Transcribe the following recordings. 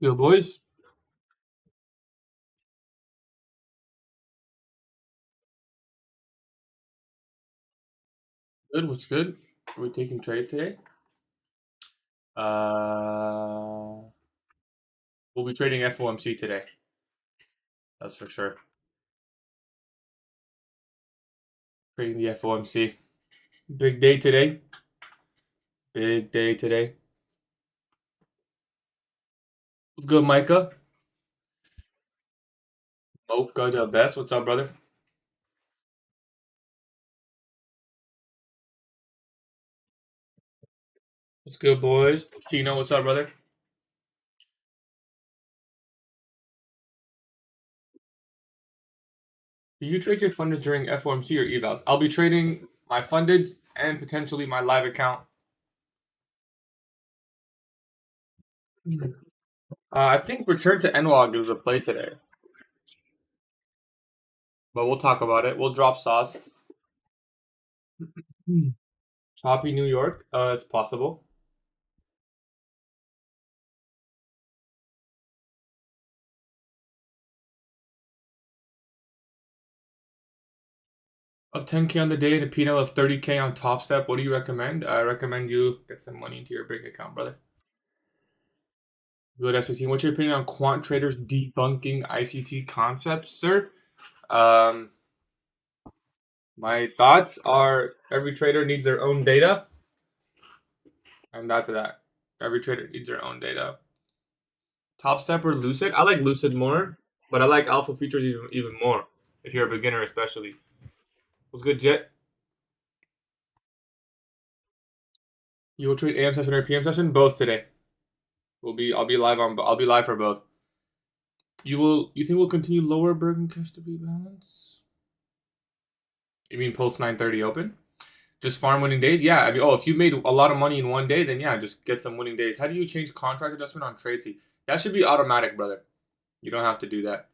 Yo, boys. Good, what's good? Are we taking trades today? We'll be trading FOMC today. That's for sure. Trading the FOMC. Big day today. Big day today. What's good, Micah? Mocha the best. What's up, brother? What's good, boys? Tino, what's up, brother? Do you trade your fundeds during FOMC or evals? I'll be trading my fundeds and potentially my live account. I think return to NWOG is a play today. But we'll talk about it. We'll drop sauce. Choppy New York. It's possible. Up 10K on the day and a P&L of 30K on Top Step. What do you recommend? I recommend you get some money into your bank account, brother. Good F16. What's your opinion on quant traders debunking ICT concepts, sir? My thoughts are every trader needs their own data. And that's that. Every trader needs their own data. Top Step or Lucid? I like Lucid more, but I like Alpha Features even more, if you're a beginner especially. What's good, Jet? You will trade AM session or PM session? Both today. I'll be live for both. You think we'll continue lower Bergen cash to be balanced? You mean post 9:30 open? Just farm winning days? Yeah. I mean, if you made a lot of money in one day, then yeah, just get some winning days. How do you change contract adjustment on Tradesy? That should be automatic, brother. You don't have to do that.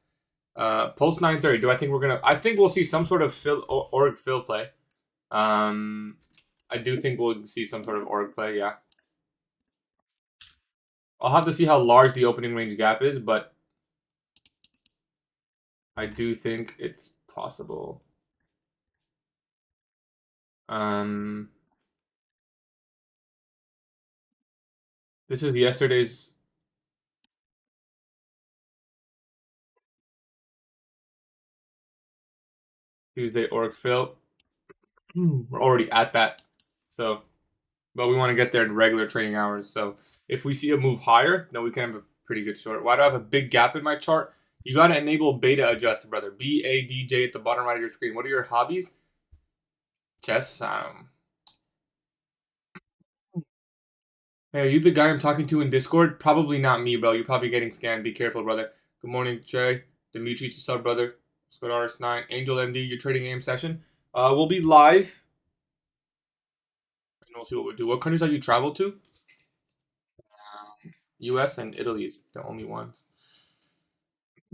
Post 9:30. Do I think we're gonna? I think we'll see some sort of org fill play. I do think we'll see some sort of org play. Yeah. I'll have to see how large the opening range gap is, but I do think it's possible. This is yesterday's. Tuesday org fill. We're already at that. So, but we want to get there in regular trading hours. So if we see a move higher, then we can have a pretty good short. Why do I have a big gap in my chart? You got to enable beta adjust, brother. BADJ at the bottom right of your screen. What are your hobbies? Chess. Hey, are you the guy I'm talking to in Discord? Probably not me, bro. You're probably getting scammed. Be careful, brother. Good morning, Jay. Dimitri, what's up, brother? Scott RS9. Angel MD, your trading game session. We'll be live. And we'll see what we do. What countries have you traveled to? US and Italy is the only ones.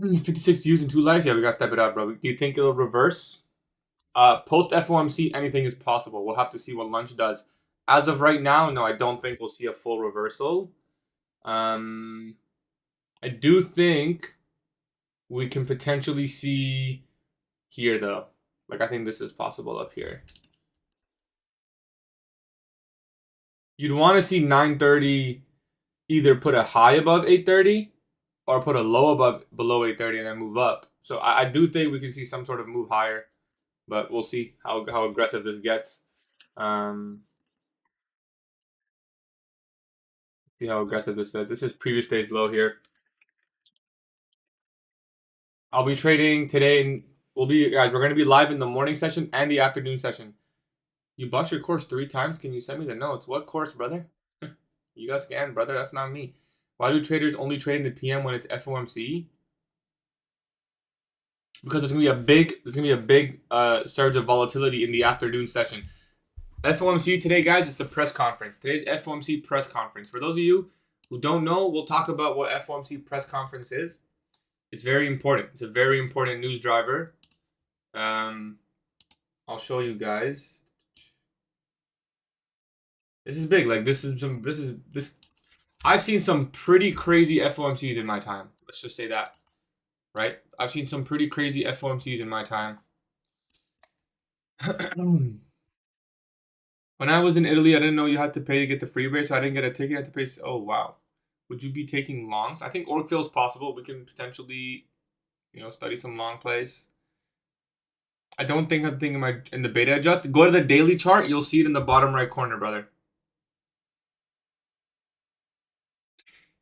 56 views and 2 likes. Yeah, we gotta step it up, bro. Do you think it'll reverse? Post FOMC, anything is possible. We'll have to see what lunch does. As of right now, no, I don't think we'll see a full reversal. I do think we can potentially see here, though. Like, I think this is possible up here. You'd want to see 9:30 either put a high above 8:30 or put a low below 8:30 and then move up. So I do think we can see some sort of move higher, but we'll see how aggressive this gets. See how aggressive this is. This is previous day's low here. I'll be trading today, and we're gonna be live in the morning session and the afternoon session. You bought your course 3 times. Can you send me the notes? What course, brother? You got scammed, brother. That's not me. Why do traders only trade in the PM when it's FOMC? Because there's gonna be a big surge of volatility in the afternoon session. FOMC today, guys. It's a press conference. Today's FOMC press conference. For those of you who don't know, we'll talk about what FOMC press conference is. It's very important. It's a very important news driver. I'll show you guys. This is big. Like this. I've seen some pretty crazy FOMCs in my time. Let's just say that, right? I've seen some pretty crazy FOMCs in my time. When I was in Italy, I didn't know you had to pay to get the freeway, so I didn't get a ticket. I had to pay. Oh wow, would you be taking longs? I think Orgfill is possible. We can potentially, study some long plays. I don't think I'm thinking in the beta adjust. Go to the daily chart. You'll see it in the bottom right corner, brother.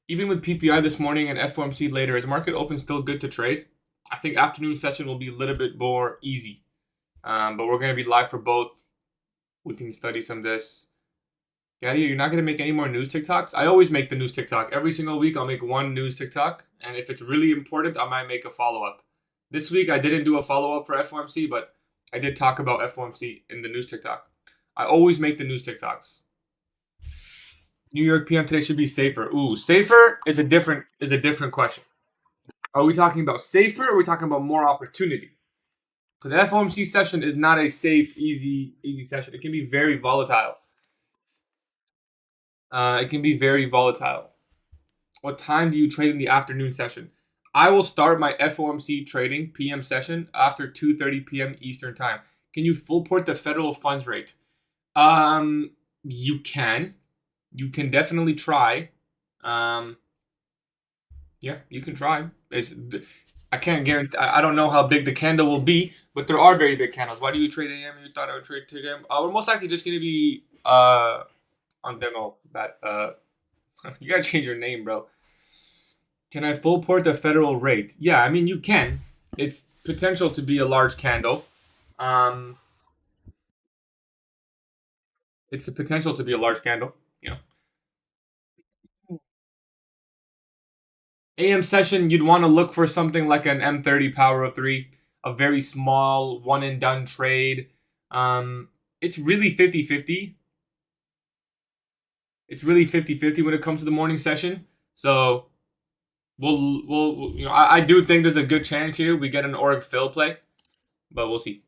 Even with PPI this morning and FOMC later, is market open still good to trade? I think afternoon session will be a little bit more easy. But we're going to be live for both. We can study some of this. Gatie, you're not going to make any more news TikToks? I always make the news TikTok. Every single week, I'll make one news TikTok. And if it's really important, I might make a follow-up. This week, I didn't do a follow-up for FOMC, but I did talk about FOMC in the news TikTok. I always make the news TikToks. New York PM today should be safer. Ooh, safer is a different question. Are we talking about safer or are we talking about more opportunity? Because the FOMC session is not a safe, easy session. It can be very volatile. It can be very volatile. What time do you trade in the afternoon session? I will start my FOMC trading PM session after 2:30 p.m. Eastern time. Can you full port the federal funds rate? You can. You can definitely try. Yeah, you can try. I can't guarantee. I don't know how big the candle will be, but there are very big candles. Why do you trade AM? You thought I would trade AM? We're most likely just gonna be on demo. That you gotta change your name, bro. Can I full port the federal rate? Yeah, I mean you can. It's potential to be a large candle. It's the potential to be a large candle. AM session, you'd want to look for something like an M30 power of 3, a very small one and done trade. It's really 50-50. It's really 50-50 when it comes to the morning session. So I do think there's a good chance here we get an org fill play, but we'll see.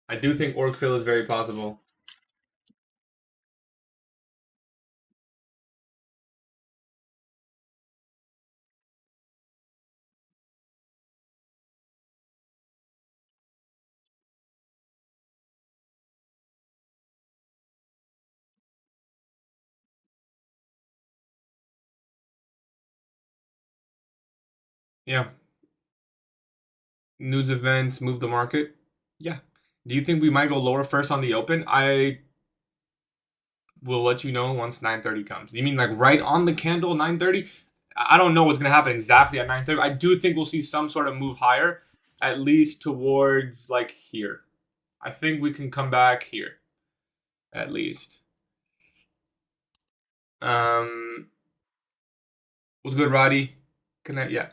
I do think org fill is very possible. Yeah. News events move the market. Yeah. Do you think we might go lower first on the open? I will let you know once 9:30 comes. You mean like right on the candle 9:30? I don't know what's going to happen exactly at 9:30. I do think we'll see some sort of move higher, at least towards like here. I think we can come back here, at least. What's good, Roddy? Yeah.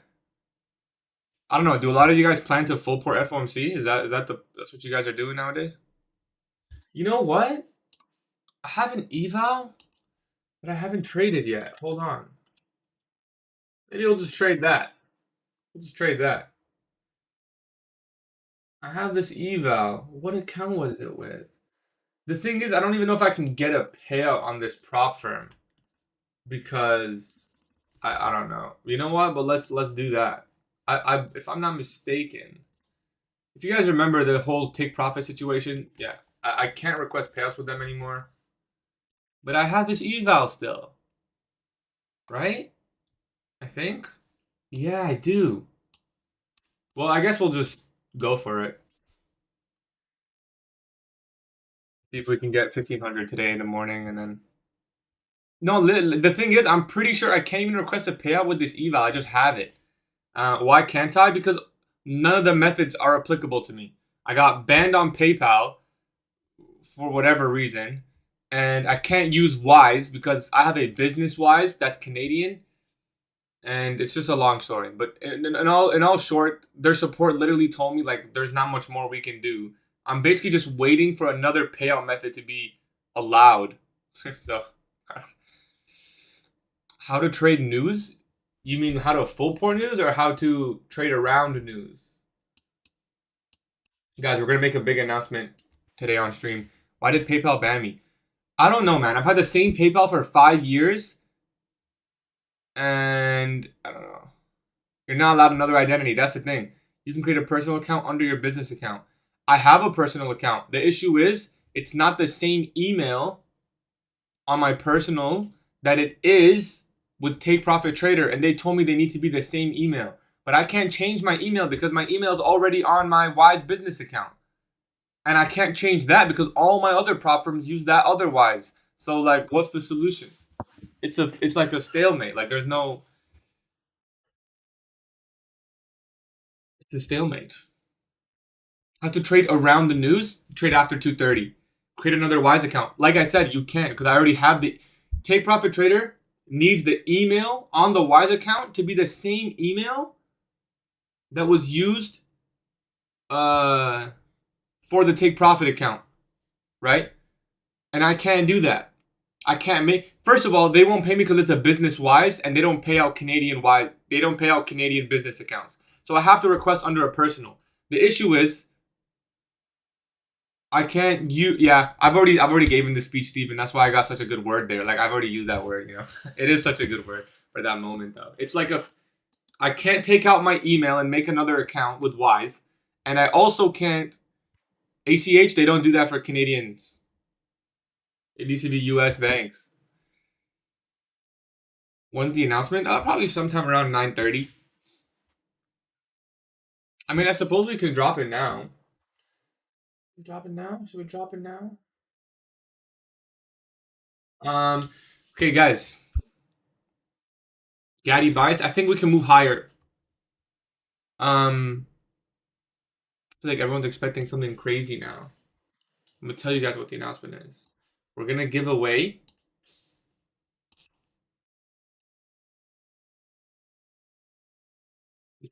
I don't know. Do a lot of you guys plan to full port FOMC? That's what you guys are doing nowadays? You know what? I have an eval, but I haven't traded yet. Hold on. Maybe we'll just trade that. We'll just trade that. I have this eval. What account was it with? The thing is, I don't even know if I can get a payout on this Propfirm because I don't know. You know what? But let's do that. If I'm not mistaken, if you guys remember the whole take profit situation, yeah, I can't request payouts with them anymore. But I have this eval still, right? I think. Yeah, I do. Well, I guess we'll just go for it. See if we can get 1500 today in the morning, and then. No, the thing is, I'm pretty sure I can't even request a payout with this eval. I just have it. Why can't I? Because none of the methods are applicable to me. I got banned on PayPal for whatever reason, and I can't use Wise because I have a business Wise that's Canadian, and it's just a long story. But in all short, their support literally told me like there's not much more we can do. I'm basically just waiting for another payout method to be allowed. So, how to trade news? You mean how to full port news or how to trade around news? Guys, we're gonna make a big announcement today on stream. Why did PayPal ban me? I don't know, man. I've had the same PayPal for 5 years, and I don't know. You're not allowed another identity. That's the thing. You can create a personal account under your business account. I have a personal account. The issue is it's not the same email on my personal that it is with Take Profit Trader, and they told me they need to be the same email. But I can't change my email because my email is already on my Wise business account. And I can't change that because all my other Propfirms use that otherwise. So like, what's the solution? It's like a stalemate. Like there's no. It's a stalemate. Have to trade around the news. Trade after 2:30. Create another Wise account. Like I said, you can't because I already have the Take Profit Trader needs the email on the Wise account to be the same email that was used for the Take Profit account, right? And I can't do that. I can't make. First of all, they won't pay me because it's a business Wise, and they don't pay out Canadian Wise. They don't pay out Canadian business accounts. So I have to request under a personal. The issue is I can't. Yeah. I've already given the speech, Stephen. That's why I got such a good word there. Like I've already used that word. It is such a good word for that moment, though. It's like I can't take out my email and make another account with Wise, and I also can't. ACH, they don't do that for Canadians. It needs to be U.S. banks. When's the announcement? Probably sometime around 9:30. I mean, I suppose we can drop it now. We drop it now? Should we drop it now? Okay, guys. Gatie buys. I think we can move higher. I feel like everyone's expecting something crazy now. I'm gonna tell you guys what the announcement is. We're gonna give away.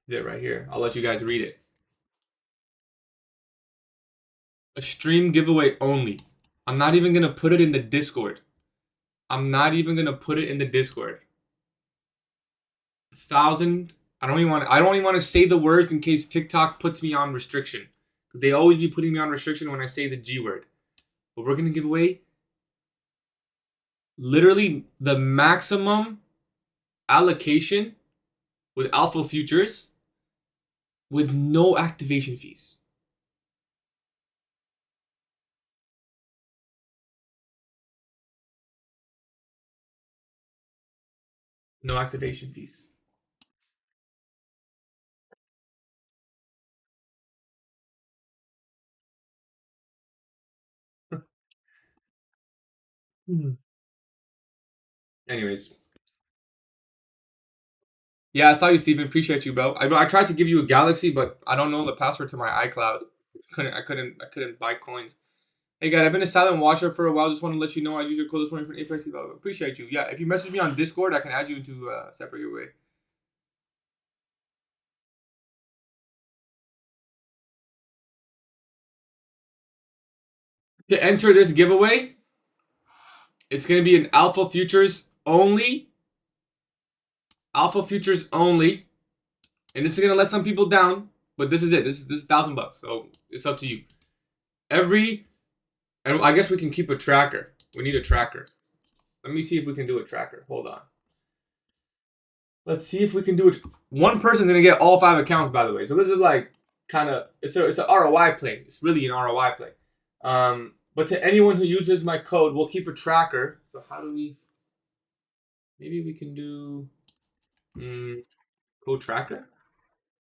It right here. I'll let you guys read it. A stream giveaway only. I'm not even gonna put it in the Discord. I'm not even gonna put it in the Discord. 1,000. I don't even want to say the words in case TikTok puts me on restriction. Because they always be putting me on restriction when I say the G word. But we're gonna give away literally the maximum allocation with Alpha Futures with no activation fees. No activation fees. Anyways. Yeah, I saw you, Steven. Appreciate you, bro. I tried to give you a Galaxy, but I don't know the password to my iCloud. I couldn't buy coins. Hey, guys, I've been a silent watcher for a while. Just want to let you know I use your code this morning for an A-price. Appreciate you. Yeah, if you message me on Discord, I can add you into separate your way. To enter this giveaway, it's going to be an Alpha Futures only. Alpha Futures only. And this is going to let some people down, but this is it. This is $1,000. So it's up to you. And I guess we can keep a tracker. We need a tracker. Let me see if we can do a tracker. Hold on. Let's see if we can do it. One person's gonna get all 5 accounts, by the way. So this is like kind of it's an ROI play. It's really an ROI play. But to anyone who uses my code, we'll keep a tracker. So how do we? Maybe we can do code tracker.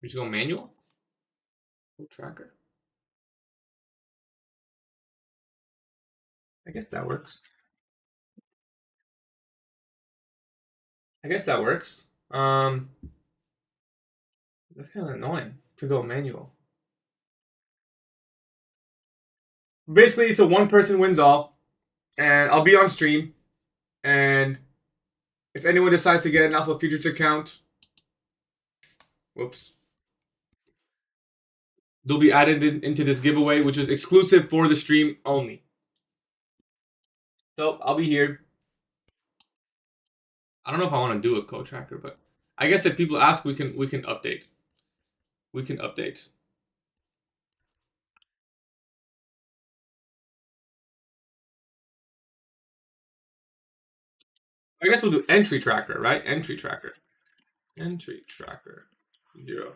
We just go manual. Code tracker. I guess that works. That's kind of annoying to go manual. Basically, it's a one person wins all, and I'll be on stream, and if anyone decides to get an Alpha Futures account, whoops, they'll be added into this giveaway, which is exclusive for the stream only. So I'll be here. I don't know if I want to do a code tracker, but I guess if people ask, we can update. We can update. I guess we'll do entry tracker, right? Entry tracker. Entry tracker. 0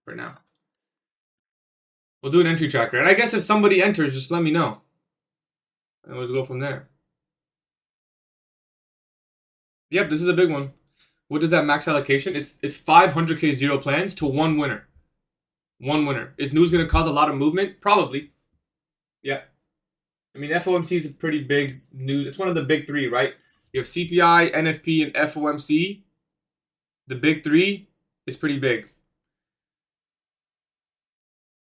for now. We'll do an entry tracker. And I guess if somebody enters, just let me know. And we'll go from there. Yep, this is a big one. What is that max allocation? It's 500k zero plans to one winner. One winner. Is news going to cause a lot of movement? Probably. Yeah. I mean, FOMC is a pretty big news. It's one of the big three, right? You have CPI, NFP, and FOMC. The big three is pretty big.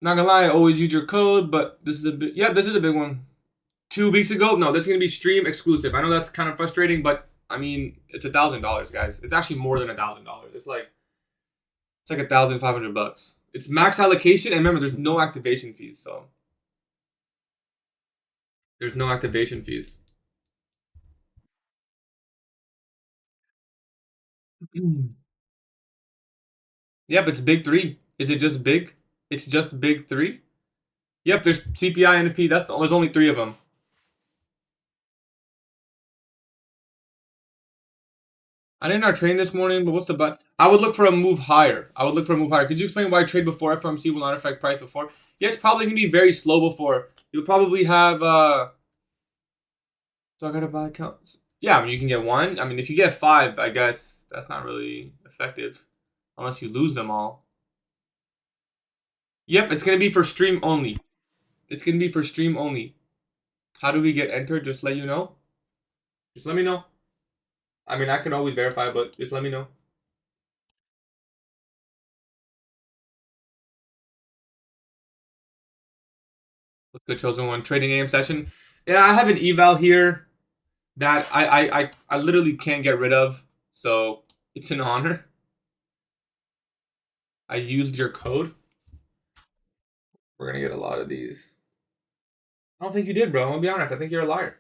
Not gonna lie, I always use your code, but this is a big. Yeah, this is a big one. 2 weeks ago, no, this is gonna be stream exclusive. I know that's kind of frustrating, but I mean, it's $1,000, guys. It's actually more than $1,000. It's like $1,500. It's max allocation, and remember, there's no activation fees. So there's no activation fees. Yep, it's big three. Is it just big? It's just big three. Yep, there's CPI, NFP. There's only 3 of them. I did not train this morning, but what's the but? I would look for a move higher. Could you explain why trade before FOMC will not affect price before? Yeah, it's probably gonna be very slow before. You'll probably have do I gotta buy accounts? Yeah, I mean you can get 1. I mean if you get 5, I guess that's not really effective. Unless you lose them all. Yep, it's gonna be for stream only. It's gonna be for stream only. How do we get entered? Just let you know. Just let me know. I mean I can always verify, but just let me know. The chosen one trading AM session. Yeah, I have an eval here that I literally can't get rid of, so it's an honor. I used your code. We're gonna get a lot of these. I don't think you did, bro. I'm gonna be honest. I think you're a liar.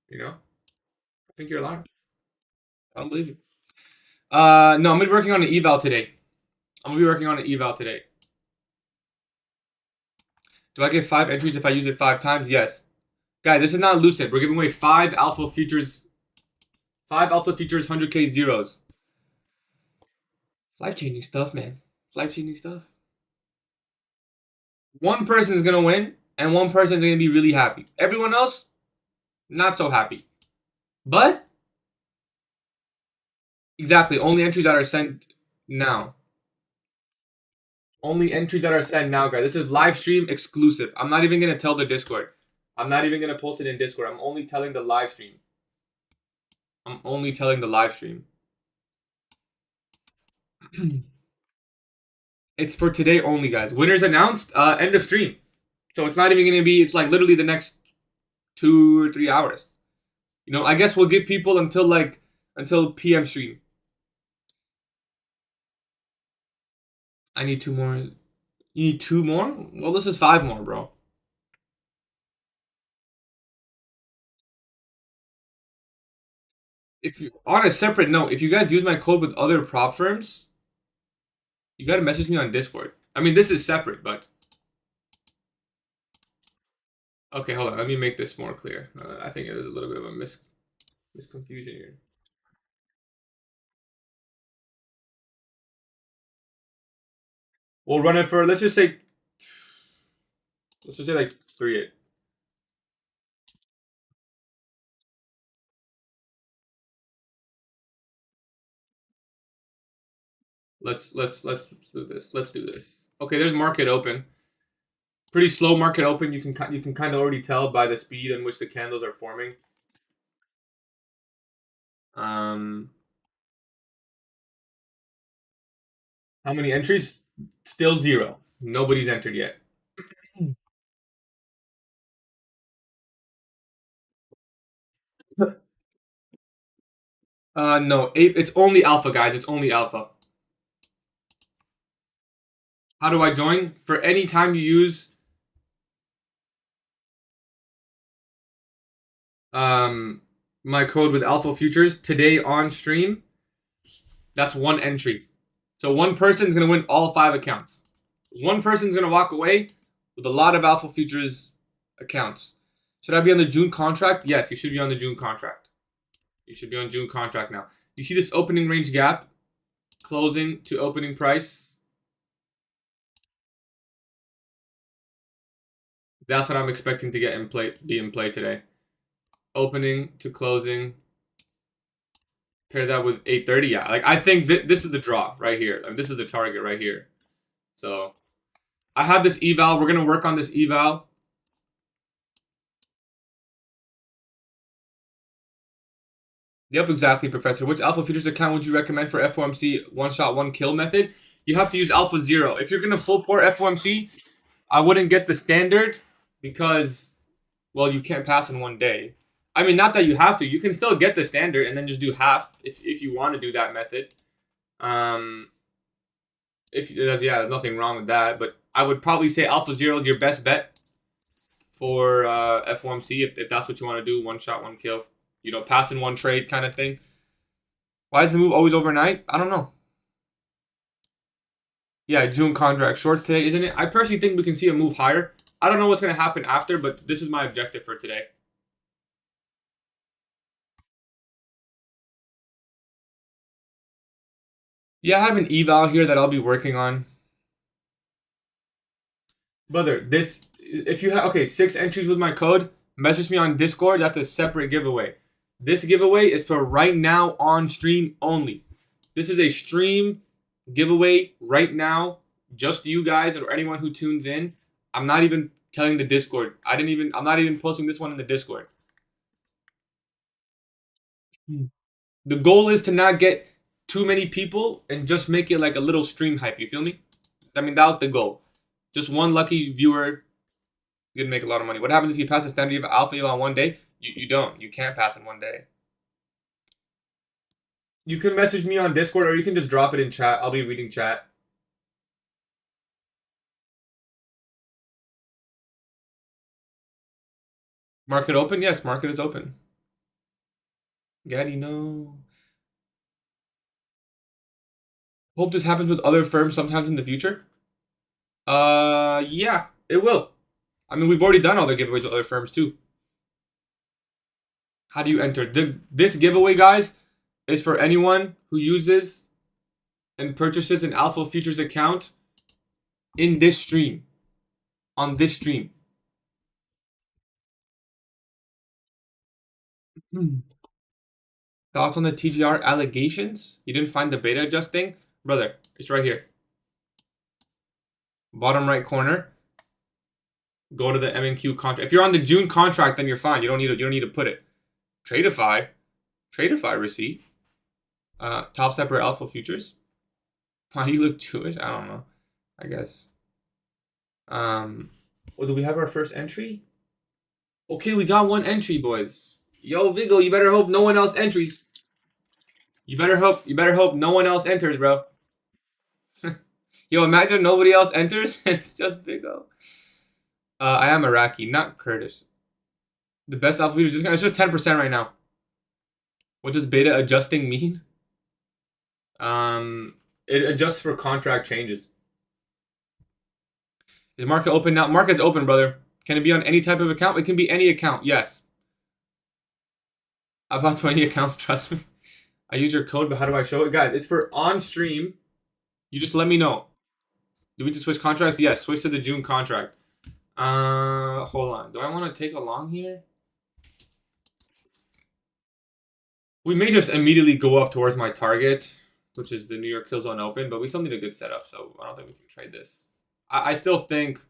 You know? I think you're a liar. I don't believe you. No, I'm gonna be working on an eval today. Do I get 5 entries if I use it 5 times? Yes. Guys, this is not Lucid. We're giving away 5 alpha futures. 5 alpha futures, 100k zeros. It's life-changing stuff, man. It's life-changing stuff. One person is gonna win, and one person is gonna be really happy. Everyone else, not so happy. But exactly, only entries that are sent now. Only entries that are sent now, guys. This is live stream exclusive. I'm not even gonna tell the Discord. I'm not even gonna post it in Discord. I'm only telling the live stream. It's for today only, guys. Winners announced. End of stream. So it's not even gonna be. It's like literally the next 2 or 3 hours. You know, I guess we'll give people until PM stream. I need 2 more. You need 2 more? Well, this is 5 more, bro. If you on a separate note, if you guys use my code with other prop firms, you gotta message me on Discord. I mean, this is separate, but okay, hold on. Let me make this more clear. I think there's a little bit of a misconfusion here. We'll run it for let's just say like 3-8. Let's do this. Let's do this. Okay, there's market open. Pretty slow market open. You can kind of already tell by the speed in which the candles are forming. How many entries? Still 0. Nobody's entered yet. No, it's only alpha, guys. It's only alpha. How do I join? For any time you use my code with Alpha Futures today on stream, that's 1 entry. So one person's gonna win all 5 accounts. One person's gonna walk away with a lot of Alpha Futures accounts. Should I be on the June contract? Yes, you should be on the June contract. You should be on June contract now. You see this opening range gap, closing to opening price. That's what I'm expecting to get in play, be in play today. Opening to closing. Pair that with 830. Yeah, like I think this is the draw right here. I mean, this is the target right here. So I have this eval. We're gonna work on this eval. Yep, exactly, Professor. Which alpha futures account would you recommend for FOMC one shot, one kill method? You have to use Alpha Zero. If you're gonna full port FOMC, I wouldn't get the standard because, well, you can't pass in one day. I mean, not that you have to. You can still get the standard and then just do half if you want to do that method. There's nothing wrong with that. But I would probably say Alpha Zero is your best bet for FOMC if that's what you want to do. One shot, one kill. You know, pass in one trade kind of thing. Why is the move always overnight? I don't know. Yeah, June contract shorts today, isn't it? I personally think we can see a move higher. I don't know what's going to happen after, but this is my objective for today. Yeah, I have an eval here that I'll be working on. Brother, this, if you have, okay, 6 entries with my code, message me on Discord. That's a separate giveaway. This giveaway is for right now on stream only. This is a stream giveaway right now, just you guys or anyone who tunes in. I'm not even telling the Discord. I'm not even posting this one in the Discord. The goal is to not get too many people and just make it like a little stream hype. You feel me? I mean, that was the goal. Just one lucky viewer, you're gonna make a lot of money. What happens if you pass a standard alpha on one day? You don't. You can't pass in one day. You can message me on Discord or you can just drop it in chat. I'll be reading chat. Market open? Yes, market is open. Gatie, no. Hope this happens with other firms sometimes in the future. Yeah, it will. I mean, we've already done other giveaways with other firms too. How do you enter? This giveaway, guys, is for anyone who uses and purchases an Alpha Futures account in this stream. On this stream. Thoughts on the TGR allegations? You didn't find the beta adjusting? Brother, it's right here. Bottom right corner. Go to the MNQ contract. If you're on the June contract, then you're fine. You don't need to put it. Tradeify receipt. Top step or Alpha Futures. Why you look Jewish? I don't know. I guess. Well, do we have our first entry? Okay, we got one entry, boys. Yo, Vigo, you better hope no one else entries. You better hope no one else enters, bro. Yo, imagine nobody else enters. It's just Vigo. I am Iraqi, not Kurdish. The best alpha leader it's just 10% right now. What does beta adjusting mean? It adjusts for contract changes. Is market open now? Market's open, brother. Can it be on any type of account? It can be any account, yes. About 20 accounts, trust me. I use your code, but how do I show it? Guys, it's for on stream. You just let me know. Do we just switch contracts? Yes, switch to the June contract. Hold on. Do I want to take along here? We may just immediately go up towards my target, which is the New York Kill Zone Open, but we still need a good setup, so I don't think we can trade this. I still think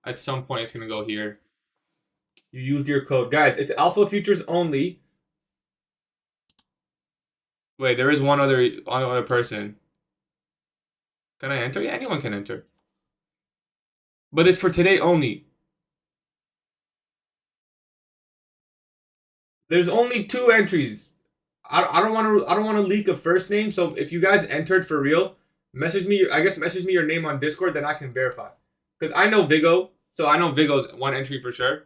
at some point it's going to go here. You used your code. Guys, it's Alpha Futures only. Wait, there is one other person. Can I enter? Yeah, anyone can enter. But it's for today only. There's only 2 entries. I don't want to leak a first name. So if you guys entered for real, message me your name on Discord, then I can verify. Because I know Vigo, so I know Vigo's 1 entry for sure.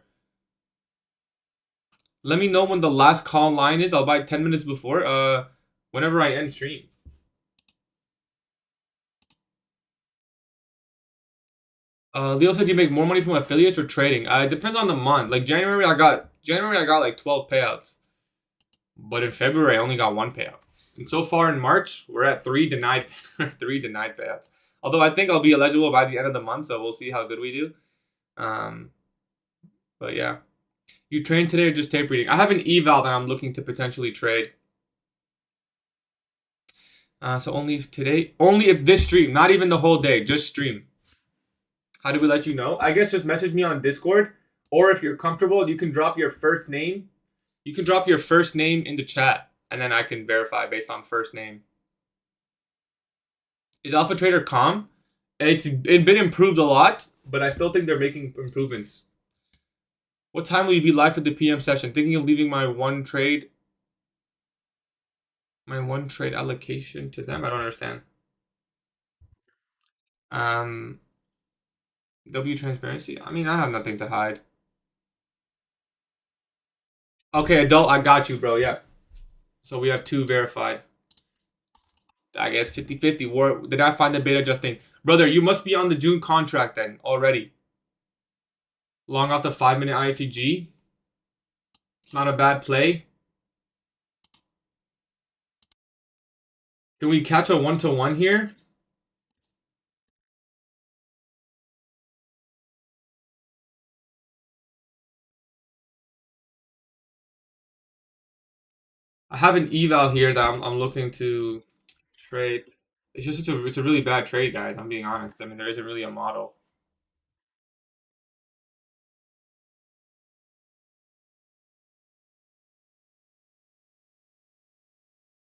Let me know when the last call line is. I'll buy 10 minutes before. Whenever I end stream. Leo said you make more money from affiliates or trading. It depends on the month. Like January, I got like 12 payouts. But in February, I only got 1 payout. And so far in March, we're at 3 denied, 3 denied payouts. Although I think I'll be eligible by the end of the month, so we'll see how good we do. But yeah. You trained today or just tape reading? I have an eval that I'm looking to potentially trade. So only if today, only if this stream, not even the whole day, just stream. How do we let you know? I guess just message me on Discord, or if you're comfortable, you can drop your first name. You can drop your first name in the chat, and then I can verify based on first name. Is Alpha Trader calm? It's been improved a lot, but I still think they're making improvements. What time will you be live for the PM session? Thinking of leaving my one trade allocation to them? I don't understand. W transparency? I mean, I have nothing to hide. Okay, adult, I got you, bro. Yeah. So we have 2 verified. I guess 50-50. Did I find the beta adjusting? Brother, you must be on the June contract then already. Long off the 5-minute IFEG. It's not a bad play. Can we catch a 1-to-1 here? I have an eval here that I'm looking to trade. It's just it's a really bad trade, guys. I'm being honest. I mean, there isn't really a model.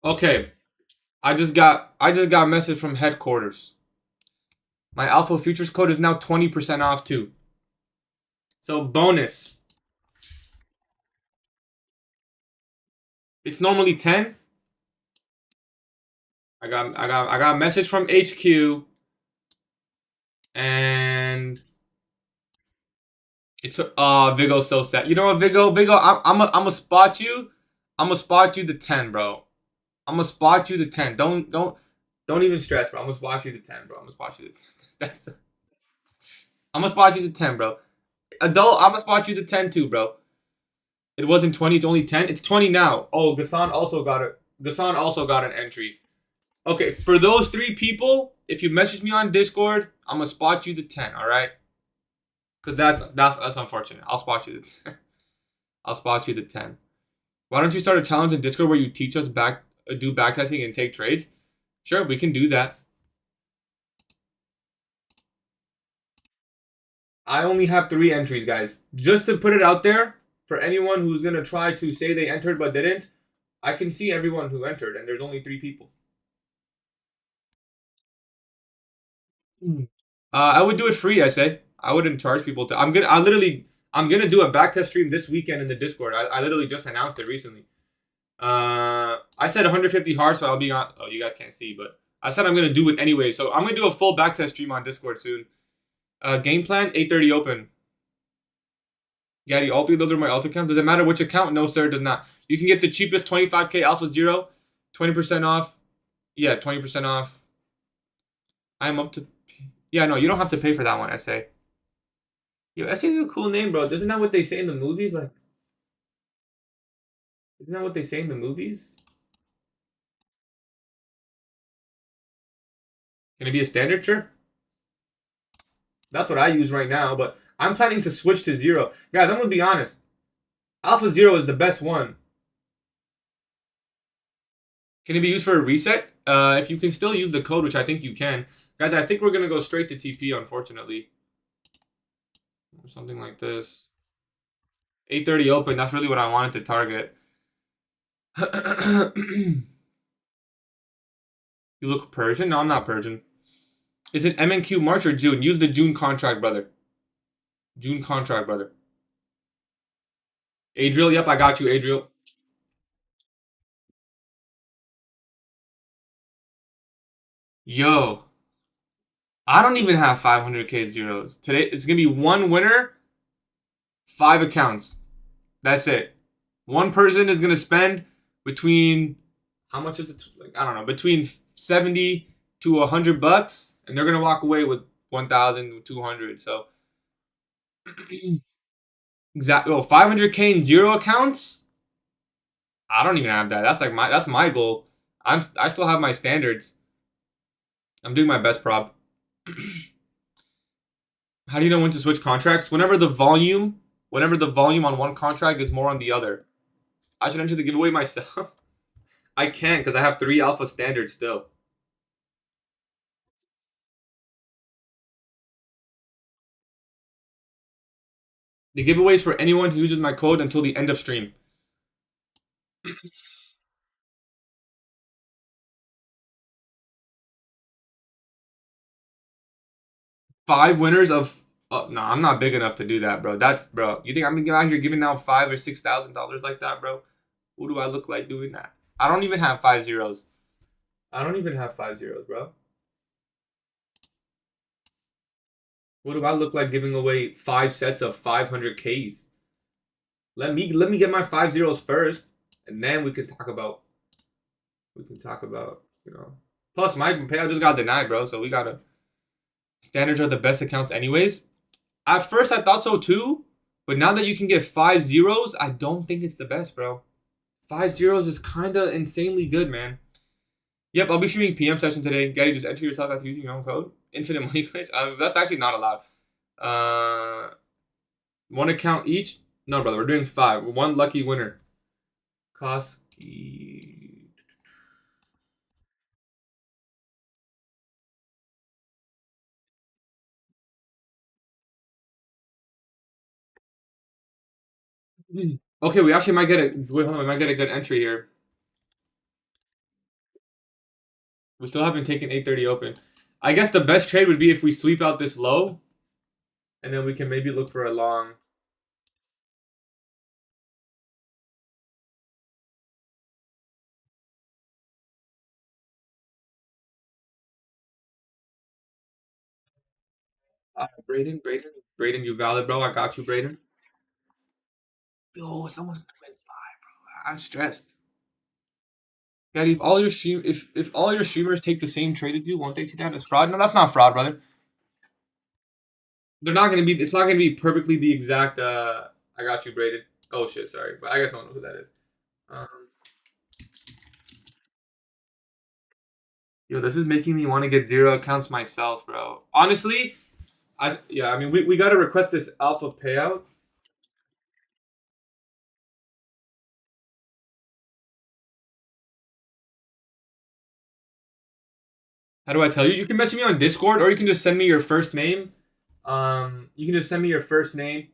Okay, I just got a message from headquarters. My Alpha Futures code is now 20% off too. So bonus. It's normally 10. I got a message from HQ, and it's Vigo's so sad. You know what, Vigo, I'm gonna spot you. I'm gonna spot you the 10, bro. I'm gonna spot you the 10. Don't even stress, bro. I'm gonna spot you the 10, bro. I'm gonna spot you the 10. That's. I'm gonna spot you the 10, bro. Adult, I'm gonna spot you the 10 too, bro. It wasn't 20. It's only 10. It's 20 now. Oh, Gassan also got it. Gassan also got an entry. Okay, for those 3 people, if you message me on Discord, I'm gonna spot you the 10. All right? Cause that's unfortunate. I'll spot you the. I'll spot you the 10. Why don't you start a challenge in Discord where you teach us do backtesting and take trades? Sure, we can do that. I only have 3 entries, guys. Just to put it out there, for anyone who's going to try to say they entered but didn't, I can see everyone who entered, and there's only 3 people. I would do it free, I say. I wouldn't charge people to. I'm gonna do a backtest stream this weekend in the Discord. I literally just announced it recently. I said 150 hearts, but I'll be on. Oh, you guys can't see, but I said I'm gonna do it anyway. So I'm gonna do a full backtest stream on Discord soon. Game plan 8:30 open. Gatie, all 3 of those are my alt accounts. Does it matter which account? No, sir, it does not. You can get the cheapest 25k Alpha Zero, 20% off. Yeah, 20% off. I'm up to. Yeah, no, you don't have to pay for that one, SA. Yo, SA is a cool name, bro. Isn't that what they say in the movies? Like, isn't that what they say in the movies? Can it be a standard? Sure. That's what I use right now, but I'm planning to switch to 0. Guys, I'm going to be honest. Alpha 0 is the best one. Can it be used for a reset? If you can still use the code, which I think you can. Guys, I think we're going to go straight to TP, unfortunately. Or something like this. 8:30 open. That's really what I wanted to target. You look Persian? No, I'm not Persian. Is it MNQ March or June? Use the June contract, brother. June contract, brother. Adriel, yep, I got you, Adriel. Yo. I don't even have 500k zeros. Today, it's going to be 1 winner, 5 accounts. That's it. One person is going to spend between, how much is it? Like, I don't know, between 70 to $100, and they're going to walk away with 1,200. So, exactly. Well, 500k in 0 accounts? I don't even have that. That's my goal. I still have my standards. I'm doing my best prop. How do you know when to switch contracts? Whenever the volume on one contract is more on the other. I should enter the giveaway myself. I can't because I have 3 alpha standards still. The giveaway is for anyone who uses my code until the end of stream. 5 winners of. No, I'm not big enough to do that, bro. Bro. You think I'm gonna get out here giving out $5,000 or $6,000 like that, bro? Who do I look like doing that? I don't even have 5 zeros. I don't even have 5 zeros, bro. What do I look like giving away 5 sets of 500Ks? Let me get my 5 zeros first, and then we can talk about you know. Plus, my payout just got denied, bro. So we gotta. Standards are the best accounts, anyways. At first, I thought so too, but now that you can get 5 zeros, I don't think it's the best, bro. 5 zeros is kind of insanely good, man. Yep, I'll be streaming PM session today. Gatie, just enter yourself after using your own code. Infinite money glitch. That's actually not allowed. 1 account each. No, brother, we're doing 5. 1 lucky winner. Koski. Okay, we actually might get a. Wait, hold on, we might get a good entry here. We still haven't taken 830 open. I guess the best trade would be if we sweep out this low, and then we can maybe look for a long. Braden, you valid, bro. I got you, Braden. Yo, someone's coming by, bro. I'm stressed. Daddy, if all your streamers take the same trade as you, won't they see that as fraud? No, that's not fraud, brother. They're not gonna be. It's not gonna be perfectly the exact. I got you, Braden. Oh shit, sorry, but I guess I don't know who that is. Um, Yo, this is making me want to get 0 accounts myself, bro. Honestly, I mean, we gotta request this alpha payout. How do I tell you? You can message me on Discord, or you can just send me your first name. You can just send me your first name.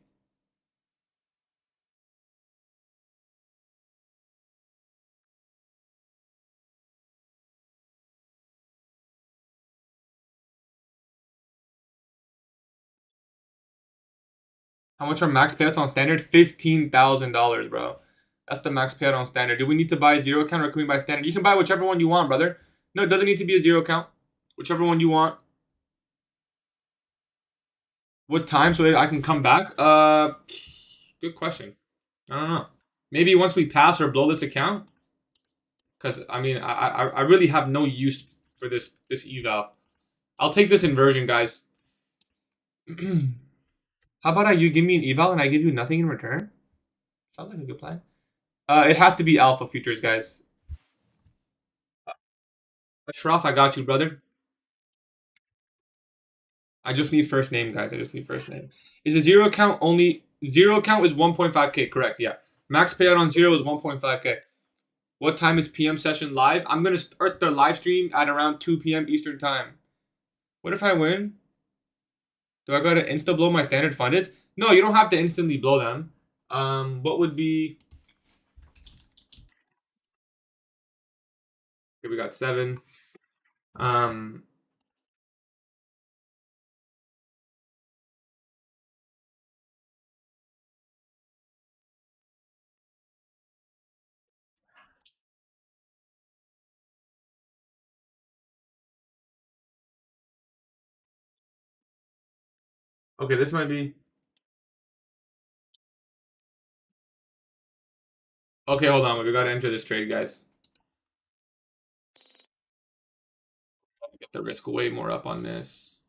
How much are max payouts on standard? $15,000, bro. That's the max payout on standard. Do we need to buy a 0 account or can we buy standard? You can buy whichever one you want, brother. No, it doesn't need to be a 0 account. Whichever one you want. What time so I can come back? Good question. I don't know. Maybe once we pass or blow this account. Because I mean, I really have no use for this eval. I'll take this inversion, guys. How about you give me an eval and I give you nothing in return? Sounds like a good plan. It has to be alpha futures, guys. Ashraf, I got you, brother. I just need first name, guys. I just need first name. Is a 0 account only 0 account is 1.5k, correct? Yeah. Max payout on 0 is 1.5k. What time is PM session live? I'm gonna start the live stream at around 2 p.m. Eastern time. What if I win? Do I gotta insta blow my standard funded? No, you don't have to instantly blow them. What would be? Okay, we got 7. Um, okay, this might be. Okay, hold on. We gotta enter this trade, guys. Get the risk way more up on this.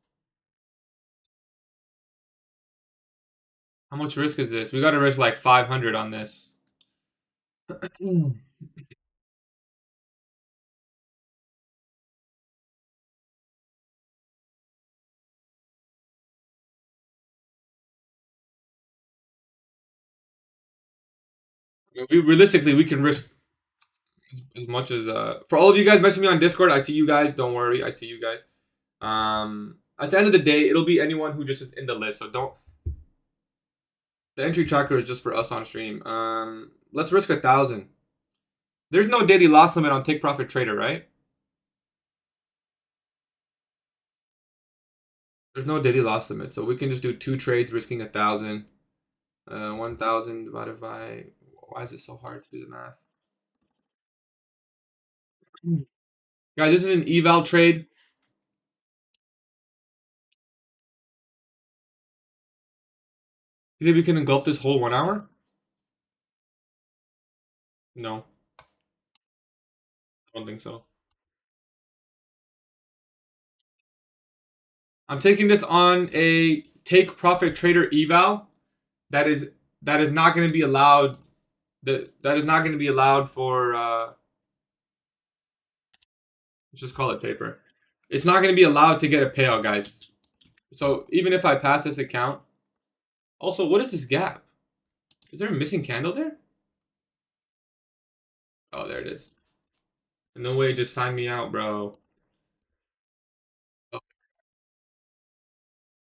How much risk is this? We gotta risk like 500 on this. Realistically, we can risk as much as for all of you guys messaging me on Discord. I see you guys. Don't worry, I see you guys. At the end of the day, it'll be anyone who just is in the list. So don't. The entry tracker is just for us on stream. Let's risk 1,000. There's no daily loss limit on Take Profit Trader, right? There's no daily loss limit, so we can just do 2 trades, risking 1,000. 1,000 divided by. Why is it so hard to do the math? Guys, this is an eval trade. You think we can engulf this whole 1 hour? No, I don't think so. I'm taking this on a Take Profit Trader eval. That is not going to be allowed. That is not going to be allowed for. Let's just call it paper. It's not going to be allowed to get a payout, guys. So even if I pass this account. Also, what is this gap? Is there a missing candle there? Oh, there it is. No way, just sign me out, bro.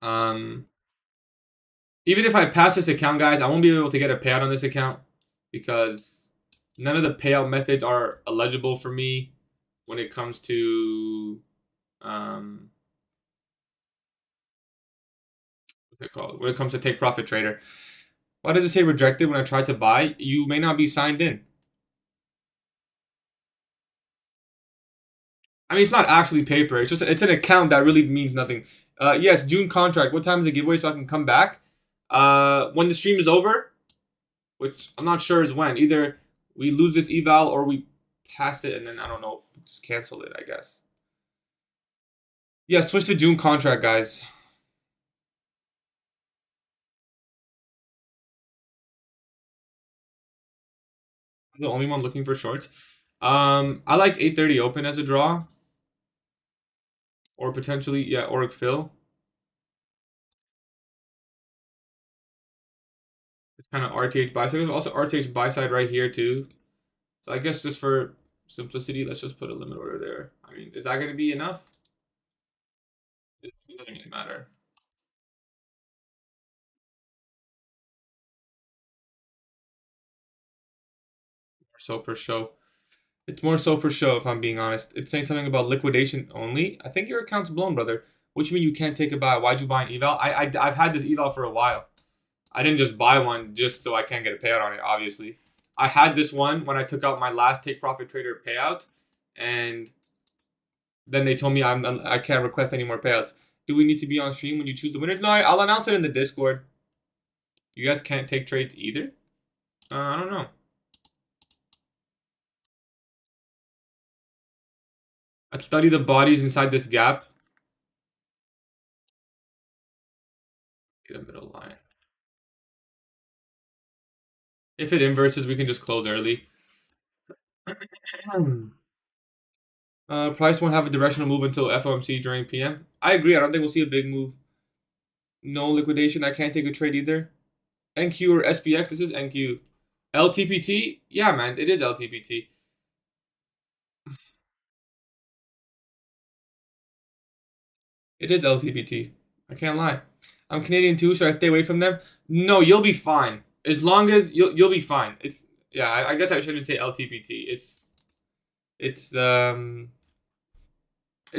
Um, Even if I pass this account, guys, I won't be able to get a payout on this account because none of the payout methods are eligible for me when it comes to what's it called? When it comes to Take Profit Trader. Why does it say rejected when I try to buy? You may not be signed in. I mean, it's not actually paper. It's an account that really means nothing. Yes, June contract. What time is the giveaway so I can come back? When the stream is over, which I'm not sure is when. Either we lose this eval or we pass it and then I don't know, just cancel it, I guess. Yeah, switch to June contract, guys. I'm the only one looking for shorts. I like 8:30 open as a draw. Or potentially, yeah, Oric fill. It's kind of RTH buy side. There's also RTH buy side right here too. So I guess just for simplicity, let's just put a limit order there. I mean, is that going to be enough? It doesn't really matter. So for show. It's more so for show, if I'm being honest. It's saying something about liquidation only. I think your account's blown, brother. What you mean you can't take a buy? Why'd you buy an eval? I've had this eval for a while. I didn't just buy one just so I can't get a payout on it, obviously. I had this one when I took out my last Take Profit Trader payout, and then they told me I can't request any more payouts. Do we need to be on stream when you choose the winner? No, I'll announce it in the Discord. You guys can't take trades either? I don't know. Let's study the bodies inside this gap. The middle line. If it inverses, we can just close early. Price won't have a directional move until FOMC during PM. I agree. I don't think we'll see a big move. No liquidation. I can't take a trade either. NQ or SPX? This is NQ. LTPT? Yeah, man. It is LTPT. It is LTPT. I can't lie. I'm Canadian too. Should I stay away from them? No, you'll be fine. As long as you'll be fine. It's yeah. I guess I shouldn't say LTPT. It's it's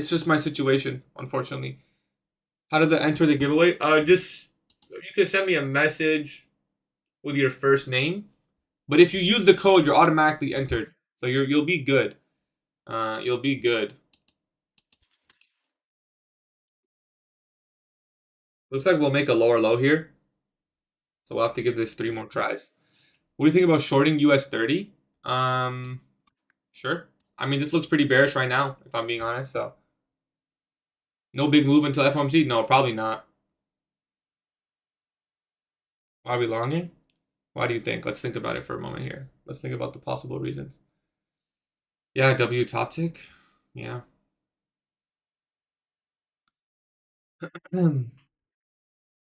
just my situation, unfortunately. How did I enter the giveaway? Just you can send me a message with your first name, but if you use the code, you're automatically entered, so you'll be good. You'll be good. Looks like we'll make a lower low here, so we'll have to give this 3 more tries. What do you think about shorting US30? Sure. I mean, this looks pretty bearish right now, if I'm being honest. So, no big move until FOMC. No, probably not. Why are we longing? Why do you think? Let's think about it for a moment here. Let's think about the possible reasons. Yeah, W top tick. Yeah.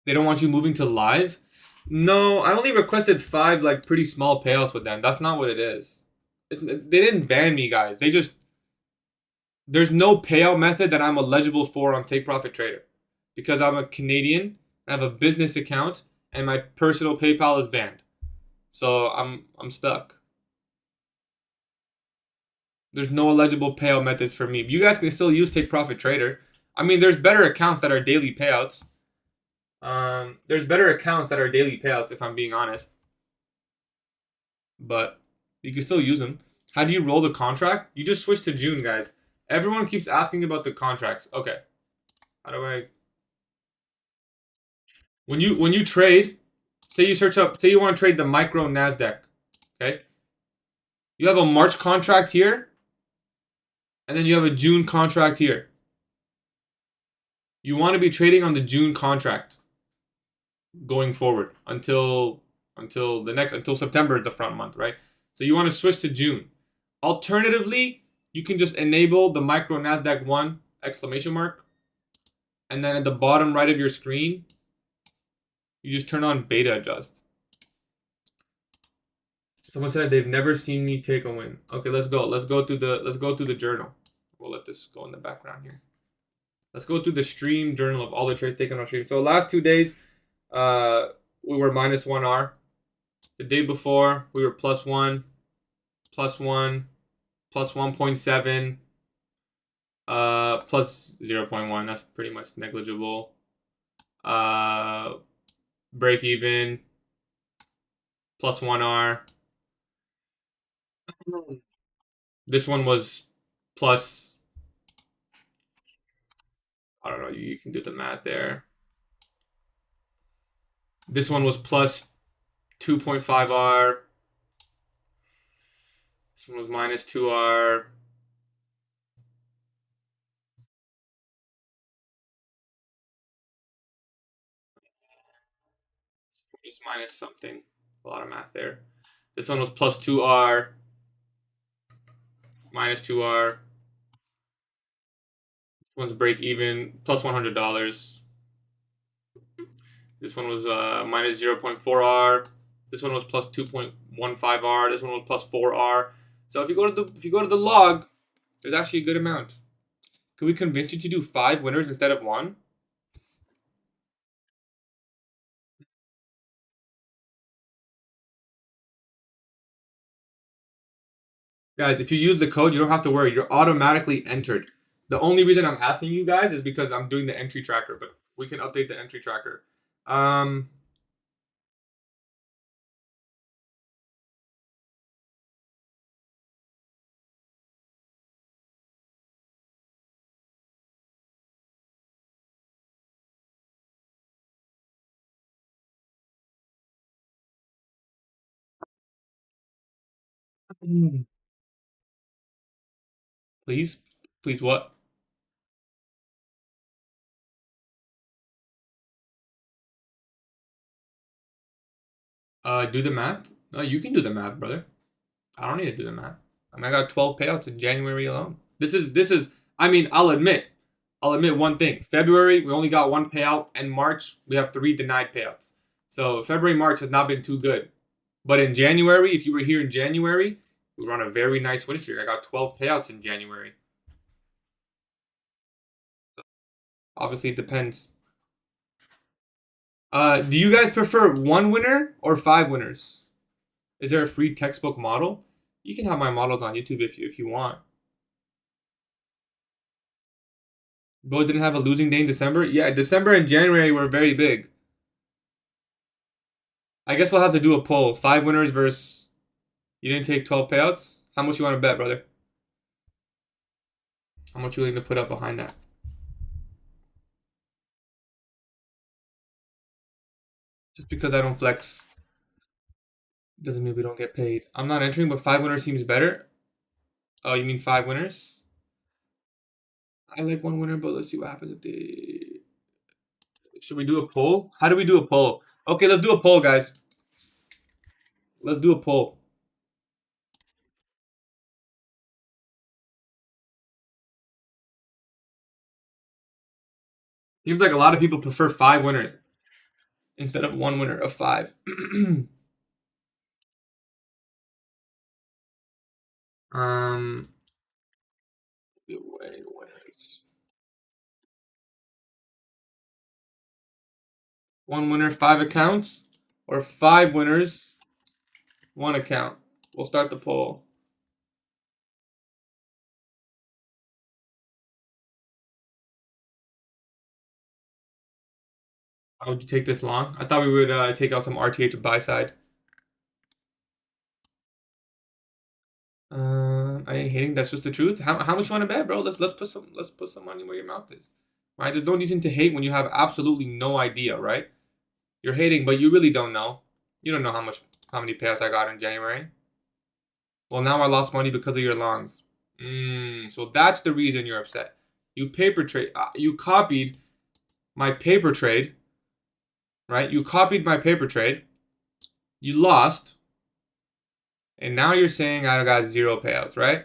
They don't want you moving to live. No, I only requested 5 like pretty small payouts with them. That's not what it is. They didn't ban me, guys. They just there's no payout method that I'm eligible for on Take Profit Trader because I'm a Canadian. I have a business account and my personal PayPal is banned. So I'm stuck. There's no eligible payout methods for me. You guys can still use Take Profit Trader. I mean, there's better accounts that are daily payouts. There's better accounts that are daily payouts if I'm being honest, but you can still use them. How do you roll the contract? You just switch to June, guys. Everyone keeps asking about the contracts. Okay, how do I? When you trade, say you want to trade the micro Nasdaq. Okay, you have a March contract here, and then you have a June contract here. You want to be trading on the June contract going forward until September is the front month, right? So you want to switch to June. Alternatively, you can just enable the micro Nasdaq 1 exclamation mark, and then at the bottom right of your screen, you just turn on beta adjust. Someone said they've never seen me take a win. Okay, let's go. Let's go through the journal. We'll let this go in the background here. Let's go through the stream journal of all the trades taken on stream. So last 2 days, we were minus 1R. The day before, we were plus 1, plus 1, plus 1.7, plus 0.1. That's pretty much negligible. Break even, plus 1R. This one was plus, I don't know, you can do the math there. This one was plus 2.5R. This one was minus 2R. Just minus something. A lot of math there. This one was plus 2R. Minus 2R. This one's break even. Plus $100. This one was minus 0.4R. This one was plus 2.15R. This one was plus 4R. So if you go to the log, there's actually a good amount. Can we convince you to do 5 winners instead of 1? Guys, if you use the code, you don't have to worry. You're automatically entered. The only reason I'm asking you guys is because I'm doing the entry tracker, but we can update the entry tracker. Please? Please what? Do the math? No, you can do the math, brother. I don't need to do the math. I mean, I got 12 payouts in January alone. This is. I mean, I'll admit one thing. February we only got 1 payout, and March we have 3 denied payouts. So February, March has not been too good. But in January, if you were here in January, we were on a very nice win streak. I got 12 payouts in January. Obviously, it depends. Do you guys prefer 1 winner or 5 winners? Is there a free textbook model? You can have my models on YouTube if you want. Bro didn't have a losing day in December? Yeah, December and January were very big. I guess we'll have to do a poll. 5 winners versus you didn't take 12 payouts? How much you want to bet, brother? How much you willing to put up behind that? Just because I don't flex doesn't mean we don't get paid. I'm not entering, but 5 winners seems better. Oh, you mean 5 winners? I like 1 winner, but let's see what happens if they. Should we do a poll? How do we do a poll? Okay, let's do a poll, guys. Let's do a poll. Seems like a lot of people prefer 5 winners. instead of one winner of 5. One winner, 5 accounts, or 5 winners, 1 account. We'll start the poll. How would you take this long? I thought we would take out some RTH buy side. I ain't hating. That's just the truth. How much you want to bet, bro? Let's put some money where your mouth is. Right? There's no reason to hate when you have absolutely no idea, right? You're hating, but you really don't know. You don't know how many payouts I got in January. Well, now I lost money because of your longs. So that's the reason you're upset. You paper trade. You copied my paper trade, right? You copied my paper trade. You lost, and now you're saying I got 0 payouts, right?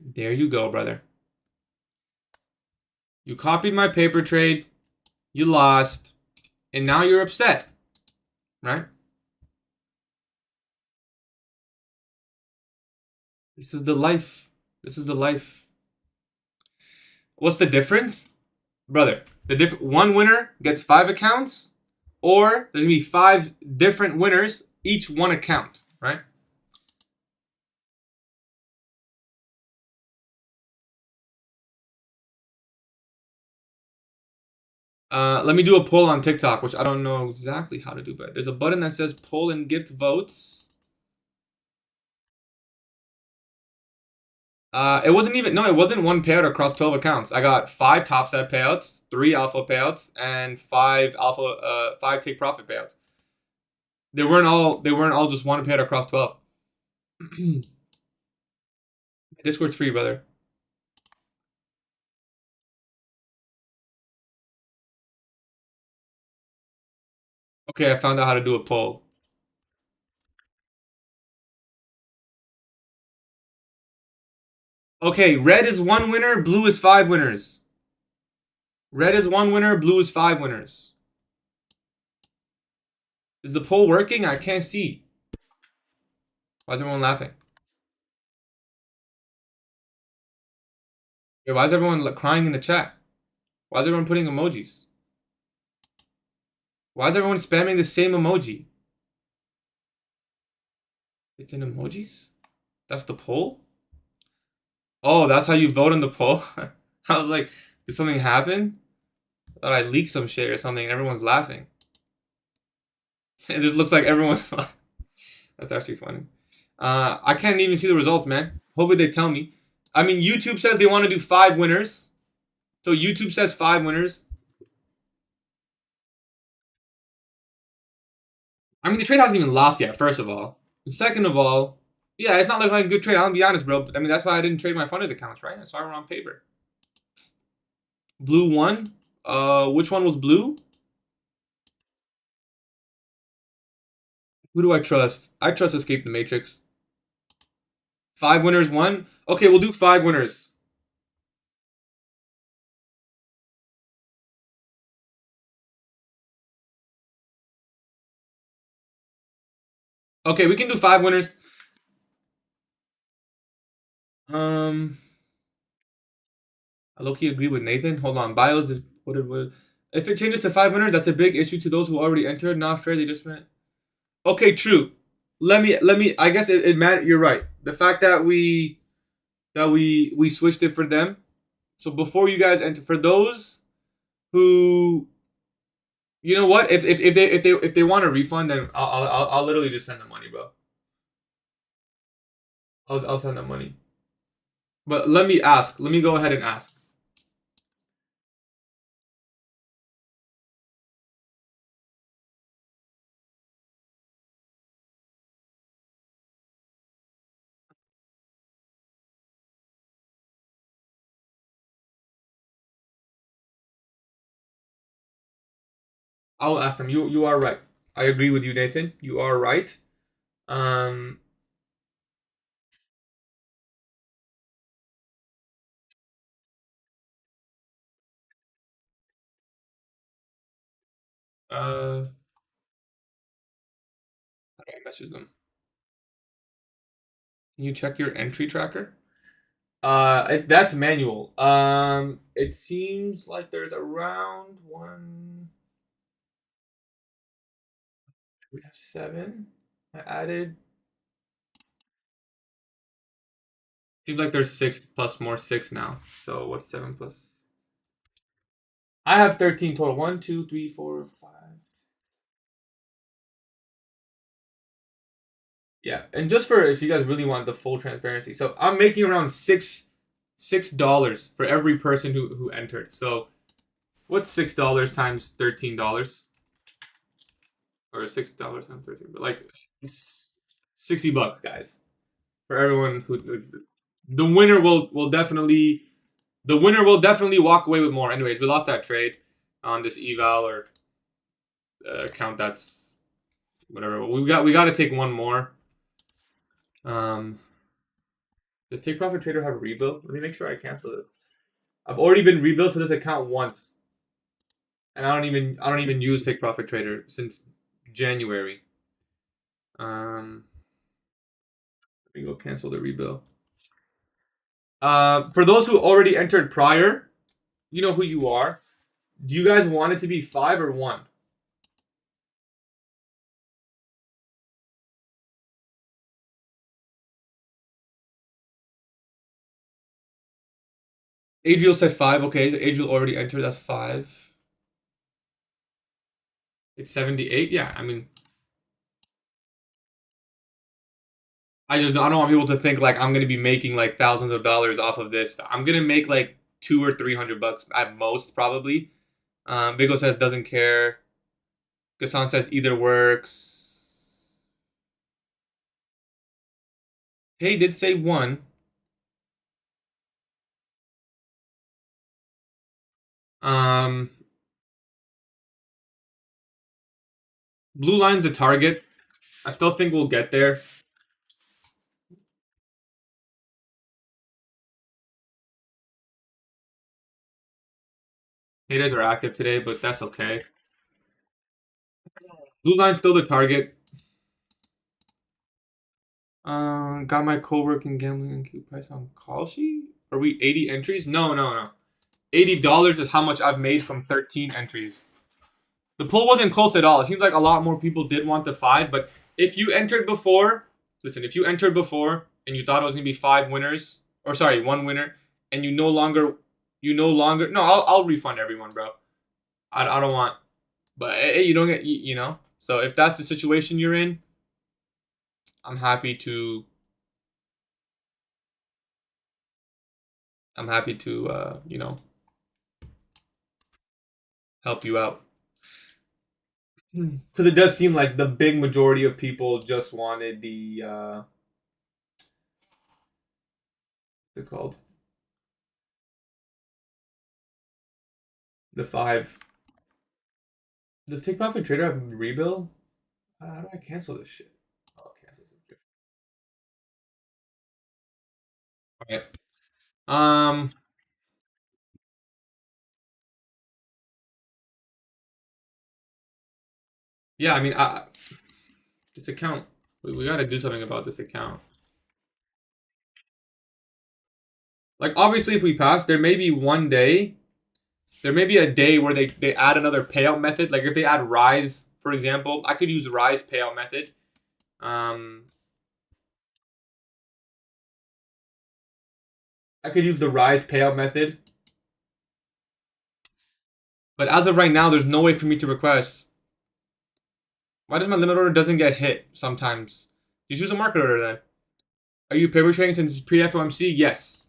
There you go, brother. You copied my paper trade. You lost, and now you're upset, right? This is the life. This is the life. What's the difference? Brother, one winner gets 5 accounts, or there's gonna be 5 different winners, each 1 account, right? Let me do a poll on TikTok, which I don't know exactly how to do, but there's a button that says poll and gift votes. It wasn't 1 payout across 12 accounts. I got 5 top set payouts, 3 alpha payouts, and 5 take profit payouts. They weren't all just 1 payout across 12. Discord's free, brother. Okay, I found out how to do a poll. Okay, red is 1 winner, blue is 5 winners. Red is 1 winner, blue is 5 winners. Is the poll working? I can't see. Why is everyone laughing? Wait, why is everyone crying in the chat? Why is everyone putting emojis? Why is everyone spamming the same emoji? It's in emojis? That's the poll? Oh, that's how you vote on the poll? I was like, did something happen? I thought I leaked some shit or something and everyone's laughing. It just looks like everyone's That's actually funny. I can't even see the results, man. Hopefully they tell me. I mean, YouTube says they want to do 5 winners. So YouTube says 5 winners. I mean, the trade hasn't even lost yet, first of all. Second of all, yeah, it's not like a good trade. I'll be honest, bro. I mean, that's why I didn't trade my funded accounts, right? That's why we're on paper. Blue won. Which one was blue? Who do I trust? I trust Escape the Matrix. 5 winners won. Okay, we'll do 5 winners. Okay, we can do 5 winners. I low-key agree with Nathan. Hold on. Bios is what. If it changes to 5 winners, that's a big issue to those who already entered. Not fair. They just meant. Okay, true. Let me. I guess it matters. You're right. The fact that we switched it for them. So before you guys enter, for those who, you know what, if they want a refund, then I'll literally just send them money, bro. I'll send them money. But let me ask. Let me go ahead and ask. I'll ask them. You are right. I agree with you, Nathan. You are right. Um, How do I message them? Can you check your entry tracker? That's manual. It seems like there's around one. We have 7. I added. Seems like there's 6 plus more 6 now. So what's 7 plus? I have 13 total. 1, 2, 3, 4, 5. Yeah, and just for if you guys really want the full transparency, so I'm making around $6 for every person who entered. So what's $6 times $13? Or $6 times 13? But like $60, guys, for everyone who the winner will definitely walk away with more. Anyways, we lost that trade on this eval or account. That's whatever. We got to take one more. Does Take Profit Trader have a rebuild? Let me make sure I cancel it. I've already been rebuilt for this account once, and I don't even use Take Profit Trader since January. Let me go cancel the rebuild. For those who already entered prior, you know who you are. Do you guys want it to be 5 or 1? Adriel said 5. Okay, Adriel already entered. That's 5. It's 78. Yeah, I mean, I don't want people to think like I'm gonna be making like thousands of dollars off of this. I'm gonna make like $200 or $300 at most, probably. Vigo says doesn't care. Gassan says either works. Hey did say 1. Blue line's the target. I still think we'll get there. Haters are active today, but that's okay. Blue line's still the target. Got my co-working gambling and Q price on call sheet. Are we 80 entries? No. $80 is how much I've made from 13 entries. The poll wasn't close at all. It seems like a lot more people did want the 5, but if you entered before, listen, if you entered before and you thought it was gonna be 5 winners, or sorry, 1 winner, and you no longer, no, I'll refund everyone, bro. I don't want, but hey, you don't get, you know. So if that's the situation you're in, I'm happy to you know, help you out. Because it does seem like the big majority of people just wanted the what's it called? The 5. Does Take Profit Trader have rebill? How do I cancel this shit? Oh, I'll cancel this shit. Okay. Yeah, I mean, this account. We got to do something about this account. Like, obviously, if we pass, there may be one day. There may be a day where they add another payout method. Like if they add Rise, for example, I could use Rise payout method. I could use the Rise payout method. But as of right now, there's no way for me to request. Why does my limit order doesn't get hit sometimes? You choose a market order then. Are you paper trading since it's pre-FOMC? Yes.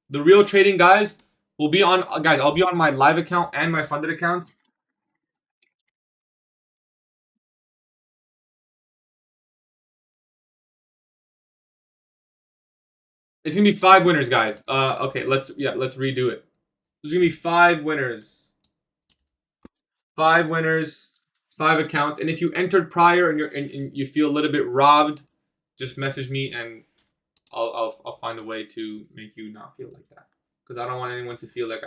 The real trading guys will be on, guys, I'll be on my live account and my funded accounts. It's gonna be 5 winners, guys. Okay, let's redo it. There's gonna be 5 winners. 5 winners, 5 accounts, and if you entered prior and you feel a little bit robbed, just message me and I'll find a way to make you not feel like that, because I don't want anyone to feel like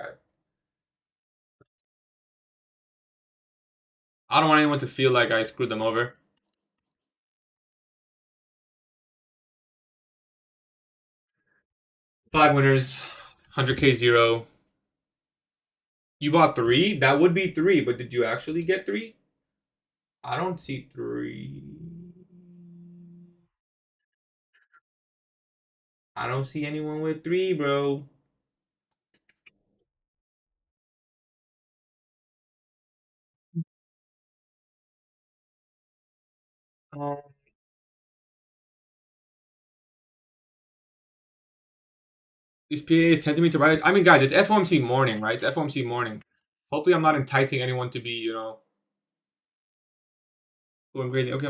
I don't want anyone to feel like I screwed them over. Five winners, 100K zero. You bought three? That would be three, but did you actually get three? I don't see three. I don't see anyone with three, bro. Um, these PAs tend to me to write. I mean, guys, it's FOMC morning, right? It's FOMC morning. Hopefully, I'm not enticing anyone to be, going crazy. Okay,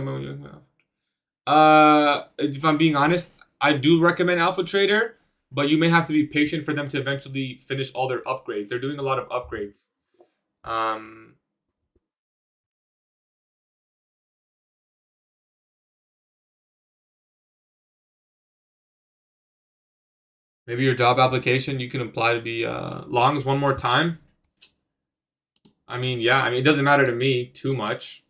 if I'm being honest, I do recommend Alpha Trader, but you may have to be patient for them to eventually finish all their upgrades. They're doing a lot of upgrades. Um, Maybe your job application you can apply to be longs one more time. I mean, yeah, I mean it doesn't matter to me too much.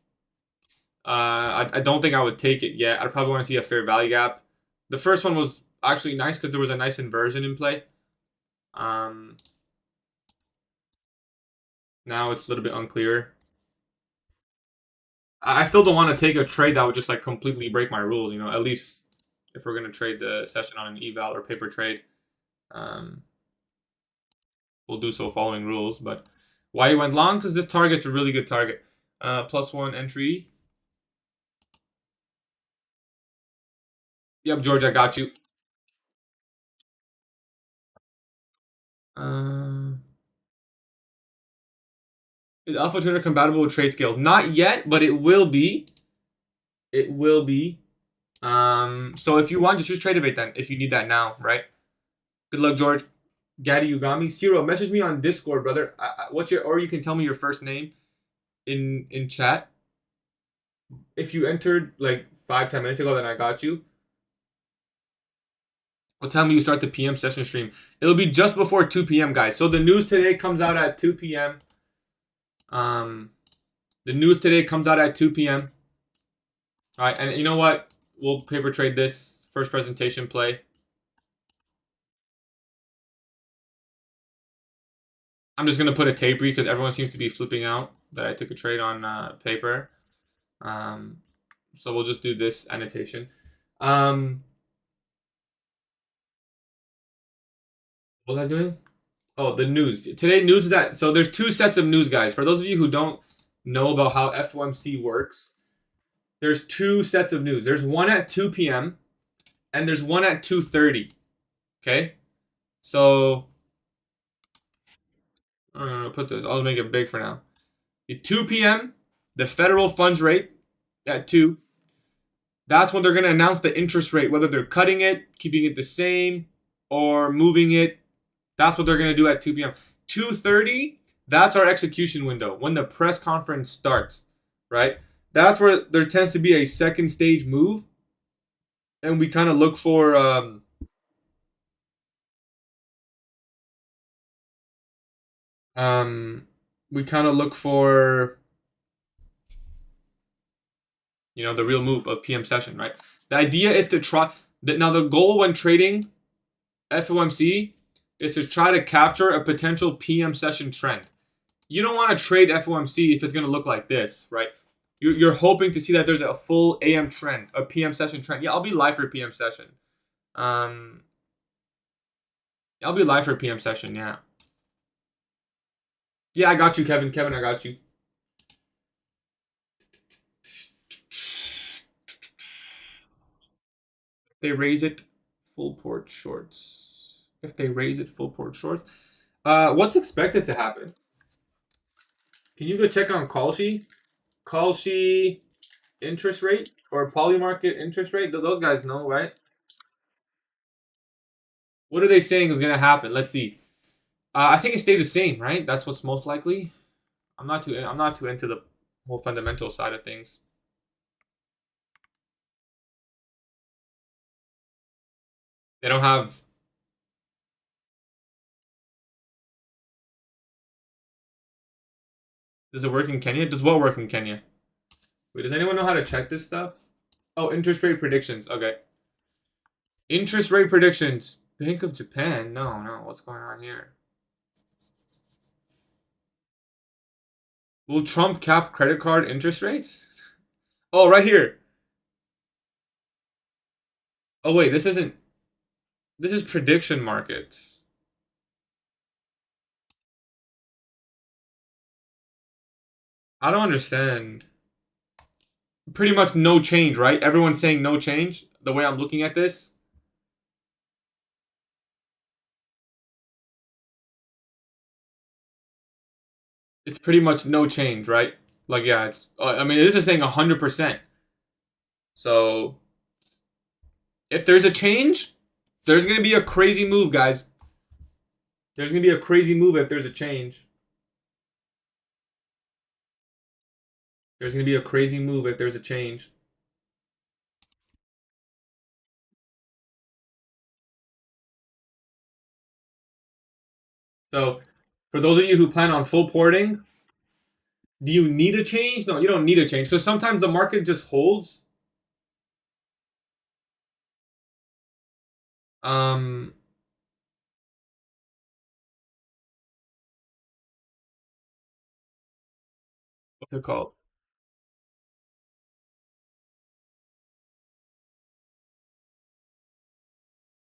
I don't think I would take it yet. I'd probably want to see a fair value gap. The first one was actually nice because there was a nice inversion in play. Now it's a little bit unclear. I still don't want to take a trade that would just like completely break my rule. At least if we're gonna trade the session on an eval or paper trade, um, we'll do so following rules. But why you went long? Because this target's a really good target. +1 entry. Yep, George, I got you. Is Alpha Trader compatible with TradeScale? Not yet, but it will be. It will be. So if you want, just use Tradeify then. If you need that now, right? Good luck, George. Gatie Ugami. Ciro, message me on Discord, brother. What's your? Or you can tell me your first name in chat. If you entered like 5-10 minutes ago, then I got you. What time will you start the PM session stream? It'll be just before 2 p.m., guys. So the news today comes out at 2 p.m. The news today comes out at 2 p.m. All right, and you know what? We'll paper trade this first presentation play. I'm just gonna put a tape read because everyone seems to be flipping out that I took a trade on paper. So we'll just do this annotation. What was I doing? Oh, the news. Today news is that so there's two sets of news, guys. For those of you who don't know about how FOMC works, there's two sets of news. There's one at 2 p.m. and there's one at 2:30. Okay? So I'm gonna put this. I'll make it big for now. At 2 p.m., the federal funds rate at 2. That's when they're going to announce the interest rate, whether they're cutting it, keeping it the same, or moving it. That's what they're going to do at 2 p.m. 2:30, that's our execution window, when the press conference starts, right? That's where there tends to be a second stage move, and we kind of look for we kind of look for the real move of PM session, right? The idea is to try now the goal when trading FOMC is to try to capture a potential PM session trend. You don't want to trade FOMC if it's going to look like this, right? You're hoping to see that there's a full AM trend, a PM session trend. Yeah, I'll be live for PM session. I'll be live for PM session, yeah. Yeah, I got you, Kevin. Kevin, I got you. They raise it, full port shorts. If they raise it, full port shorts. What's expected to happen? Can you go check on Kalshi? Kalshi interest rate or Polymarket interest rate? Those guys know, right? What are they saying is going to happen? Let's see. I think it stayed the same, right? That's what's most likely. I'm not too into the whole fundamental side of things. They don't have. Does it work in Kenya? Does what work in Kenya? Wait, does anyone know how to check this stuff? Oh, interest rate predictions. Okay. Interest rate predictions. Bank of Japan. No, no. What's going on here? Will Trump cap credit card interest rates? Oh, right here. Oh, wait. This isn't. This is prediction markets. I don't understand. Pretty much no change, right? Everyone's saying no change. The way I'm looking at this. It's pretty much no change, right? Like, yeah, it's. I mean, this is saying 100%. So, if there's a change, there's gonna be a crazy move, guys. There's gonna be a crazy move if there's a change. There's gonna be a crazy move if there's a change. So, for those of you who plan on full porting, do you need a change? No, you don't need a change because sometimes the market just holds. What's it called?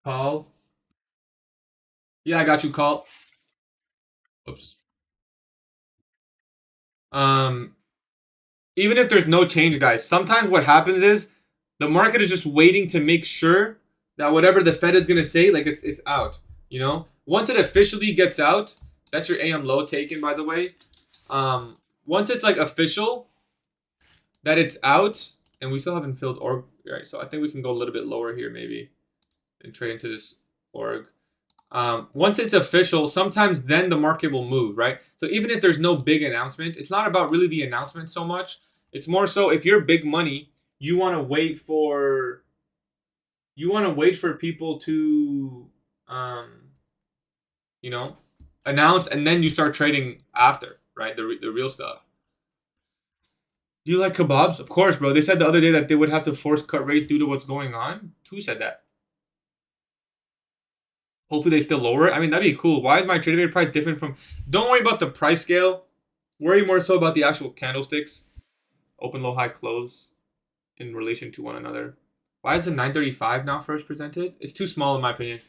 Call. Yeah, I got you, call. Oops. Um, Even if there's no change, guys, sometimes what happens is the market is just waiting to make sure that whatever the Fed is gonna say, like it's out. You know, once it officially gets out, that's your AM low taken, by the way. Once it's like official that it's out, and we still haven't filled org, right? So I think we can go a little bit lower here, maybe, and trade into this org. Once it's official, sometimes then the market will move, right? So even if there's no big announcement, it's not about really the announcement so much. It's more so if you're big money, you want to wait for people to, you know, announce, and then you start trading after, right? The real stuff. Do you like kebabs? Of course, bro. They said the other day that they would have to force cut rates due to what's going on. Who said that? Hopefully they still lower it. I mean, that'd be cool. Why is my Tradeify price different from... Don't worry about the price scale. Worry more so about the actual candlesticks. Open, low, high, close in relation to one another. Why is the 935 now first presented? It's too small in my opinion.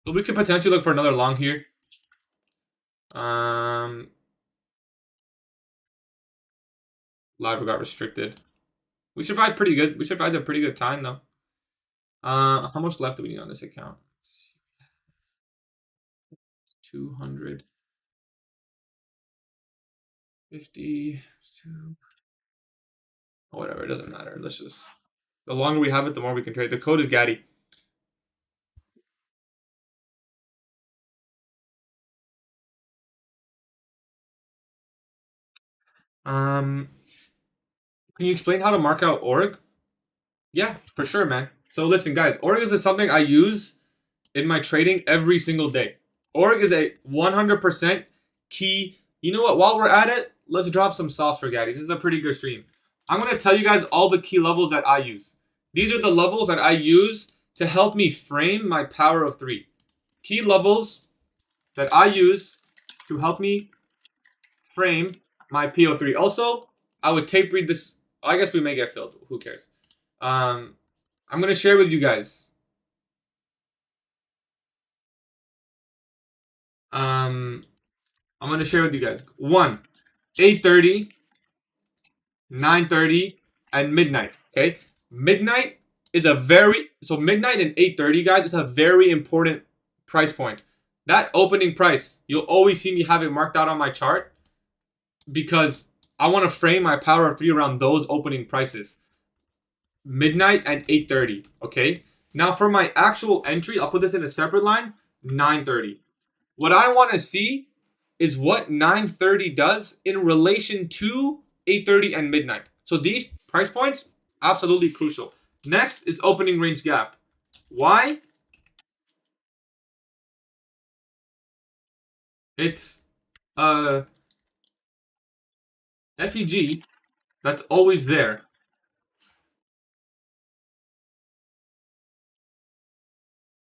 So we could potentially look for another long here. Live got restricted. We survived pretty good. We survived a pretty good time though. How much left do we need on this account? 200. 50. Whatever, it doesn't matter. Let's just... The longer we have it, the more we can trade. The code is Gatie. Can you explain how to mark out org? Yeah, for sure, man. So listen, guys, org is something I use in my trading every single day. Org is a 100% key. You know what? While we're at it, let's drop some sauce for Gatie. This is a pretty good stream. I'm going to tell you guys all the key levels that I use. These are the levels that I use to help me frame my power of 3. Key levels that I use to help me frame my PO3. Also, I would tape read this. I guess we may get filled. Who cares? I'm going to share with you guys. I'm going to share with you guys. 1, 8:30, 9:30, and midnight. Okay? Midnight is a very... So midnight and 8:30, guys, is a very important price point. That opening price, you'll always see me have it marked out on my chart because I want to frame my power of 3 around those opening prices. Midnight and 8:30, okay? Now for my actual entry, I'll put this in a separate line, 9:30. What I want to see is what 9:30 does in relation to 8:30 and midnight. So these price points, absolutely crucial. Next is opening range gap. Why? It's FEG that's always there.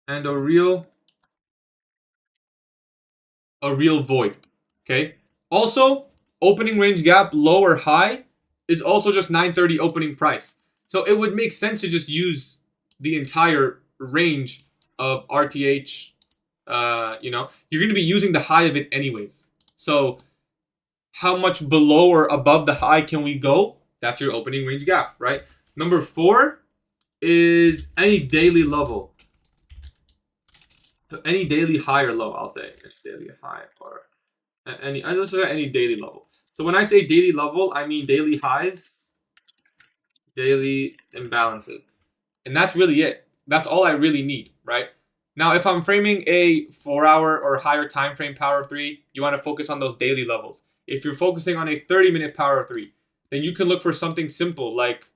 And a real void. Okay. Also, opening range gap low or high is also just 930 opening price. So it would make sense to just use the entire range of RTH. You know, you're going to be using the high of it anyways. So how much below or above the high can we go? That's your opening range gap, right? Number 4 is any daily level. So any daily high or low, I'll say. Any daily high or let's look at any daily level. So when I say daily level, I mean daily highs, daily imbalances. And that's really it. That's all I really need, right? Now, if I'm framing a 4-hour or higher time frame power of 3, you want to focus on those daily levels. If you're focusing on a 30-minute power of 3, then you can look for something simple like,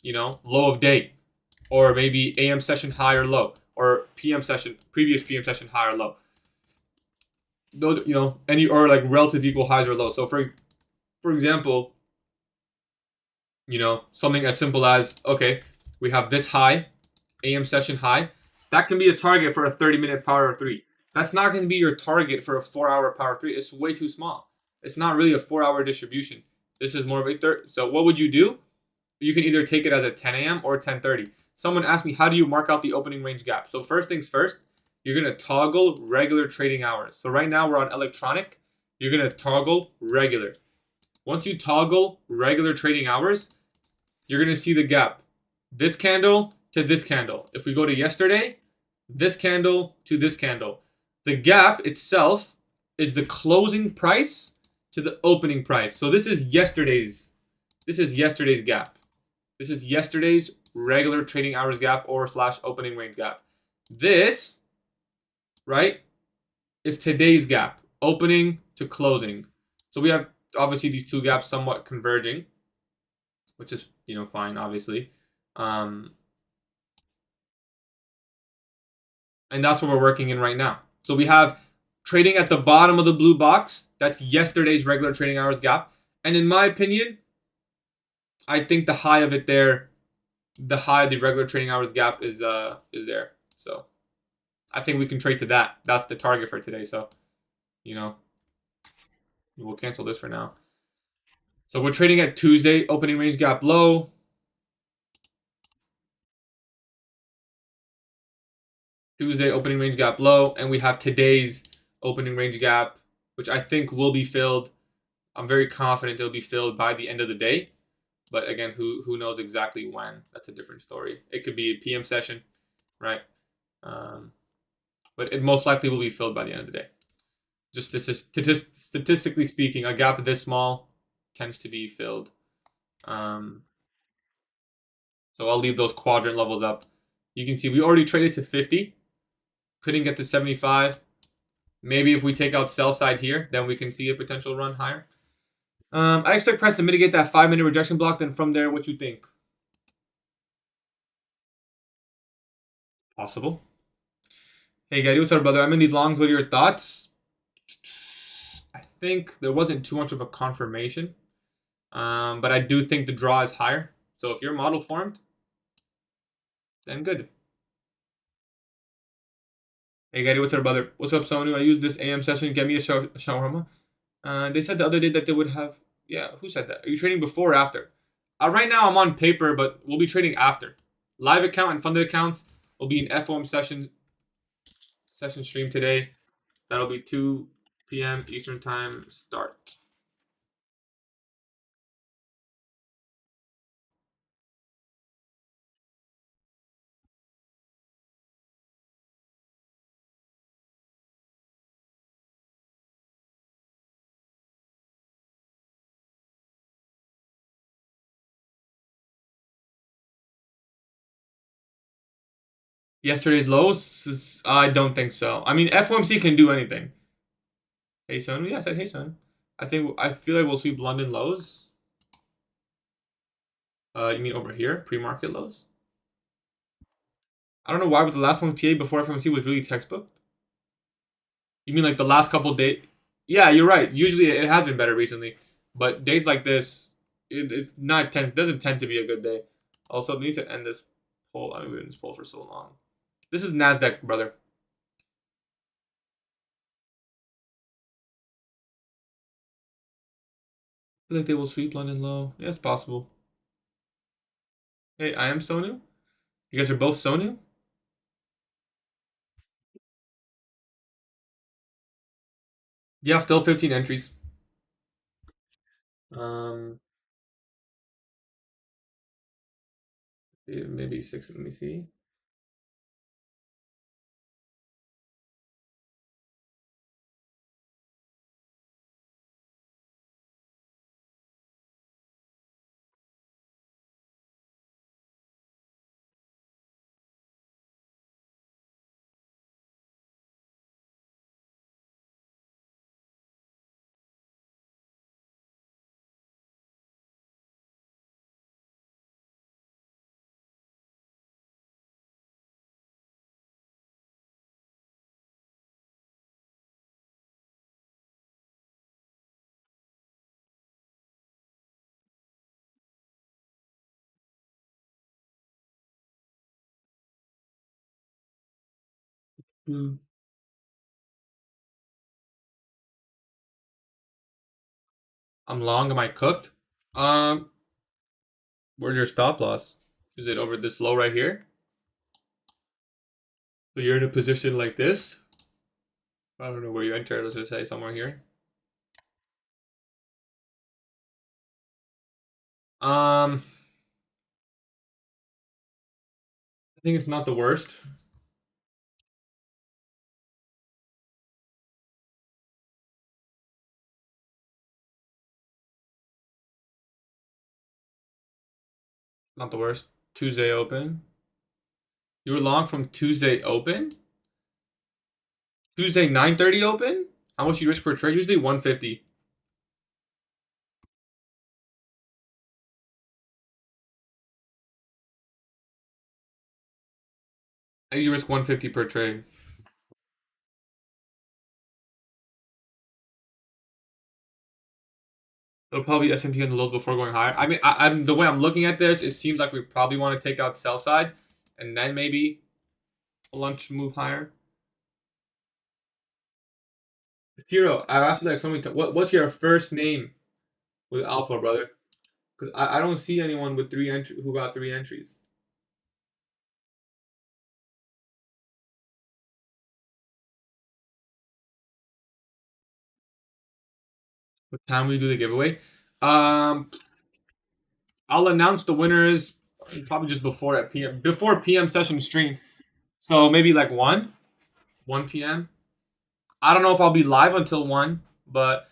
you know, low of day, or maybe AM session high or low, or PM session, previous PM session high or low. Those, you know, any or like relative equal highs or lows. So for example, you know, something as simple as, okay, we have this high, AM session high. That can be a target for a 30-minute power of 3. That's not going to be your target for a 4-hour power of 3. It's way too small. It's not really a 4-hour distribution. This is more of a 30. So what would you do? You can either take it as a 10 a.m. or 10:30. Someone asked me, how do you mark out the opening range gap? So first things first, you're going to toggle regular trading hours. So right now we're on electronic. You're going to toggle regular. Once you toggle regular trading hours, you're going to see the gap. This candle to this candle. If we go to yesterday, this candle to this candle. The gap itself is the closing price to the opening price. So this is yesterday's gap. This is yesterday's regular trading hours gap or / opening range gap. This, right, is today's gap, opening to closing. So we have obviously these two gaps somewhat converging, which is, you know, fine, obviously. And that's what we're working in right now. So we have trading at the bottom of the blue box. That's yesterday's regular trading hours gap. And in my opinion, I think the high of it there, the high of the regular trading hours gap is there. So I think we can trade to that. That's the target for today. So, you know, we'll cancel this for now. So we're trading at Tuesday, opening range gap low. Tuesday, opening range gap low. And we have today's opening range gap, which I think will be filled. I'm very confident it'll be filled by the end of the day. But again, who knows exactly when? That's a different story. It could be a PM session, right? But it most likely will be filled by the end of the day. Just statistically speaking, a gap this small tends to be filled. So I'll leave those quadrant levels up. You can see we already traded to 50. Couldn't get to 75. Maybe if we take out sell side here, then we can see a potential run higher. I expect price to mitigate that 5-minute rejection block. Then from there, what you think? Possible. Hey, Gatie, what's up, brother? I'm in these longs. What are your thoughts? I think there wasn't too much of a confirmation. But I do think the draw is higher. So if your model formed, then good. Hey, Gatie, what's up, brother? What's up, Sonu? I use this AM session. Get me a shawarma. They said the other day that they would have... Yeah, who said that? Are you trading before or after? Right now, I'm on paper, but we'll be trading after. Live account and funded accounts will be an FOMC session stream today. That'll be 2 p.m. Eastern Time start. Yesterday's lows? I don't think so. I mean, FOMC can do anything. Hey, son. Yeah, I said hey, son. I feel like we'll sweep London lows. You mean over here? Pre-market lows? I don't know why, but the last one's PA before FOMC was really textbook. You mean like the last couple days? Yeah, you're right. Usually it has been better recently, but days like this, it's not doesn't tend to be a good day. Also, we need to end this poll. I mean, we've been in this poll for so long. This is Nasdaq, brother. I feel like they will sweep London low. Yeah, it's possible. Hey, I am Sonu. You guys are both Sonu. Yeah, still 15 entries. Um, maybe 6. Let me see. Hmm. I'm long. Am I cooked? Um, where's your stop loss? Is it over this low right here? So you're in a position like this. I don't know where you enter. Let's just say somewhere here. I think it's not the worst. Not the worst. Tuesday open. You were long from Tuesday open. Tuesday 9:30 open. How much you risk per trade? Usually 150. I usually risk 150 per trade. It'll probably SMT on the lows before going higher. I mean, I'm the way I'm looking at this, it seems like we probably want to take out sell side, and then maybe a lunch move higher. Hero, I've asked you like so many times. What's your first name with Alpha, brother? Because I don't see anyone with 3 entry who got 3 entries. What time we do the giveaway? Um, I'll announce the winners probably just before PM session stream. So maybe like 1 p.m. I don't know if I'll be live until 1, but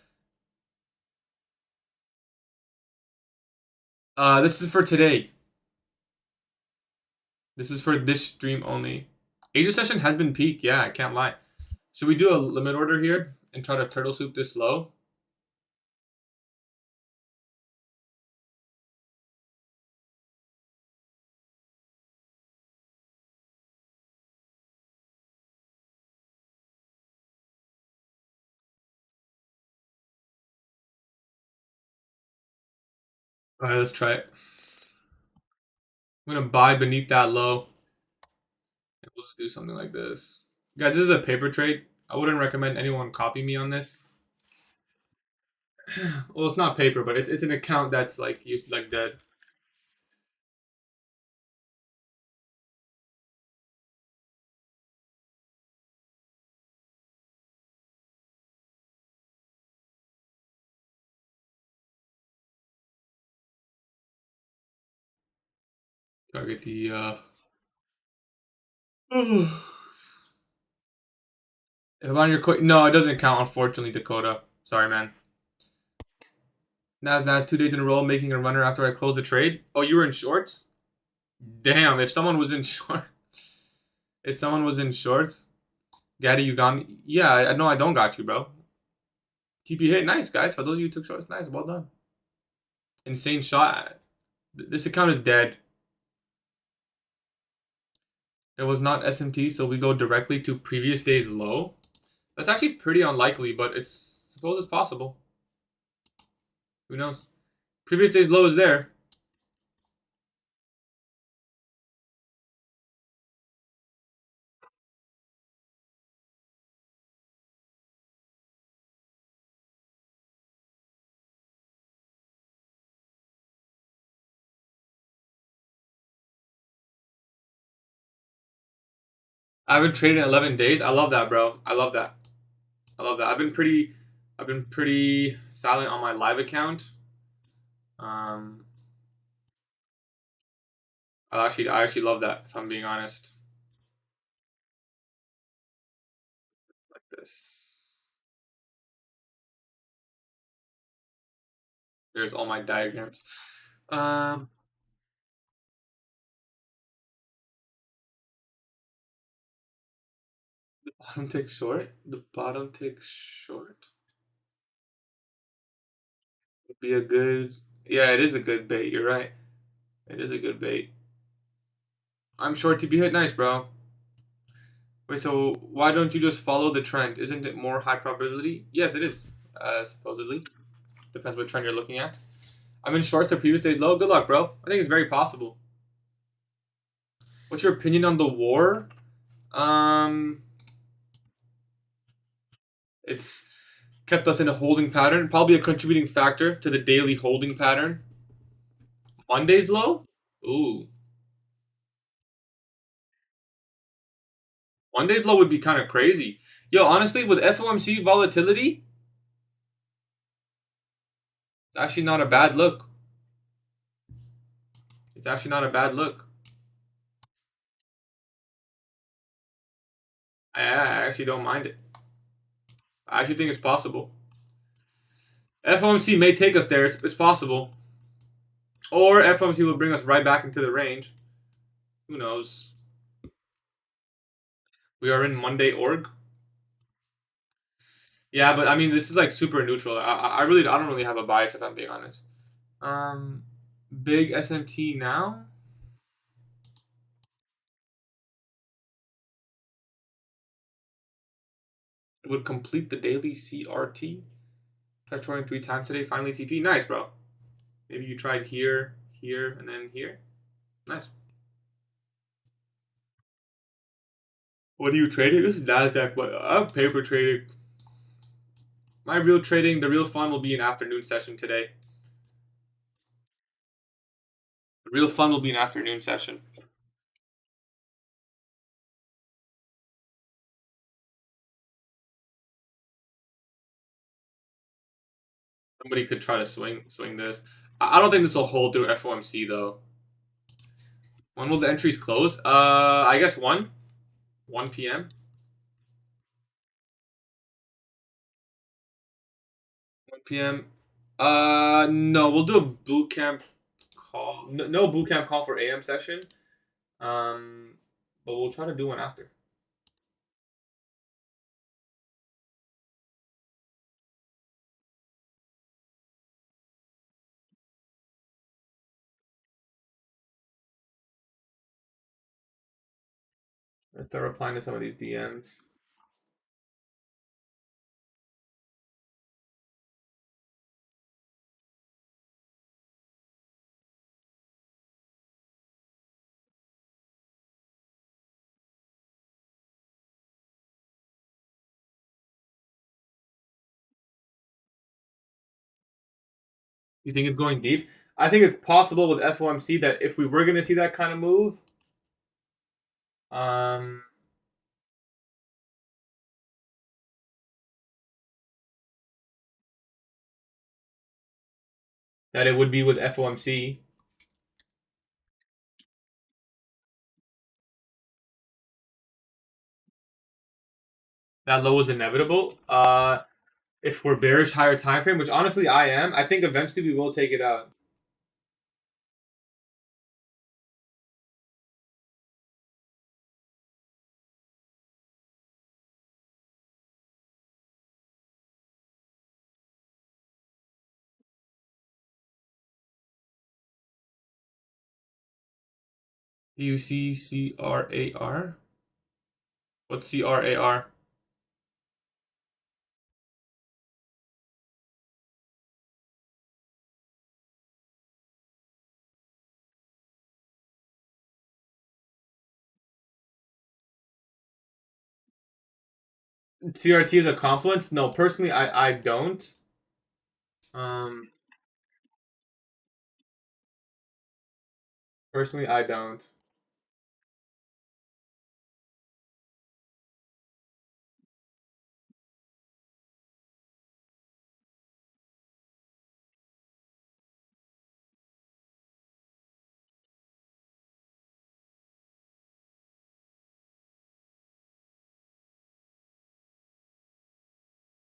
this is for today. This is for this stream only. Asia session has been peak. Yeah, I can't lie. Should we do a limit order here and try to turtle soup this low? All right, let's try it. I'm gonna buy beneath that low. And we'll just do something like this. Guys, this is a paper trade. I wouldn't recommend anyone copy me on this. Well, it's not paper, but it's an account that's like used like dead. Gotta get the if on your no, it doesn't count, unfortunately, Dakota. Sorry, man. That's 2 days in a row making a runner after I close the trade. Oh, you were in shorts? Damn, if someone was in short, if someone was in shorts, Gaddy, you got me. Yeah, I know I don't got you, bro. TP hit, nice guys. For those of you who took shorts, nice, well done. Insane shot. This account is dead. It was not SMT, so we go directly to previous day's low. That's actually pretty unlikely, but suppose it's possible. Who knows? Previous day's low is there. I haven't traded in 11 days. I love that, bro. I love that. I love that. I've been pretty silent on my live account. I actually love that, if I'm being honest. Like this. There's all my diagrams. Um, the bottom takes short. The bottom takes short. Would be a good. Yeah, it is a good bait. You're right. It is a good bait. I'm short to be hit. Nice, bro. Wait, so why don't you just follow the trend? Isn't it more high probability? Yes, it is. Supposedly. Depends what trend you're looking at. I'm in shorts the previous day's low. Good luck, bro. I think it's very possible. What's your opinion on the war? It's kept us in a holding pattern. Probably a contributing factor to the daily holding pattern. Monday's low? Ooh. Monday's low would be kind of crazy. Yo, honestly, with FOMC volatility, it's actually not a bad look. It's actually not a bad look. I actually don't mind it. I actually think it's possible. FOMC may take us there. It's possible. Or FOMC will bring us right back into the range. Who knows? We are in Monday org. Yeah, but I mean, this is like super neutral. I don't really have a bias if I'm being honest. Um, big SMT now. It would complete the daily CRT. Tried trying 3 times today. Finally TP. Nice, bro. Maybe you tried here, here, and then here. Nice. What are you trading? This is Nasdaq, but I'm paper trading. My real trading, the real fun will be an afternoon session today. The real fun will be an afternoon session. Somebody could try to swing this. I don't think this will hold through FOMC though. When will the entries close? I guess 1 p.m. 1 p.m. No, we'll do a boot camp call. No boot camp call for AM session. But we'll try to do one after. Let's start replying to some of these DMs. You think it's going deep? I think it's possible with FOMC that if we were going to see that kind of move, um, that it would be with FOMC. That low is inevitable. If we're bearish higher time frame, which honestly I am, I think eventually we will take it out. UCCRAR? What's CRAR? CRT is a confluence? No, personally, I don't. Um, personally, I don't.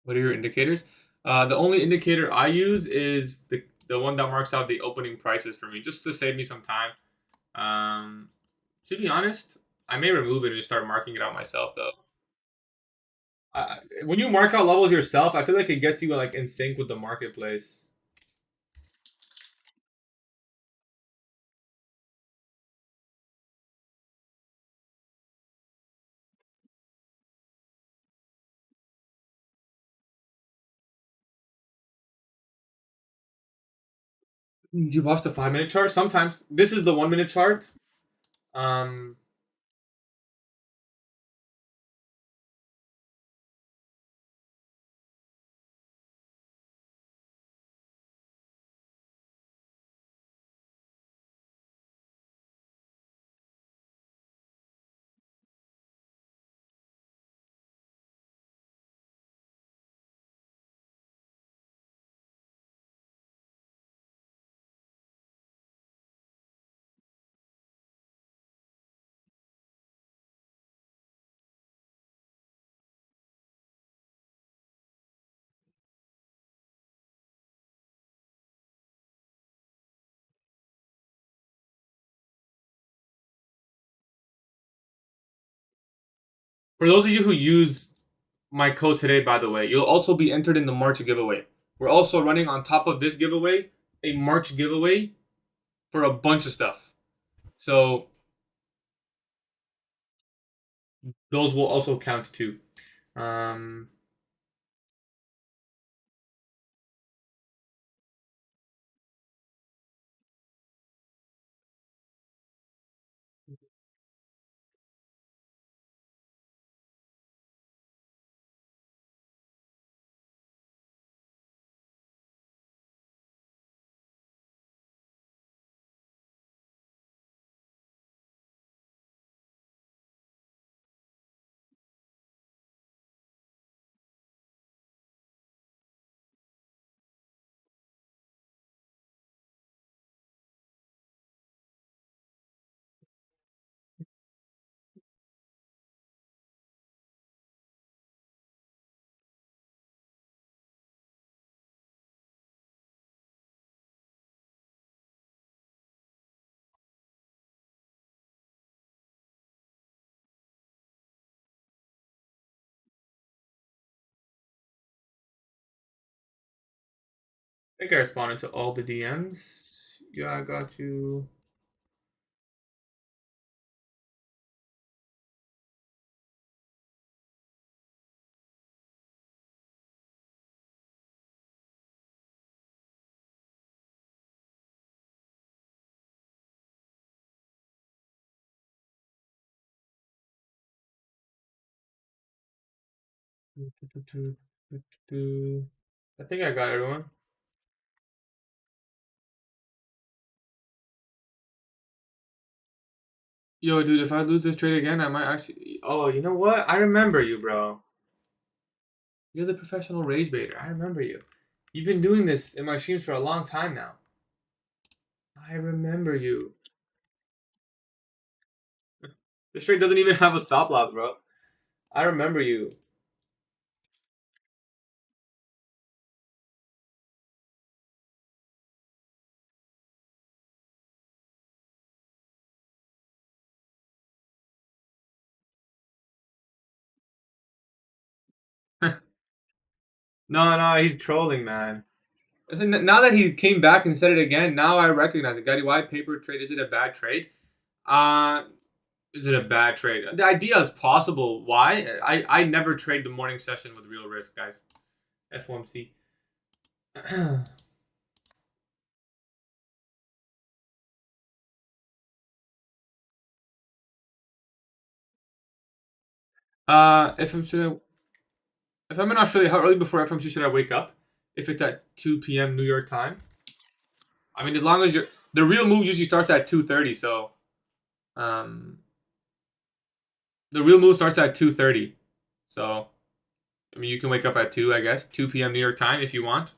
What are your indicators? The only indicator I use is the one that marks out the opening prices for me, just to save me some time. Um, to be honest, I may remove it and just start marking it out myself, though. When you mark out levels yourself, I feel like it gets you like in sync with the marketplace. You watch the 5 minute chart. Sometimes this is the 1 minute chart. Um, for those of you who use my code today, by the way, you'll also be entered in the March giveaway. We're also running on top of this giveaway a March giveaway for a bunch of stuff. So those will also count too. Um, I think I responded to all the DMs. Yeah, I got you. I think I got everyone. Yo, dude, if I lose this trade again, I might actually. Oh, you know what? I remember you, bro. You're the professional rage baiter. I remember you. You've been doing this in my streams for a long time now. I remember you. This trade doesn't even have a stop loss, bro. I remember you. No, no, he's trolling, man. Listen, now that he came back and said it again, now I recognize it. Gaddy, why paper trade? Is it a bad trade? Uh, is it a bad trade? The idea is possible. Why? I never trade the morning session with real risk, guys. FOMC. If I'm should I If I'm in Australia, how early before FOMC should I wake up? If it's at 2 p.m. New York time? I mean, as long as the real move usually starts at 2:30, so um, the real move starts at 2:30. So I mean, you can wake up at 2, I guess, 2 p.m. New York time if you want.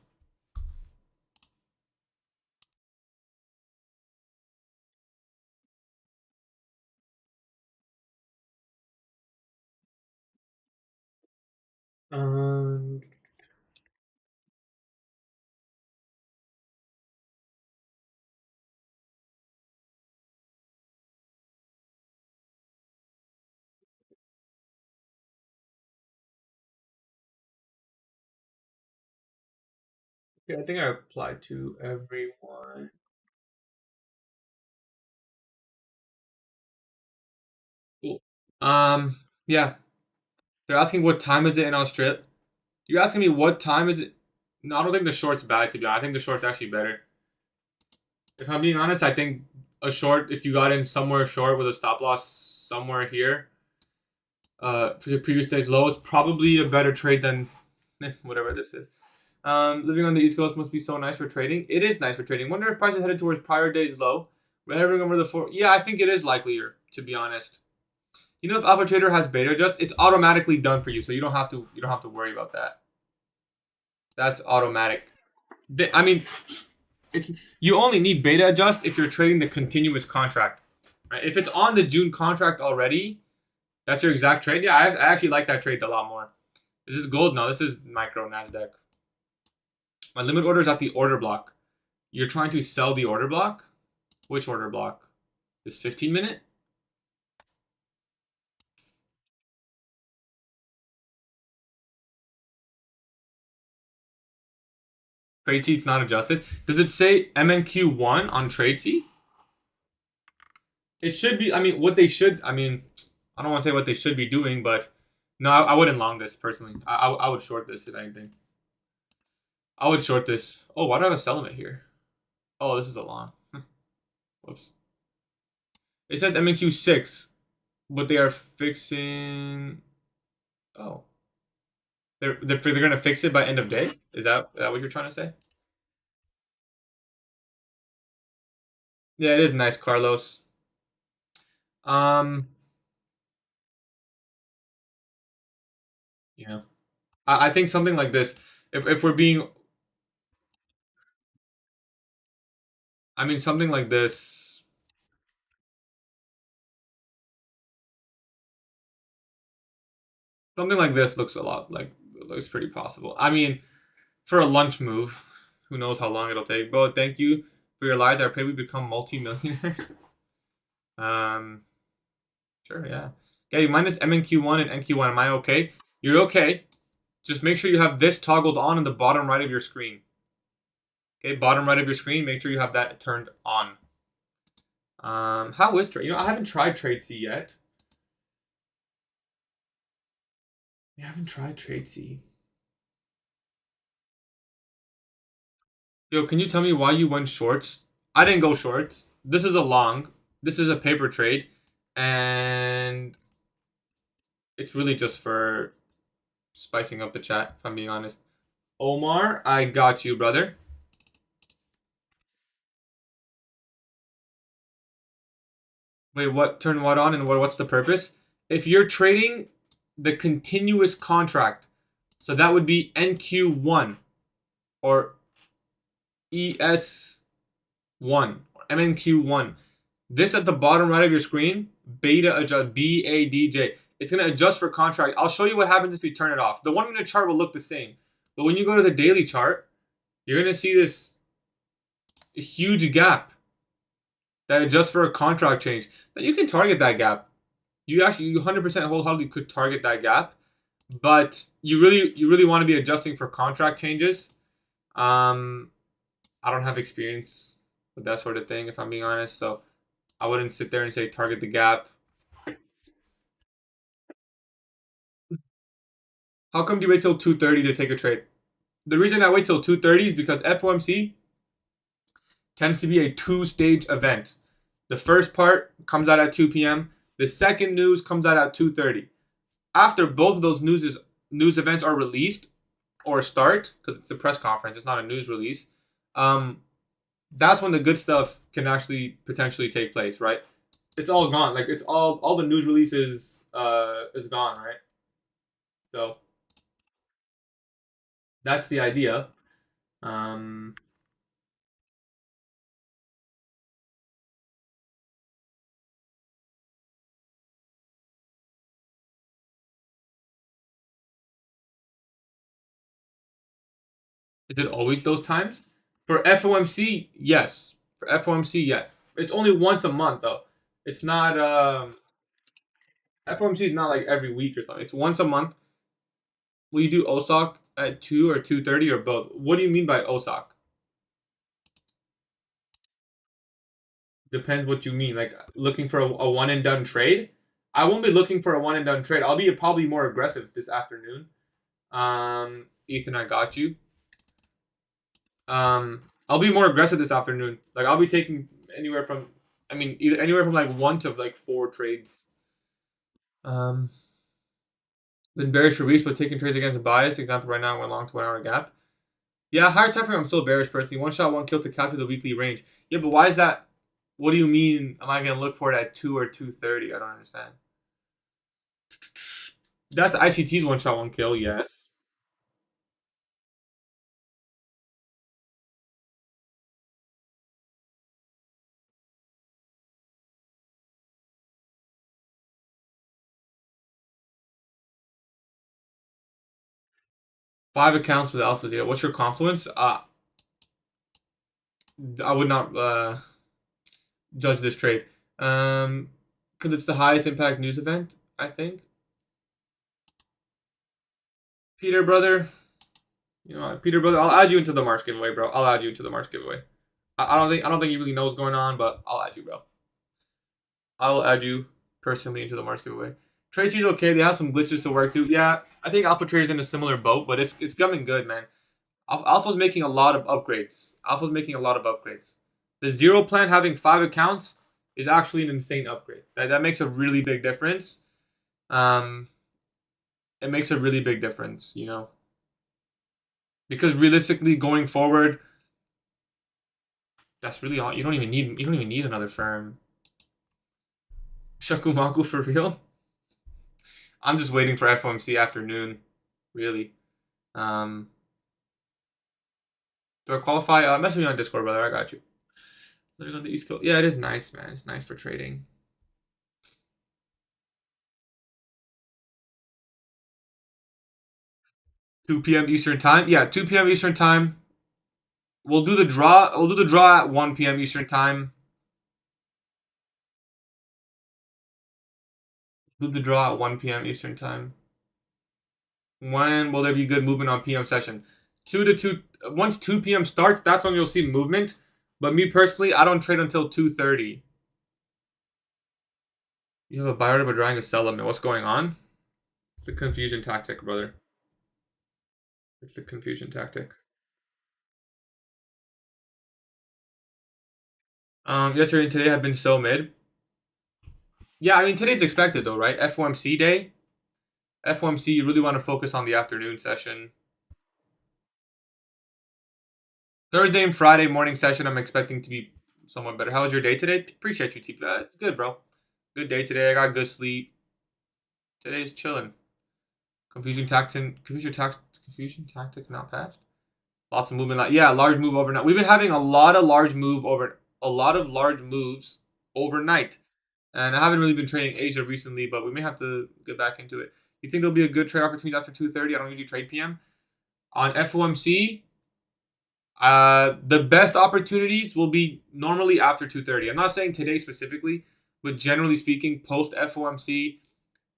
Um, okay, I think I applied to everyone. Cool. Yeah. They're asking what time is it in Australia. You're asking me what time is it? No, I don't think the short's bad to be honest. I think the short's actually better. If I'm being honest, I think a short, if you got in somewhere short with a stop loss somewhere here, for the previous day's low, it's probably a better trade than whatever this is. Living on the East Coast must be so nice for trading. It is nice for trading. Wonder if prices headed towards prior day's low. Hovering over the 4. Yeah, I think it is likelier, to be honest. You know, if Alpha Trader has beta adjust, it's automatically done for you, so you don't have to worry about that. That's automatic. I mean, it's you only need beta adjust if you're trading the continuous contract, right? If it's on the June contract already, that's your exact trade. Yeah, I actually like that trade a lot more. This is gold now. This is micro Nasdaq. My limit order is at the order block. You're trying to sell the order block? Which order block? This 15-minute? Trade It's not adjusted. Does it say MNQ1 on Trade C? It should be. I mean, what they should. I mean, I don't want to say what they should be doing, but no, I wouldn't long this personally. I would short this if anything. I would short this. Oh, why do I have a sell limit here? Oh, this is a long. Whoops. It says MNQ6, but they are fixing. Oh, they're gonna fix it by end of day. Is that what you're trying to say? Yeah, it is nice, Carlos. Um, yeah, I think something like this. If we're being, I mean, something like this. Something like this looks a lot like looks pretty possible. I mean, for a lunch move, who knows how long it'll take. But thank you for your lies. I pray we become multi-millionaires. um, sure, yeah. Okay, mine is MNQ1 and NQ1. Am I okay? You're okay. Just make sure you have this toggled on in the bottom right of your screen. Okay, bottom right of your screen. Make sure you have that turned on. How is trade? You know, I haven't tried Trade C yet. I haven't tried Trade C. Yo, can you tell me why you went shorts? I didn't go shorts. This is a long. This is a paper trade, and it's really just for spicing up the chat, if I'm being honest. Omar, I got you, brother. Wait, what? Turn what on and what's the purpose? If you're trading the continuous contract, so that would be NQ1 or ES1 or MNQ1. This at the bottom right of your screen, beta adjust, BADJ. It's going to adjust for contract. I'll show you what happens if you turn it off. The 1 minute chart will look the same. But when you go to the daily chart, you're going to see this huge gap that adjusts for a contract change. Then you can target that gap. You 100% wholeheartedly could target that gap. But you really want to be adjusting for contract changes. I don't have experience with that sort of thing, if I'm being honest. So I wouldn't sit there and say target the gap. How come do you wait till 2:30 to take a trade? The reason I wait till 2:30 is because FOMC tends to be a 2-stage event. The first part comes out at 2 p.m. The second news comes out at 2:30. After both of those news events are released or start, because it's a press conference, it's not a news release, that's when the good stuff can actually potentially take place, right? It's all gone. Like it's all the news releases is gone, right? So that's the idea. Um, is it always those times? For FOMC, yes. For FOMC, yes. It's only once a month though. It's not FOMC is not like every week or something. It's once a month. Will you do OSOC at 2 or 2:30 or both? What do you mean by OSOC? Depends what you mean. Like looking for a one and done trade. I won't be looking for a one and done trade. I'll be probably more aggressive this afternoon. Ethan, I got you. I'll be more aggressive this afternoon. Like I'll be taking anywhere from, I mean, either anywhere from like 1 to like 4 trades. Been bearish for weeks, but taking trades against a bias. Example, right now, went long to 1 hour gap. Yeah, higher time frame, I'm still bearish personally. One shot, one kill to capture the weekly range. Yeah, but why is that? What do you mean? Am I gonna look for it at 2 or 2:30? I don't understand. That's ICT's one shot, one kill. Yes. Five accounts with Alpha Zero. What's your confluence? I would not judge this trade. Because it's the highest impact news event, I think. Peter brother, Peter brother, I'll add you into the March giveaway, bro. I'll add you into the March giveaway. I don't think he really knows what's going on, but I'll add you, bro. I will add you personally into the March giveaway. Tracy's okay. They have some glitches to work through. Yeah, I think Alpha Trader's in a similar boat, but it's coming good, man. Alpha's making a lot of upgrades. The zero plan having 5 accounts is actually an insane upgrade. That makes a really big difference. It makes a really big difference, because realistically, going forward, that's really all. You don't even need another firm. Shakumaku for real? I'm just waiting for FOMC afternoon, really. Do I qualify? Message me on Discord, brother. I got you. Living on the East Coast. Yeah, it is nice, man. It's nice for trading. Two p.m. Eastern time. Yeah, 2 p.m. Eastern time. We'll do the draw. We'll do the draw at 1 p.m. Eastern time. Do the draw at 1 p.m. Eastern time. When will there be good movement on PM session? 2 to 2. Once 2 p.m. starts, that's when you'll see movement. But me personally, I don't trade until 2:30. You have a buyer but trying to sell them. What's going on? It's the confusion tactic, brother. It's the confusion tactic. Yesterday and today have been so mid. Yeah, I mean today's expected though, right? FOMC day. FOMC, you really want to focus on the afternoon session. Thursday and Friday morning session, I'm expecting to be somewhat better. How was your day today? Appreciate you, T. It's good, bro. Good day today. I got good sleep. Today's chilling. Confusion tactic not patched. Lots of movement. Yeah, large move overnight. We've been having a lot of large moves overnight. And I haven't really been trading Asia recently, but we may have to get back into it. You think there'll be a good trade opportunity after 2:30? I don't usually trade PM. On FOMC, the best opportunities will be normally after 2:30. I'm not saying today specifically, but generally speaking, post FOMC,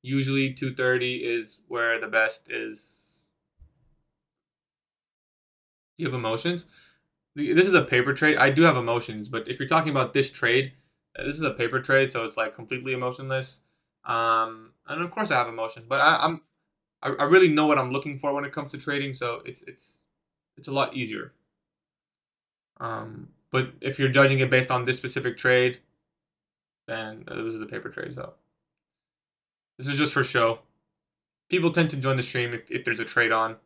usually 2:30 is where the best is. You have emotions? This is a paper trade. I do have emotions, but if you're talking about this trade, this is a paper trade, so it's like completely emotionless. And of course I have emotions, but I really know what I'm looking for when it comes to trading, so it's a lot easier. But if you're judging it based on this specific trade, then this is a paper trade, so this is just for show. People tend to join the stream if there's a trade on.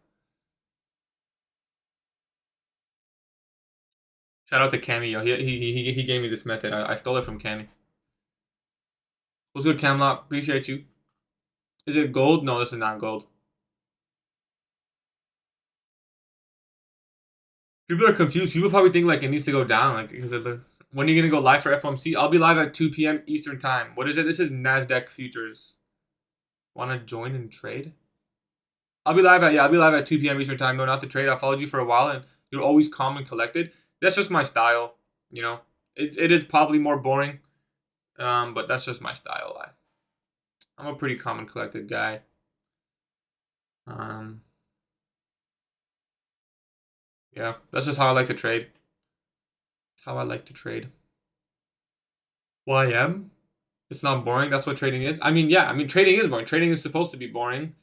Shout out to Cameo. He gave me this method. I stole it from Cammy. What's good, Camlock? Appreciate you. Is it gold? No, this is not gold. People are confused. People probably think like it needs to go down. Like because of the when are you gonna go live for FOMC? I'll be live at 2 p.m. Eastern time. What is it? This is Nasdaq futures. Wanna join and trade? I'll be live at 2 p.m. Eastern time. No, not to trade. I followed you for a while and you're always calm and collected. That's just my style. You know, it is probably more boring, but that's just my style. I'm a pretty calm and collected guy. Yeah, that's just how I like to trade. That's how I like to trade. YM? It's not boring. That's what trading is. I mean, yeah. I mean, trading is boring. Trading is supposed to be boring.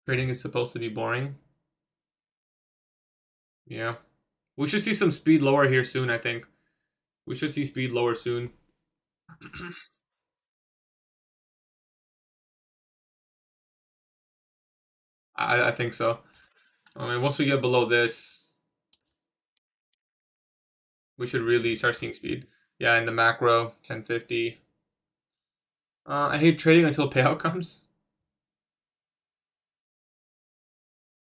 Trading is supposed to be boring. Yeah. We should see some speed lower here soon, I think. We should see speed lower soon. I think so. I mean, once we get below this, we should really start seeing speed. Yeah, in the macro, 1050. I hate trading until payout comes.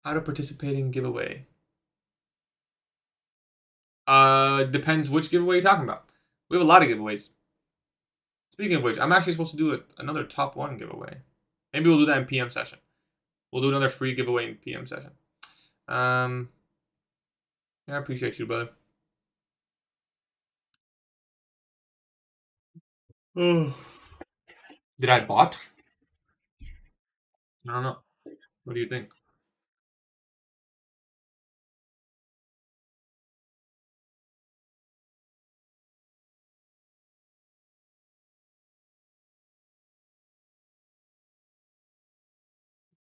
How to participate in giveaway. Depends which giveaway you're talking about. We have a lot of giveaways. Speaking of which, I'm actually supposed to do another top 1 giveaway. Maybe we'll do that in PM session. We'll do another free giveaway in PM session. Yeah, I appreciate you, brother. Did I bot? I don't know. What do you think?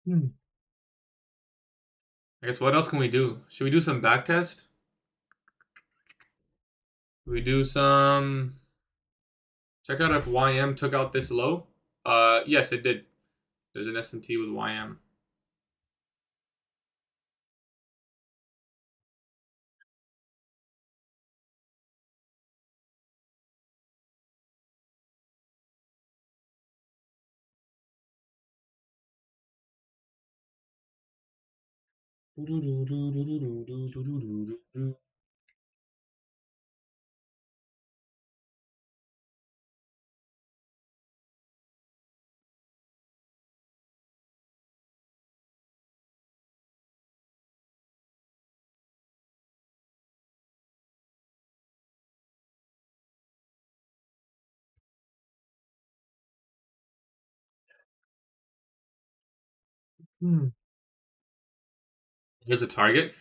I guess what else can we do? Should we do some backtest? We do some. Check out if YM took out this low. Yes, it did. There's an SMT with YM. Here's a target.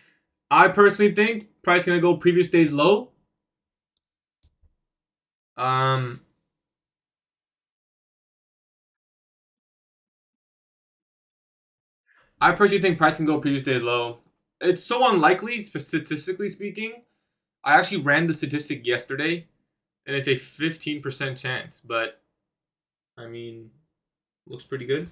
I personally think price gonna go previous day's low. Um, I personally think price can go previous day's low. It's so unlikely, statistically speaking. I actually ran the statistic yesterday, and it's a 15% chance. But I mean, looks pretty good.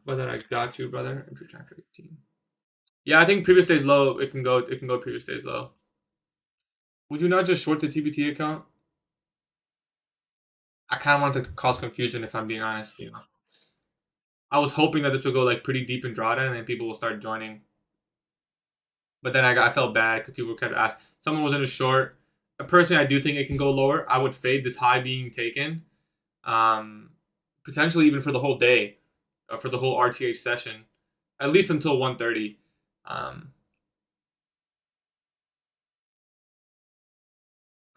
Brother, I got you, brother. Entry tracker 18. Yeah, I think previous day's low. It can go. It can go previous day's low. Would you not just short the TBT account? I kind of want to cause confusion, if I'm being honest. You know, I was hoping that this would go like pretty deep in drawdown, and then people will start joining. But then I felt bad because people kept asking. Someone was in a short. Personally, I do think it can go lower. I would fade this high being taken, potentially even for the whole day, for the whole RTH session, at least until 1:30. Are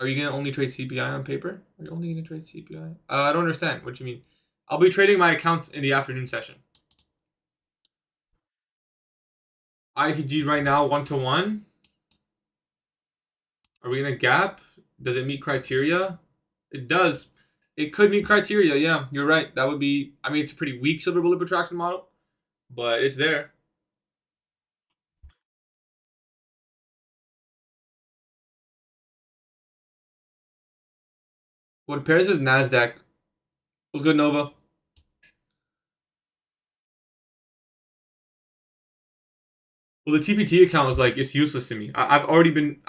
you gonna only trade CPI on paper? Are you only gonna trade CPI? I don't understand what you mean. I'll be trading my accounts in the afternoon session. IPG right now 1-to-1. Are we in a gap? Does it meet criteria? It does. It could meet criteria. Yeah, you're right. That would be. I mean, it's a pretty weak silver bullet protraction model, but it's there. What pairs is NASDAQ? What's good, Nova? Well, the TPT account is like, it's useless to me. I've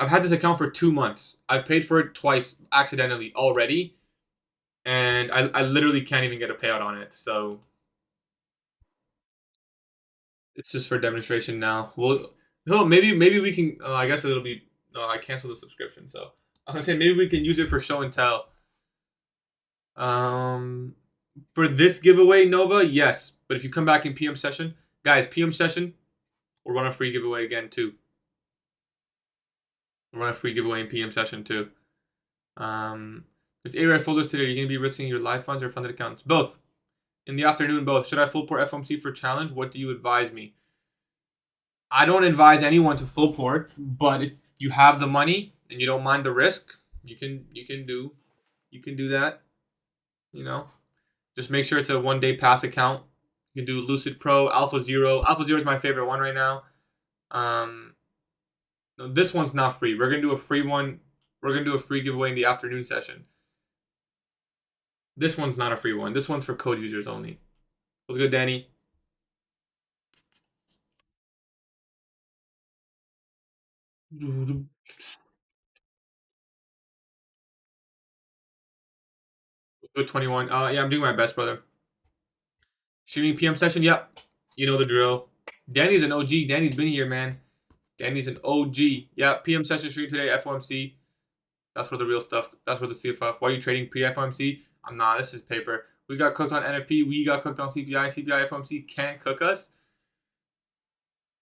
had this account for 2 months. I've paid for it twice accidentally already. And I literally can't even get a payout on it. So it's just for demonstration now. Well, no, maybe we can. I guess it'll be. No, I canceled the subscription. So I'm gonna say maybe we can use it for show and tell. For this giveaway, Nova, yes. But if you come back in PM session, guys, PM session, we'll run a free giveaway again too. We'll run a free giveaway in PM session too. There's ARI folders today. Are you gonna be risking your live funds or funded accounts? Both. In the afternoon, both. Should I full port FOMC for challenge? What do you advise me? I don't advise anyone to full port, but if you have the money and you don't mind the risk, you can do that. You know, just make sure it's a 1-day pass account. You can do Lucid Pro, Alpha Zero. Alpha Zero is my favorite one right now. No, this one's not free. We're gonna do a free one. We're gonna do a free giveaway in the afternoon session. This one's not a free one. This one's for code users only. What's good, Danny? Good 21. Yeah, I'm doing my best, brother. Streaming PM session. Yep. You know the drill. Danny's an OG. Danny's been here, man. Danny's an OG. Yeah, PM session stream today, FOMC. That's where the real stuff. That's where the CFF. Why are you trading pre-FOMC? I'm not. This is paper. We got cooked on NFP. We got cooked on CPI. CPI FOMC can't cook us.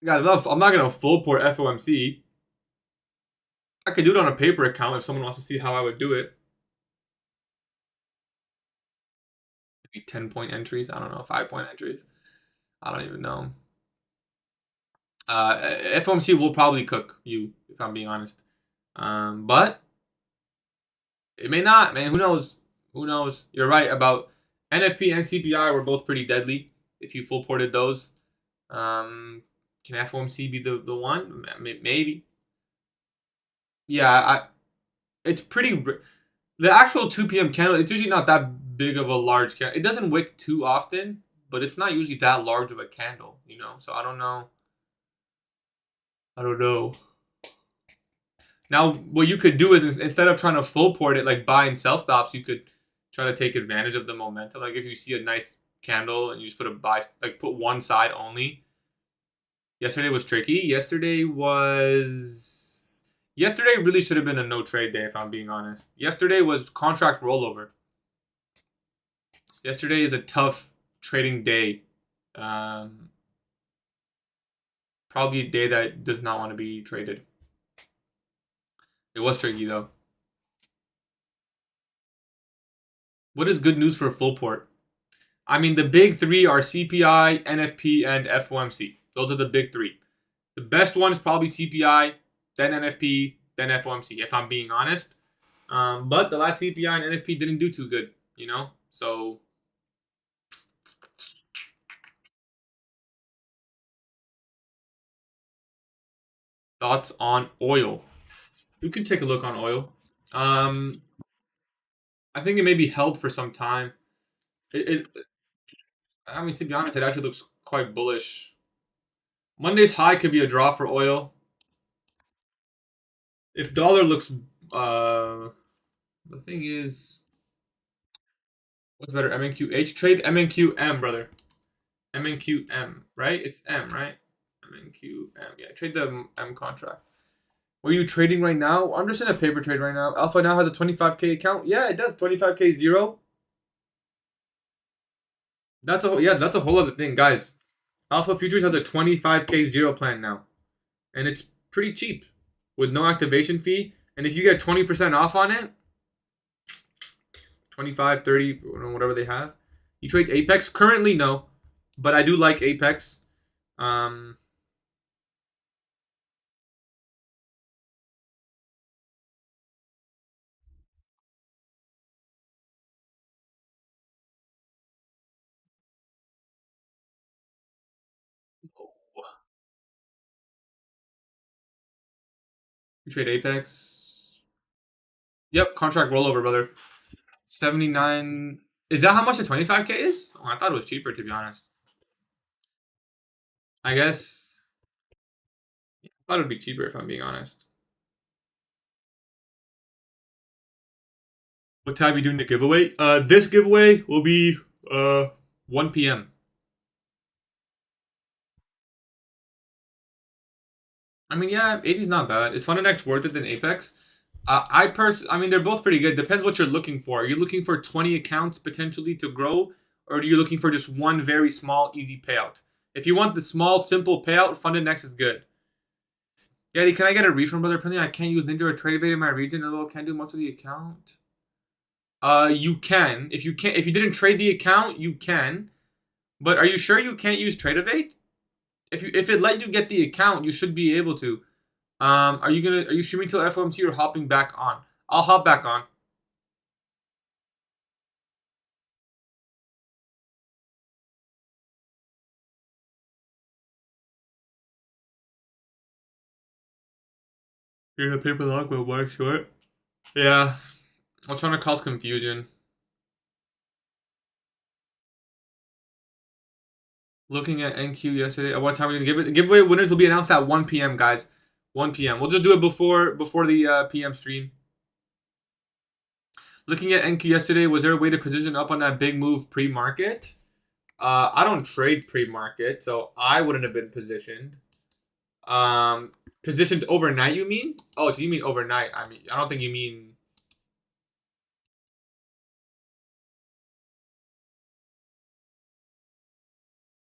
Guys, I'm not gonna full port FOMC. I could do it on a paper account if someone wants to see how I would do it. Maybe 10-point entries. I don't know. 5-point entries. I don't even know. FOMC will probably cook you, if I'm being honest. But it may not, man. Who knows? Who knows? You're right about NFP and CPI were both pretty deadly if you full ported those. Can FOMC be the one? Maybe. Yeah, it's pretty. The actual 2 p.m. candle, it's usually not that big of a large candle. It doesn't wick too often, but it's not usually that large of a candle, you know? So I don't know. Now, what you could do is instead of trying to full port it, like buy and sell stops, you could try to take advantage of the momentum. Like if you see a nice candle and you just put a buy, like put one side only. Yesterday was tricky. Yesterday really should have been a no trade day, if I'm being honest. Yesterday was contract rollover. Yesterday is a tough trading day. Probably a day that does not want to be traded. It was tricky though. What is good news for full port? I mean, the big three are CPI, NFP, and FOMC. Those are the big three. The best one is probably CPI, then NFP, then FOMC, if I'm being honest. But the last CPI and NFP didn't do too good, you know? So thoughts on oil? We could take a look on oil. I think it may be held for some time. I mean, to be honest, it actually looks quite bullish. Monday's high could be a draw for oil. If dollar looks, the thing is, what's better, MNQH? Trade MNQM, brother. MNQM, right? It's M, right? MNQM. Yeah, trade the M contract. Were you trading right now? I'm just in a paper trade right now. Alpha now has a 25K account. Yeah, it does. 25K zero. That's a whole other thing, guys. Alpha Futures has a 25K zero plan now, and it's pretty cheap with no activation fee. And if you get 20% off on it, 25, 30, whatever they have. You trade Apex? Currently, no, but I do like Apex. Oh. You trade Apex? Yep, contract rollover, brother. 79. Is that how much the 25K is? Oh, I thought it was cheaper, to be honest. I guess I thought it would be cheaper if I'm being honest. What time are we doing the giveaway? This giveaway will be 1 p.m. I mean, yeah, 80 is not bad. Is Fundanex worth it than Apex? I mean, they're both pretty good. Depends what you're looking for. Are you looking for 20 accounts potentially to grow, or are you looking for just one very small, easy payout? If you want the small, simple payout, Fundanex is good. Gatie, can I get a refund, brother? Apparently, I can't use Ninja or Tradeify in my region, although I can't do much of the account. You can. If you didn't trade the account, you can. But are you sure you can't use Tradeify? If it let you get the account, you should be able to. Are you streaming till FOMC or hopping back on? I'll hop back on. You're gonna paper log but work short? Yeah. I'm trying to cause confusion. Looking at NQ yesterday. At what time are we gonna give it? The giveaway winners will be announced at 1 p.m. guys. 1 p.m. We'll just do it before the PM stream. Looking at NQ yesterday, was there a way to position up on that big move pre-market? I don't trade pre-market, so I wouldn't have been positioned. Positioned overnight, you mean? Oh, so you mean overnight. I mean, I don't think you mean...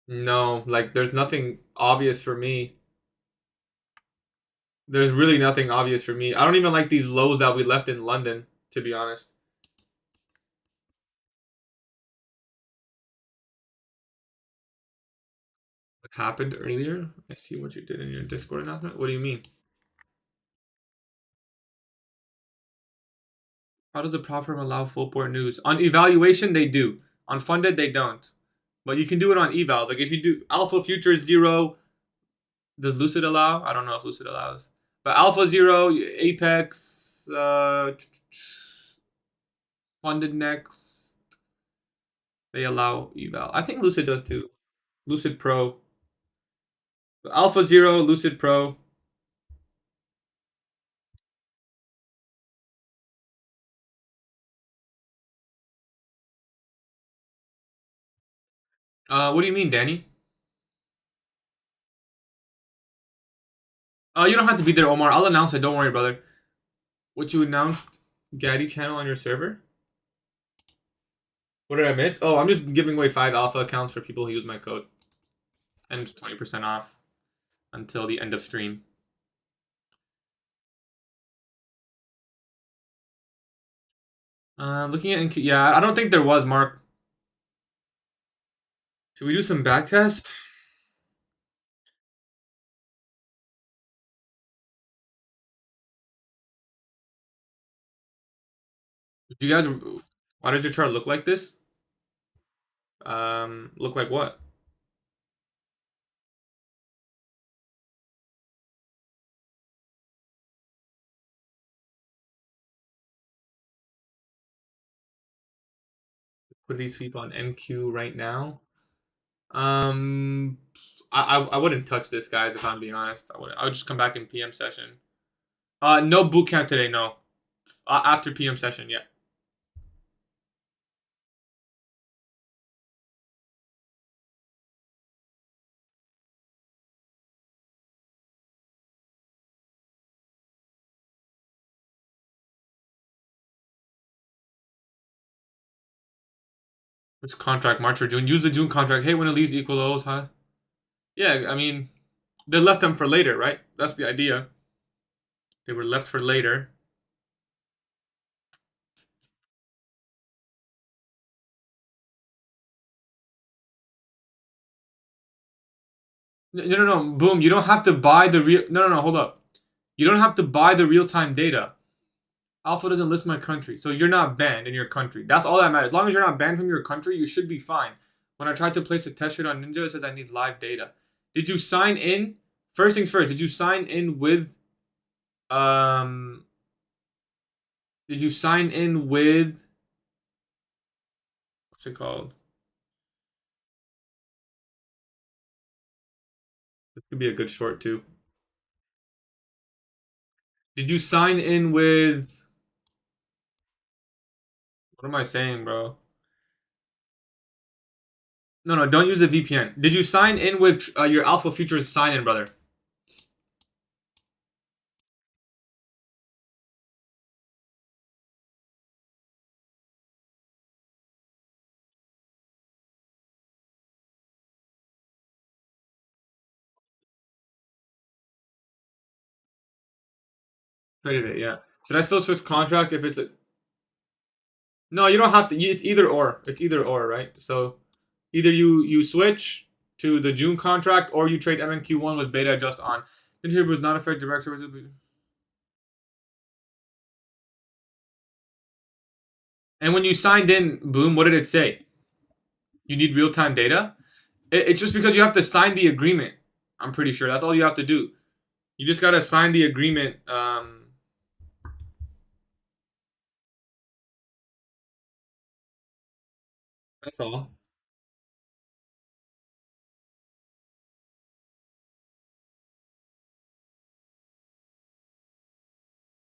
No, like, there's nothing obvious for me. There's really nothing obvious for me. I don't even like these lows that we left in London, to be honest. What happened earlier? I see what you did in your Discord announcement. What do you mean? How does the Propfirm allow full port news? On evaluation, they do. On funded, they don't. But you can do it on evals. Like if you do Alpha Future 0, does Lucid allow? I don't know if Lucid allows. But Alpha 0, Apex, funded next, they allow eval. I think Lucid does too. Lucid Pro. Alpha 0, Lucid Pro. What do you mean, Danny? You don't have to be there, Omar. I'll announce it. Don't worry, brother. What you announced, Gatie channel on your server? What did I miss? Oh, I'm just giving away 5 alpha accounts for people who use my code. And it's 20% off until the end of stream. Looking at NQ, yeah, I don't think there was, Mark. Should we do some backtest? You guys, why did your chart look like this? Look like what? Put these people on NQ right now. I wouldn't touch this, guys. If I'm being honest, I would just come back in PM session. No boot camp today. No, after PM session. Yeah. Which contract? March or June? Use the June contract. Hey, when it leaves equal O's, huh? Yeah, I mean, they left them for later, right? That's the idea. They were left for later. No. Boom. You don't have to buy the real. No. Hold up. You don't have to buy the real-time data. Alpha doesn't list my country, so you're not banned in your country. That's all that matters. As long as you're not banned from your country, you should be fine. When I tried to place a test sheet on Ninja, it says I need live data. Did you sign in? First things first. Did you sign in with? Did you sign in with What's it called? This could be a good short too. Did you sign in with? What am I saying, bro? No, no, don't use a VPN. Did you sign in with your Alpha Futures sign-in, brother? Traded it, yeah. Should I still switch contract if it's a? No, you don't have to. It's either or. It's either or, right? So either you switch to the June contract or you trade MNQ1 with beta adjust on. Internet was not affect direct service. And when you signed in, boom, what did it say? You need real time data. It's just because you have to sign the agreement. I'm pretty sure that's all you have to do. You just gotta sign the agreement. That's all.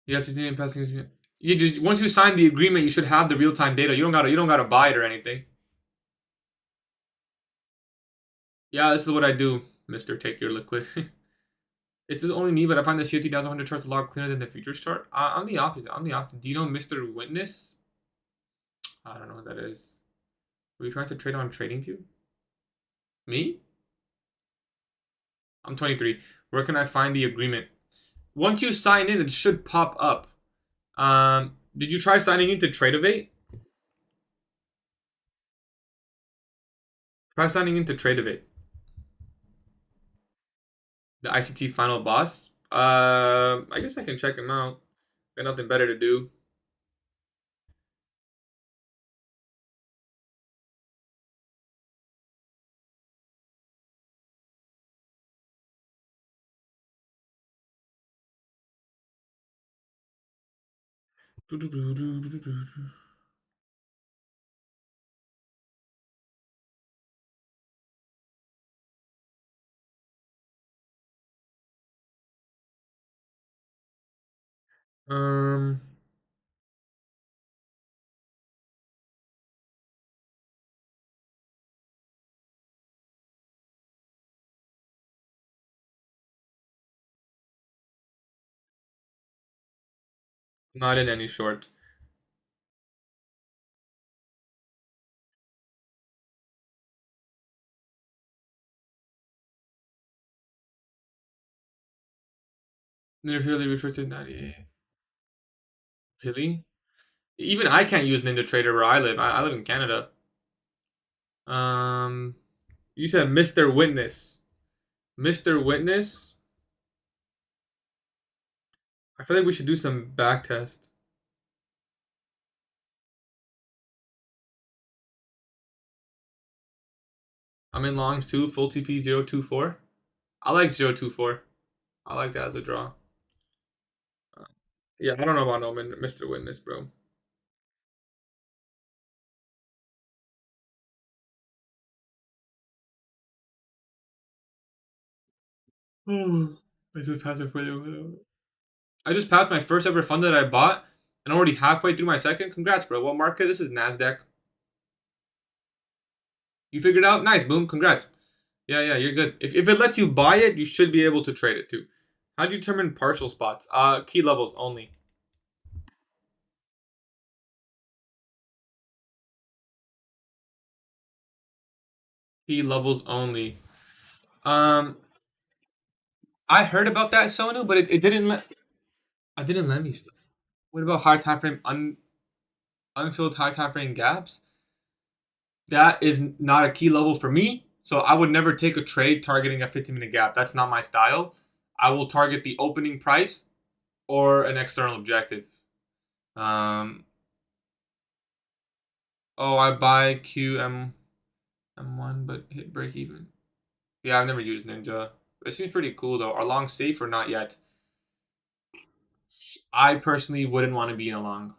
Yes, it's passing. You just once you sign the agreement, you should have the real time data. You don't gotta buy it or anything. Yeah, this is what I do, Mister. Take your liquid. It's only me, but I find the CFD down 100 charts a lot clearer than the futures chart. I'm the opposite. I'm the opposite. Do you know Mister Witness? I don't know what that is. Were you trying to trade on TradingView? Me? I'm 23. Where can I find the agreement? Once you sign in, it should pop up. Did you try signing into Tradeify? Try signing into Tradeify. The ICT final boss. I guess I can check him out. Got nothing better to do. Um, not in any short. Nearly restricted 98. Really? Even I can't use Ninja Trader where I live. I live in Canada. Um, you said Mr. Witness. Mr. Witness. I feel like we should do some back test. I'm in longs too. Full TP 024. I like 024. I like that as a draw. Yeah, I don't know about no Mr. Witness, bro. I just passed I just passed my first ever fund that I bought, and already halfway through my second. Congrats, bro. What market? This is Nasdaq. You figured it out? Nice, boom. Congrats. Yeah, yeah, you're good. If it lets you buy it, you should be able to trade it too. How do you determine partial spots? Key levels only. Key levels only. Um, I heard about that Sonu, but it didn't let. I didn't let me stuff. What about high time frame unfilled high time frame gaps? That is not a key level for me. So I would never take a trade targeting a 15-minute gap. That's not my style. I will target the opening price or an external objective. Um, oh, I buy QM1 but hit break even. Yeah, I've never used Ninja. It seems pretty cool though. Are long safe or not yet? I personally wouldn't want to be in a long.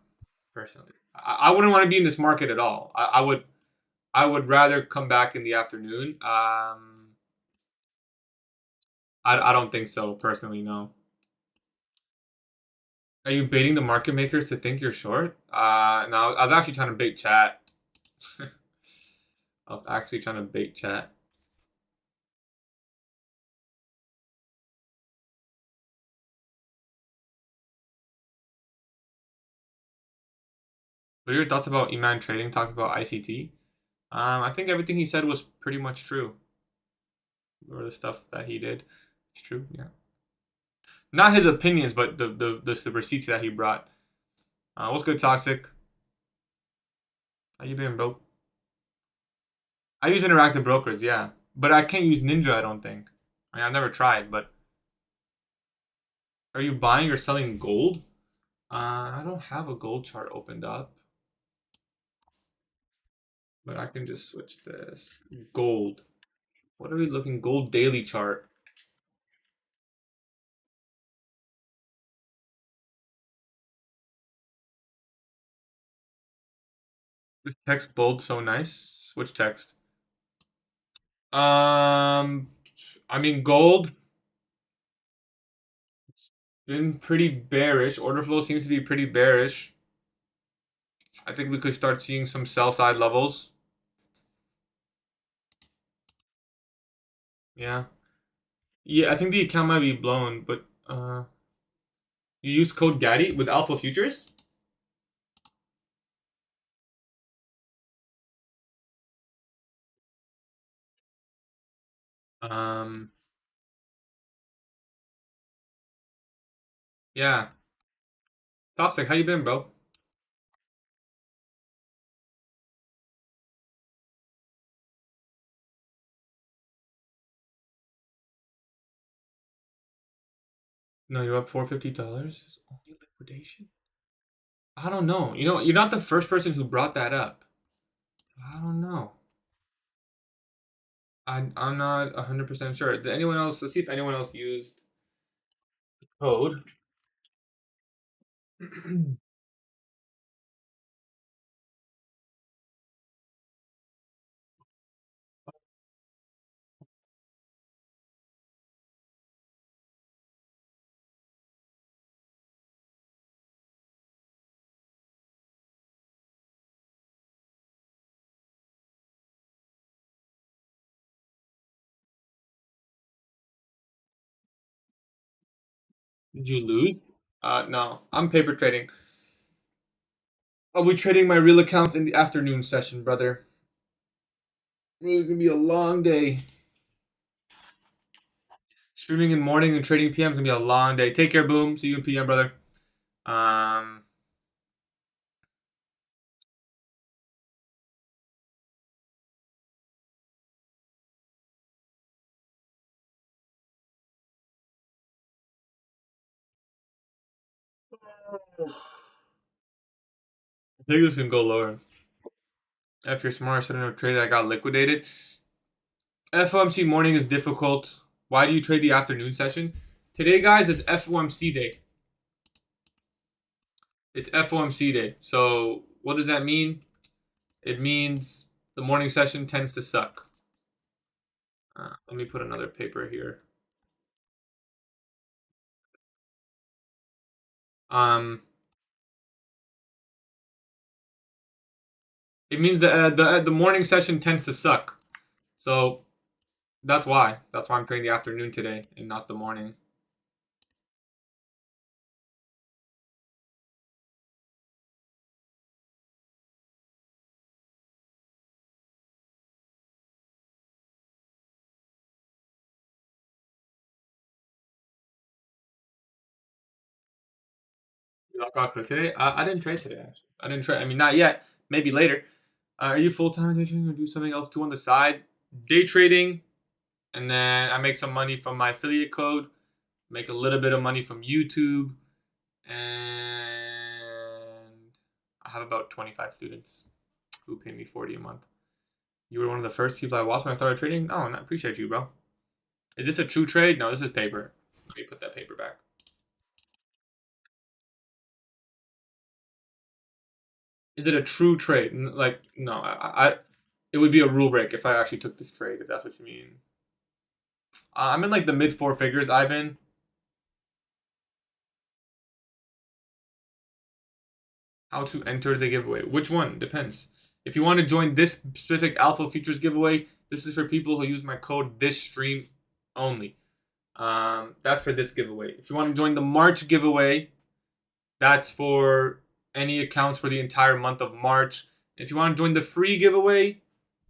Personally, I wouldn't want to be in this market at all. I would. I would rather come back in the afternoon. I don't think so personally. No. Are you baiting the market makers to think you're short? No, I was actually trying to bait chat. I was actually trying to bait chat. What are your thoughts about Iman trading? Talking about ICT. I think everything he said was pretty much true. Or the stuff that he did, it's true. Yeah. Not his opinions, but the receipts that he brought. What's good, Toxic? How you been, bro? I use interactive brokers, yeah, but I can't use Ninja. I don't think. I mean, I've never tried, but are you buying or selling gold? I don't have a gold chart opened up, but I can just switch this. Gold. What are we looking? Gold daily chart. This text bold so nice. Which text? I mean gold. Been pretty bearish. Order flow seems to be pretty bearish. I think we could start seeing some sell side levels. Yeah. Yeah, I think the account might be blown, but you use code Gatie with Alpha Futures? Um yeah. Toxic, how you been, bro? No, you're up $450? It's only liquidation? I don't know. You know, you're not the first person who brought that up. I don't know. I'm not 100% sure. Did anyone else? Let's see if anyone else used code. Did you lose? No. I'm paper trading. I'll be trading my real accounts in the afternoon session, brother. It's gonna be a long day. Streaming in morning and trading PM is gonna be a long day. Take care, boom. See you in PM, brother. Um, I think this can go lower. If you're smart, I shouldn't have traded. I got liquidated. FOMC morning is difficult. Why do you trade the afternoon session? Today, guys, is FOMC day. It's FOMC day. So what does that mean? It means the morning session tends to suck. Let me put another paper here. Um, it means the morning session tends to suck. So that's why. That's why I'm trading the afternoon today and not the morning. You lock out quick today? I didn't trade today. Actually, I didn't trade. I mean, not yet. Maybe later. Are you full time day trading or do something else too on the side? Day trading, and then I make some money from my affiliate code. Make a little bit of money from YouTube, and I have about 25 students who pay me 40 a month. You were one of the first people I watched when I started trading. Oh, and I appreciate you, bro. Is this a true trade? No, this is paper. Let me put that paper back. Is it a true trade? Like, no, it would be a rule break if I actually took this trade, if that's what you mean. I'm in like the mid 4 figures, Ivan. How to enter the giveaway. Which one? Depends. If you want to join this specific Alpha Futures giveaway, this is for people who use my code this stream only. That's for this giveaway. If you want to join the March giveaway, that's for any accounts for the entire month of March. If you want to join the free giveaway,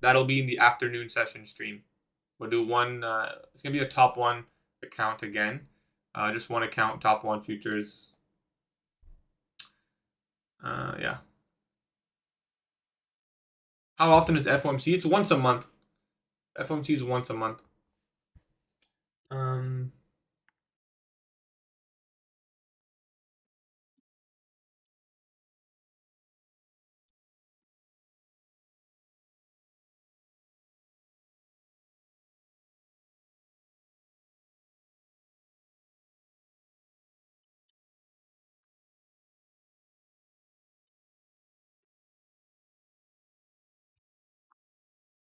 that'll be in the afternoon session stream. We'll do one. It's gonna be a top one account again. Just one account, top one futures. Yeah. How often is FOMC? It's once a month. FOMC is once a month.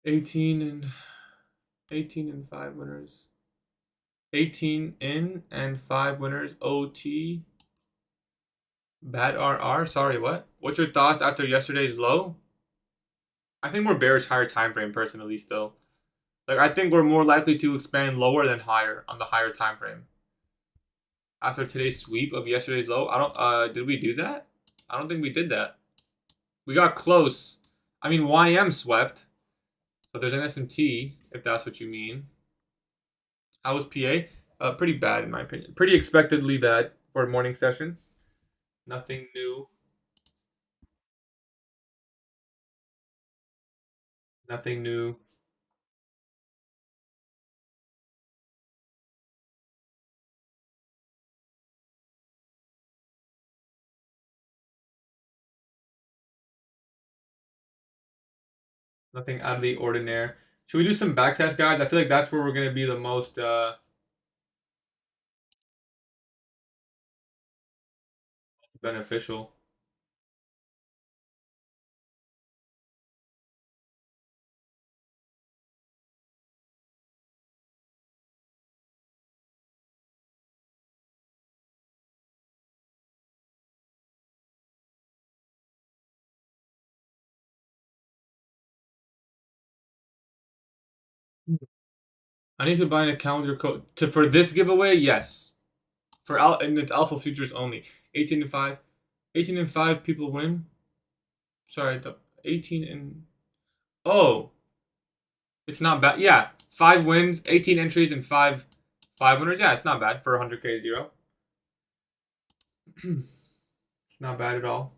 18 and 5 winners. 18 in and 5 winners. OT. Bad RR. Sorry, what? What's your thoughts after yesterday's low? I think we're bearish higher time frame personally still. Like I think we're more likely to expand lower than higher on the higher time frame. After today's sweep of yesterday's low, I don't did we do that? I don't think we did that. We got close. I mean YM swept. But there's an SMT, if that's what you mean. How was PA? Pretty bad in my opinion. Pretty expectedly bad for a morning session. Nothing new. Nothing new. Nothing out of the ordinary. Should we do some backtest, guys? I feel like that's where we're going to be the most beneficial. I need to buy an account with your code. For this giveaway, yes. And it's Alpha Futures only. 18 and 5. 18 and 5 people win. Sorry, 18 and... Oh! It's not bad. Yeah, 5 wins, 18 entries, and 5 winners. Yeah, it's not bad for 100k 0. It's not bad at all.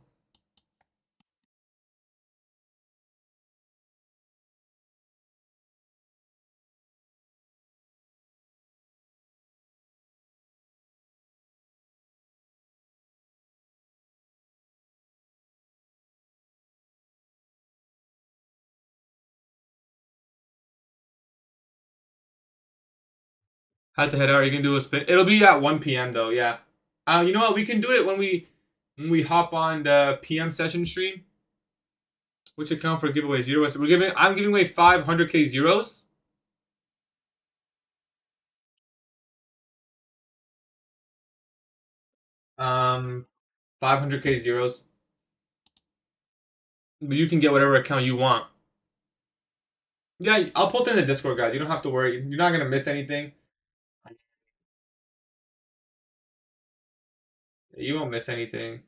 Had to head out. You can do a spin. It'll be at 1 p.m. though. Yeah. You know what? We can do it when we hop on the PM session stream. Which account for giveaway 0? I'm giving away 500k zeros. Um, 500k zeros. But you can get whatever account you want. Yeah, I'll post it in the Discord, guys. You don't have to worry. You're not gonna miss anything. You won't miss anything.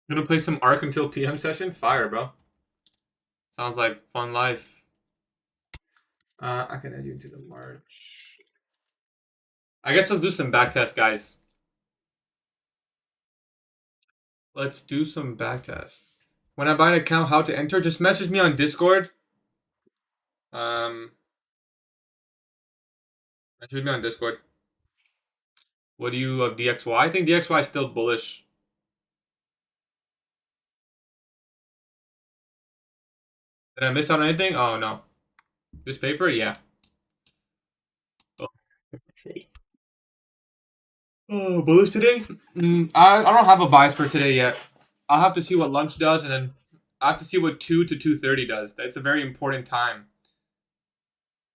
Gonna play some Arc until PM session? Fire, bro. Sounds like fun life. I can add you into the March. I guess let's do some backtest, guys. Let's do some backtest. When I buy an account, how to enter? Just message me on Discord. Message me on Discord. What do you of DXY? I think DXY is still bullish. Did I miss out on anything? Oh no. This paper? Yeah. Oh, bullish today? I don't have a bias for today yet. I'll have to see what lunch does, and then I have to see what 2 to 2:30 does. That's a very important time.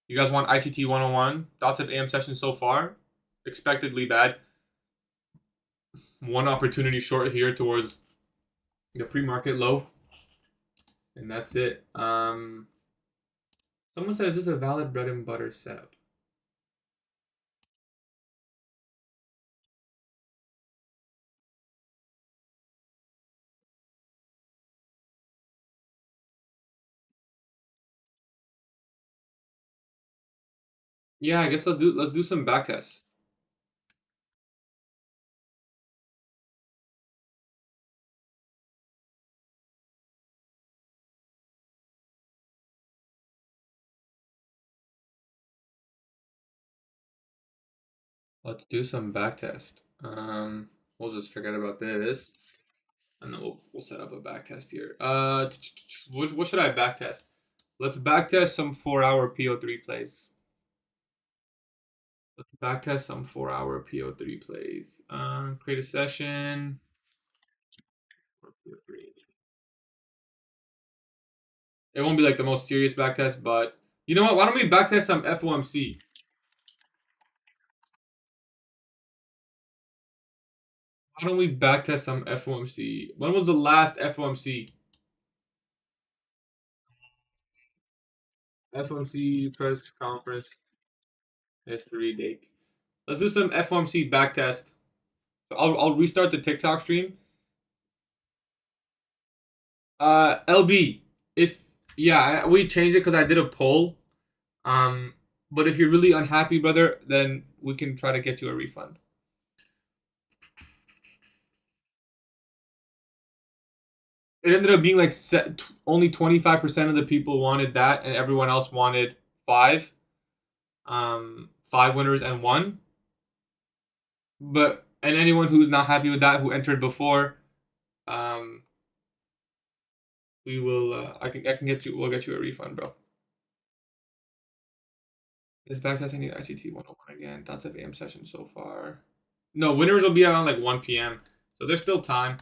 You guys want ICT 101? Thoughts of AM session so far? Expectedly bad. One opportunity short here towards the pre-market low, and that's it. Someone said, is this a valid bread and butter setup? Yeah, I guess let's do some backtests. Let's do some backtest. We'll just forget about this, and then we'll set up a backtest here. What should I backtest? Let's backtest some 4-hour PO3 plays. Let's backtest some 4-hour PO3 plays. Create a session. It won't be like the most serious backtest, but you know what? Why don't we backtest some FOMC? Why don't we backtest some FOMC? When was the last FOMC? FOMC press conference history dates. Let's do some FOMC backtest. I'll restart the TikTok stream. LB, if yeah, we changed it because I did a poll. But if you're really unhappy, brother, then we can try to get you a refund. It ended up being like only 25% of the people wanted that, and everyone else wanted 5. 5 winners and 1. But and anyone who's not happy with that, who entered before, we will. I can get you. We'll get you a refund, bro. Is backtesting ICT 101 again? Thoughts of AM session so far? No, winners will be around like 1 p.m. So there's still time.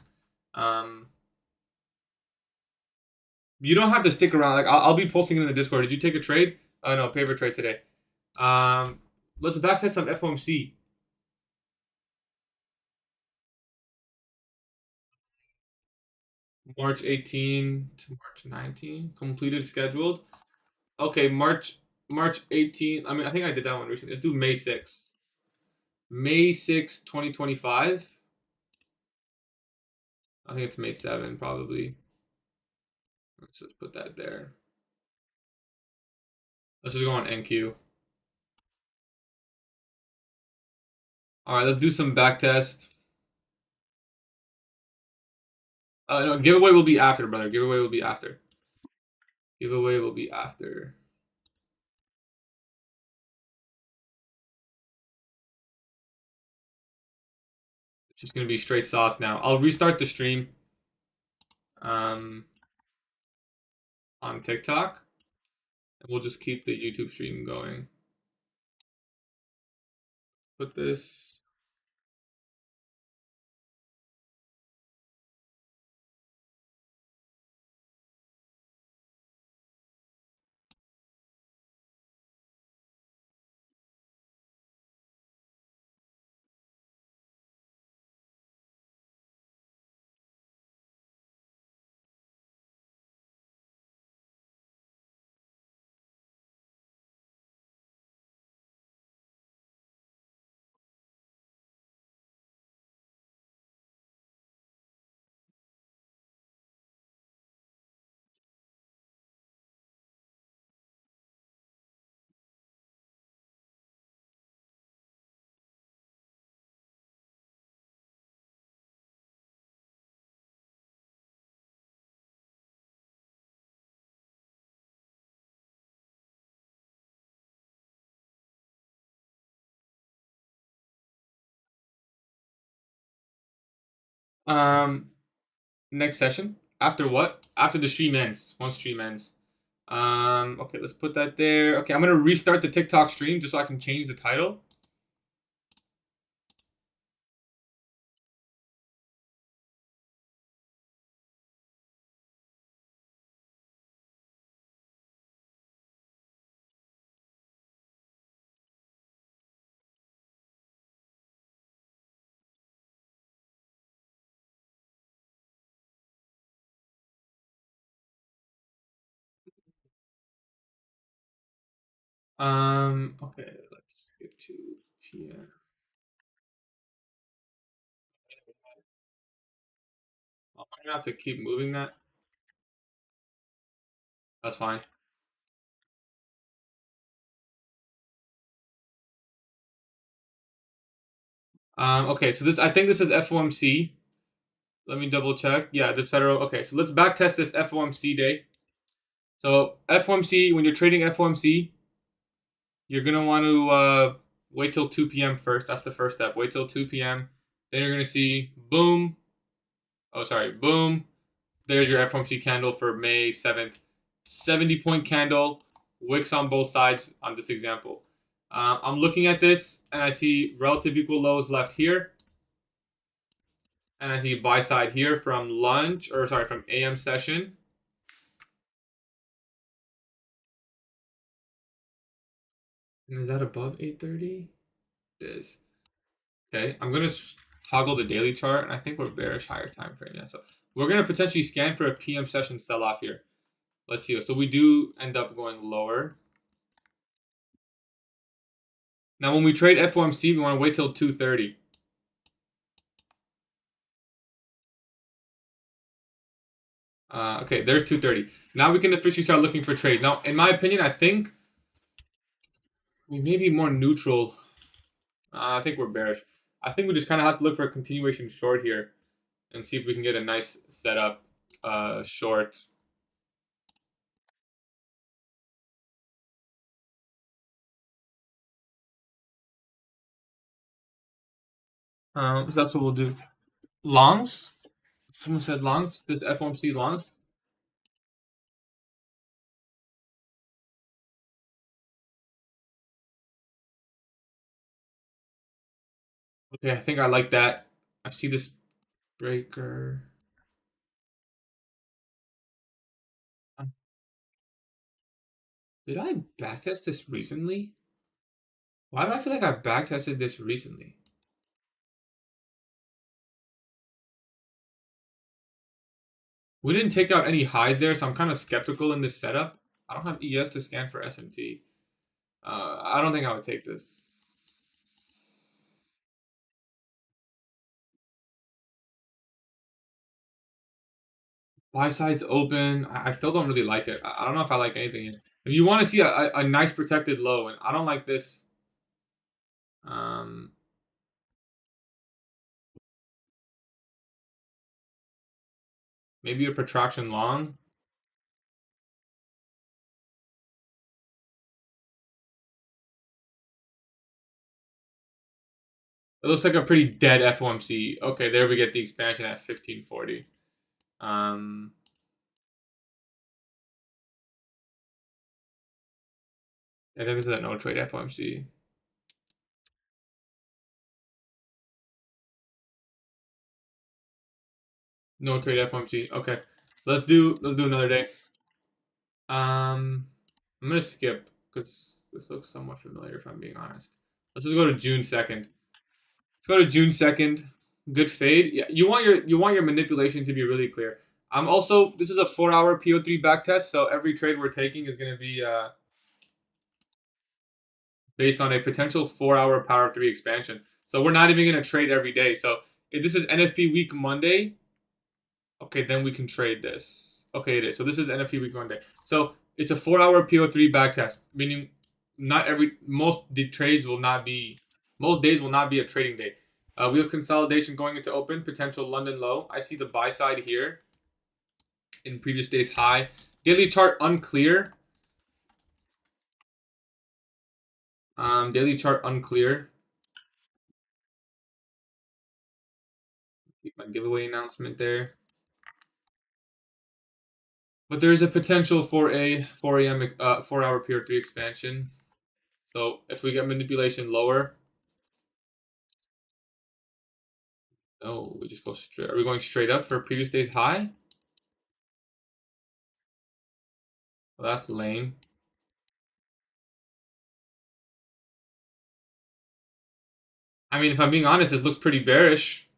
You don't have to stick around. Like I'll be posting it in the Discord. Did you take a trade? No, paper trade today. Let's backtest some FOMC. March 18 to March 19. Completed, scheduled. Okay, March 18. I mean, I think I did that one recently. Let's do May 6th. May 6th, 2025. I think it's May 7, probably. Let's just put that there. Let's just go on NQ. All right, let's do some backtest. No, giveaway will be after, brother. Giveaway will be after. Giveaway will be after. It's just gonna be straight sauce now. I'll restart the stream. On TikTok, and we'll just keep the YouTube stream going. Put this. Next session. After what? After the stream ends. Once stream ends. Okay, let's put that there. Okay, I'm gonna restart the TikTok stream just so I can change the title. Okay, let's skip to PM. I'm gonna have to keep moving that. That's fine. Okay, so I think this is FOMC. Let me double check. Yeah, the federal. Okay, so let's backtest this FOMC day. So FOMC, when you're trading FOMC, you're gonna want to wait till 2 p.m. first. That's the first step. Wait till 2 p.m. Then you're gonna see boom. Oh, sorry, boom. There's your FOMC candle for May 7th. 70-point candle, wicks on both sides on this example. I'm looking at this and I see relative equal lows left here. And I see buy side here from lunch, or sorry, from AM session. And is that above 830? It is. Okay, I'm going to toggle the daily chart, and I think we're bearish higher time frame. Yeah, so we're going to potentially scan for a PM session sell-off here. Let's see. So we do end up going lower. Now, when we trade FOMC, we want to wait till 2:30. Okay, there's 2:30. Now we can officially start looking for trades. Now, in my opinion, I think we may be more neutral. I think we're bearish. I think we just kind of have to look for a continuation short here and see if we can get a nice setup short. So that's what we'll do. Longs? Someone said longs? This FOMC longs? Okay, I think I like that. I see this breaker. Did I backtest this recently? Why do I feel like I backtested this recently? We didn't take out any highs there, so I'm kind of skeptical in this setup. I don't have ES to scan for SMT. I don't think I would take this. Buy side's open. I still don't really like it. I don't know if I like anything here. If you want to see a nice protected low, and I don't like this. Maybe a protraction long. It looks like a pretty dead FOMC. Okay, there we get the expansion at 1540. I think this is a no trade FOMC. No trade FOMC. Okay, let's do another day. I'm gonna skip because this looks somewhat familiar. If I'm being honest, let's just go to June 2nd. Let's go to June 2nd. Good fade. Yeah, you want your manipulation to be really clear. I'm also, this is a 4-hour PO3 backtest, so every trade we're taking is going to be based on a potential 4-hour power 3 expansion. So we're not even going to trade every day. So if this is NFP week Monday, okay, then we can trade this. Okay, it is. So this is NFP week Monday. So it's a 4-hour PO3 backtest, meaning most days will not be a trading day. We have consolidation going into open, potential London low. I see the buy side here in previous day's high. Daily chart unclear. Daily chart unclear. Keep my giveaway announcement there. But there is a potential for a 4 a.m. 4-hour PO3 expansion. So if we get manipulation lower, oh, we just go straight. Are we going straight up for previous day's high? Well, that's lame. I mean, if I'm being honest, this looks pretty bearish.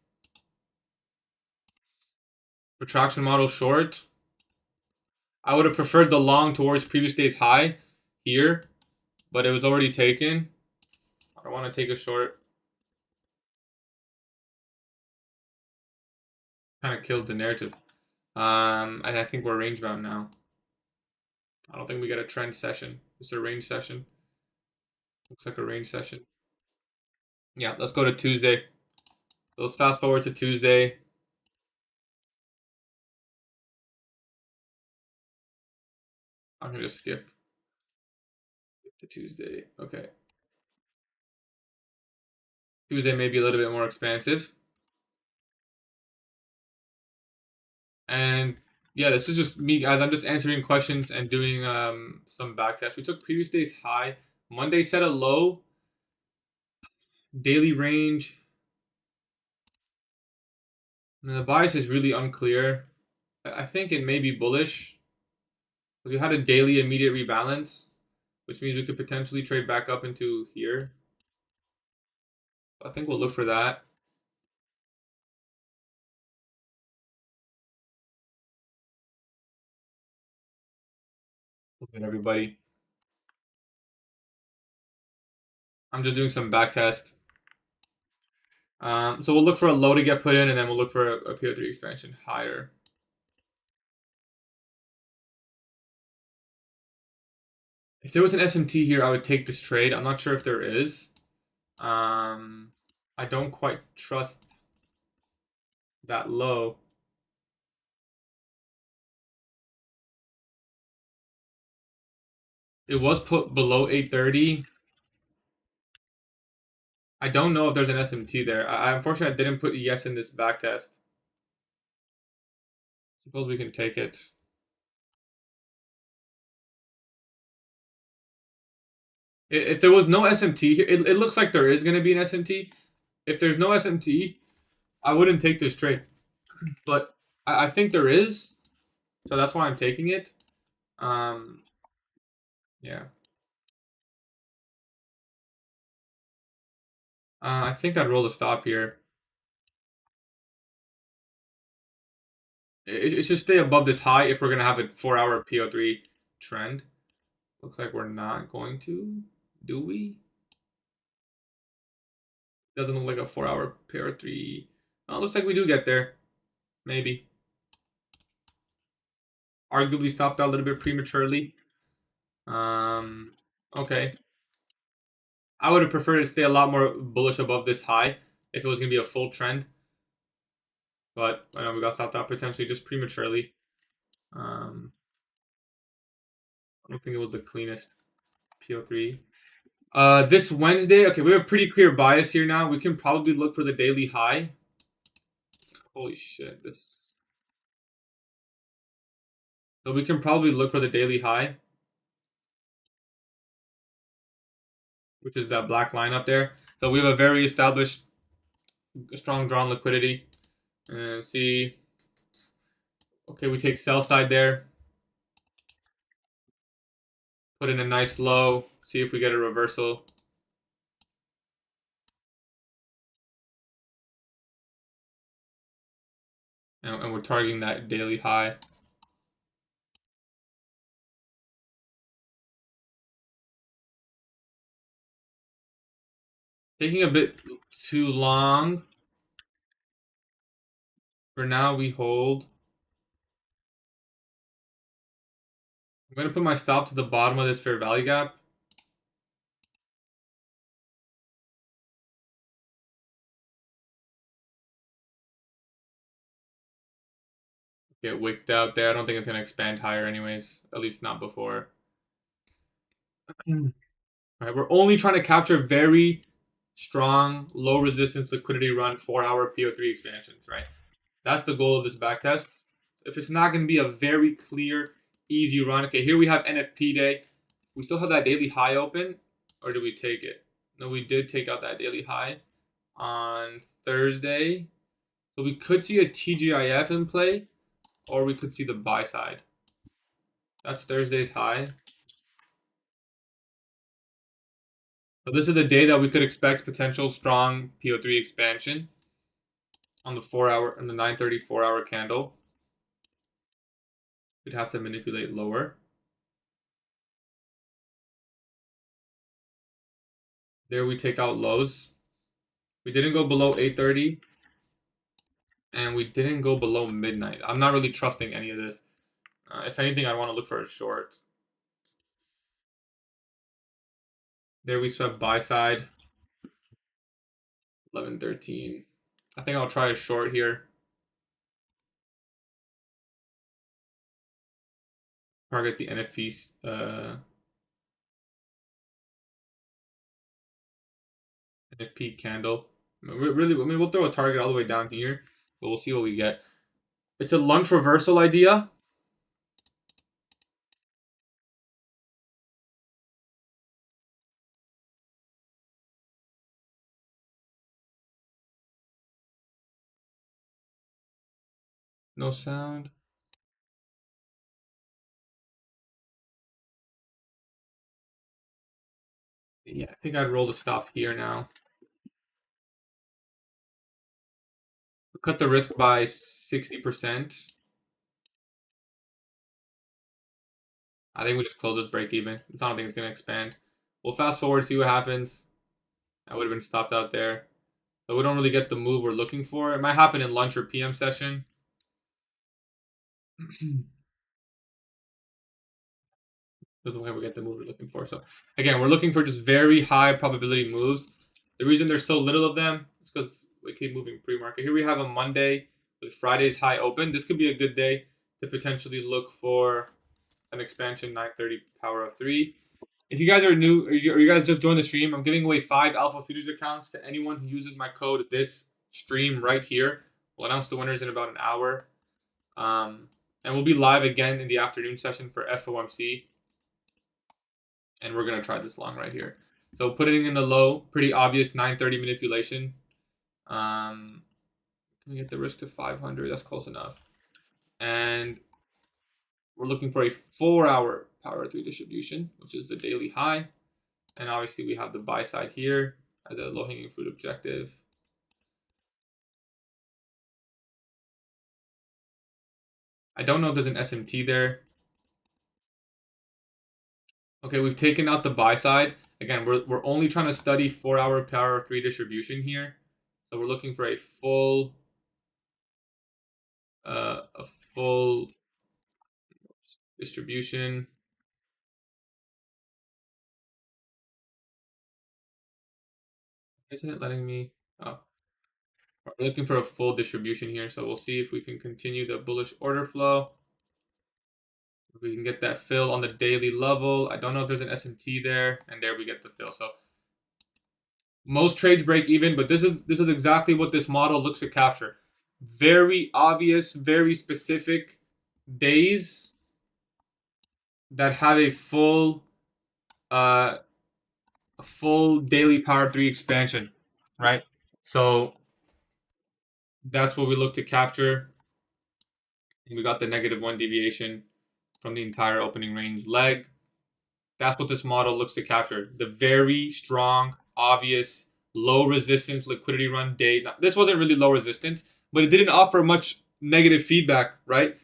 Retraction model short. I would have preferred the long towards previous day's high here, but it was already taken. I don't want to take a short. Kind of killed the narrative. I think we're range bound now. I don't think we get a trend session. It's a range session. Looks like a range session. Yeah, let's go to Tuesday. So let's fast forward to Tuesday. I'm gonna just skip to Tuesday. Okay. Tuesday may be a little bit more expansive. And yeah, this is just me, guys. I'm just answering questions and doing some backtests. We took previous day's high. Monday set a low. Daily range. And the bias is really unclear. I think it may be bullish. We had a daily immediate rebalance, which means we could potentially trade back up into here. I think we'll look for that. Look at everybody. I'm just doing some backtest. So we'll look for a low to get put in, and then we'll look for a PO3 expansion higher. If there was an SMT here, I would take this trade. I'm not sure if there is. I don't quite trust that low. It was put below 830. I don't know if there's an SMT there. Unfortunately, I didn't put yes in this backtest. Suppose we can take it. If there was no SMT here, it looks like there is going to be an SMT. If there's no SMT, I wouldn't take this trade. But I think there is. So that's why I'm taking it. Yeah. I think I'd roll the stop here. It should stay above this high if we're going to have a 4-hour PO3 trend. Looks like we're not going to, do we? Doesn't look like a 4-hour PO3. Oh, looks like we do get there. Maybe. Arguably stopped out a little bit prematurely. Okay. I would have preferred it to stay a lot more bullish above this high if it was going to be a full trend. But I know we got stopped out potentially just prematurely. I don't think it was the cleanest PO3. This Wednesday, okay, we have a pretty clear bias here now. We can probably look for the daily high. Holy shit, this. So we can probably look for the daily high, which is that black line up there. So we have a very established, strong drawn liquidity. And see, okay, we take sell side there. Put in a nice low. See if we get a reversal. And we're targeting that daily high. Taking a bit too long. For now, we hold. I'm going to put my stop to the bottom of this fair value gap. Get wicked out there. I don't think it's going to expand higher anyways. At least not before. All right, we're only trying to capture very strong, low resistance liquidity run 4-hour PO3 expansions, right? That's the goal of this backtest. If it's not going to be a very clear, easy run. Okay, here we have NFP day. We still have that daily high open, or did we take it? No, we did take out that daily high on Thursday. So we could see a TGIF in play, or we could see the buy side. That's Thursday's high. So this is the day that we could expect potential strong PO3 expansion on the 4-hour and the 9:30 4-hour candle. We'd have to manipulate lower. There we take out lows. We didn't go below 8:30, and we didn't go below midnight. I'm not really trusting any of this. If anything, I want to look for a short. There we swept buy side. 11:13. I think I'll try a short here. Target the NFP candle. Really, I mean, we'll throw a target all the way down here, but we'll see what we get. It's a lunch reversal idea. No sound. Yeah, I think I'd roll the stop here now. Cut the risk by 60%. I think we just close this break even. I don't think it's going to expand. We'll fast forward, see what happens. I would have been stopped out there. But we don't really get the move we're looking for. It might happen in lunch or PM session. Doesn't look like we get the move we're looking for. So again, we're looking for just very high probability moves. The reason there's so little of them is because we keep moving pre-market. Here we have a Monday with Friday's high open. This could be a good day to potentially look for an expansion 9:30 power of 3. If you guys are new or you guys just joined the stream, I'm giving away 5 Alpha Futures accounts to anyone who uses my code this stream right here. We'll announce the winners in about an hour. And we'll be live again in the afternoon session for FOMC. And we're going to try this long right here. So putting in the low, pretty obvious 9:30 manipulation. Can we get the risk to 500? That's close enough. And we're looking for a 4-hour power 3 distribution, which is the daily high. And obviously we have the buy side here as a low-hanging fruit objective. I don't know if there's an SMT there. Okay, we've taken out the buy side. Again, we're only trying to study 4-hour power of 3 distribution here. So we're looking for a full distribution. Isn't it letting me? Oh, we're looking for a full distribution here. So we'll see if we can continue the bullish order flow. If we can get that fill on the daily level. I don't know if there's an SMT there, and there we get the fill. So most trades break even, but this is exactly what this model looks to capture. Very obvious, very specific days that have a full daily power 3 expansion, right? So that's what we look to capture. And we got the -1 deviation from the entire opening range leg. That's what this model looks to capture. The very strong, obvious, low resistance liquidity run day. Now, this wasn't really low resistance, but it didn't offer much negative feedback, right?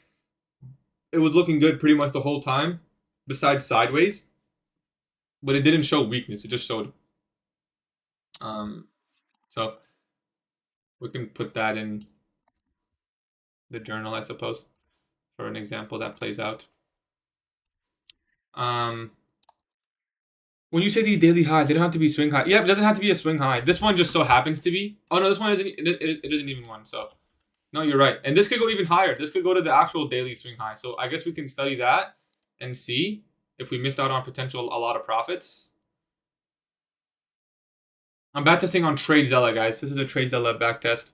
It was looking good pretty much the whole time, besides sideways. But it didn't show weakness. It just showed. So we can put that in the journal, I suppose, for an example that plays out. When you say these daily highs, they don't have to be swing high. Yeah, it doesn't have to be a swing high. This one just so happens to be. Oh no, this one isn't. It isn't even one. So no, you're right. And this could go even higher. This could go to the actual daily swing high. So I guess we can study that and see if we missed out on potential a lot of profits. I'm backtesting on Tradezilla, guys. This is a Tradezilla backtest.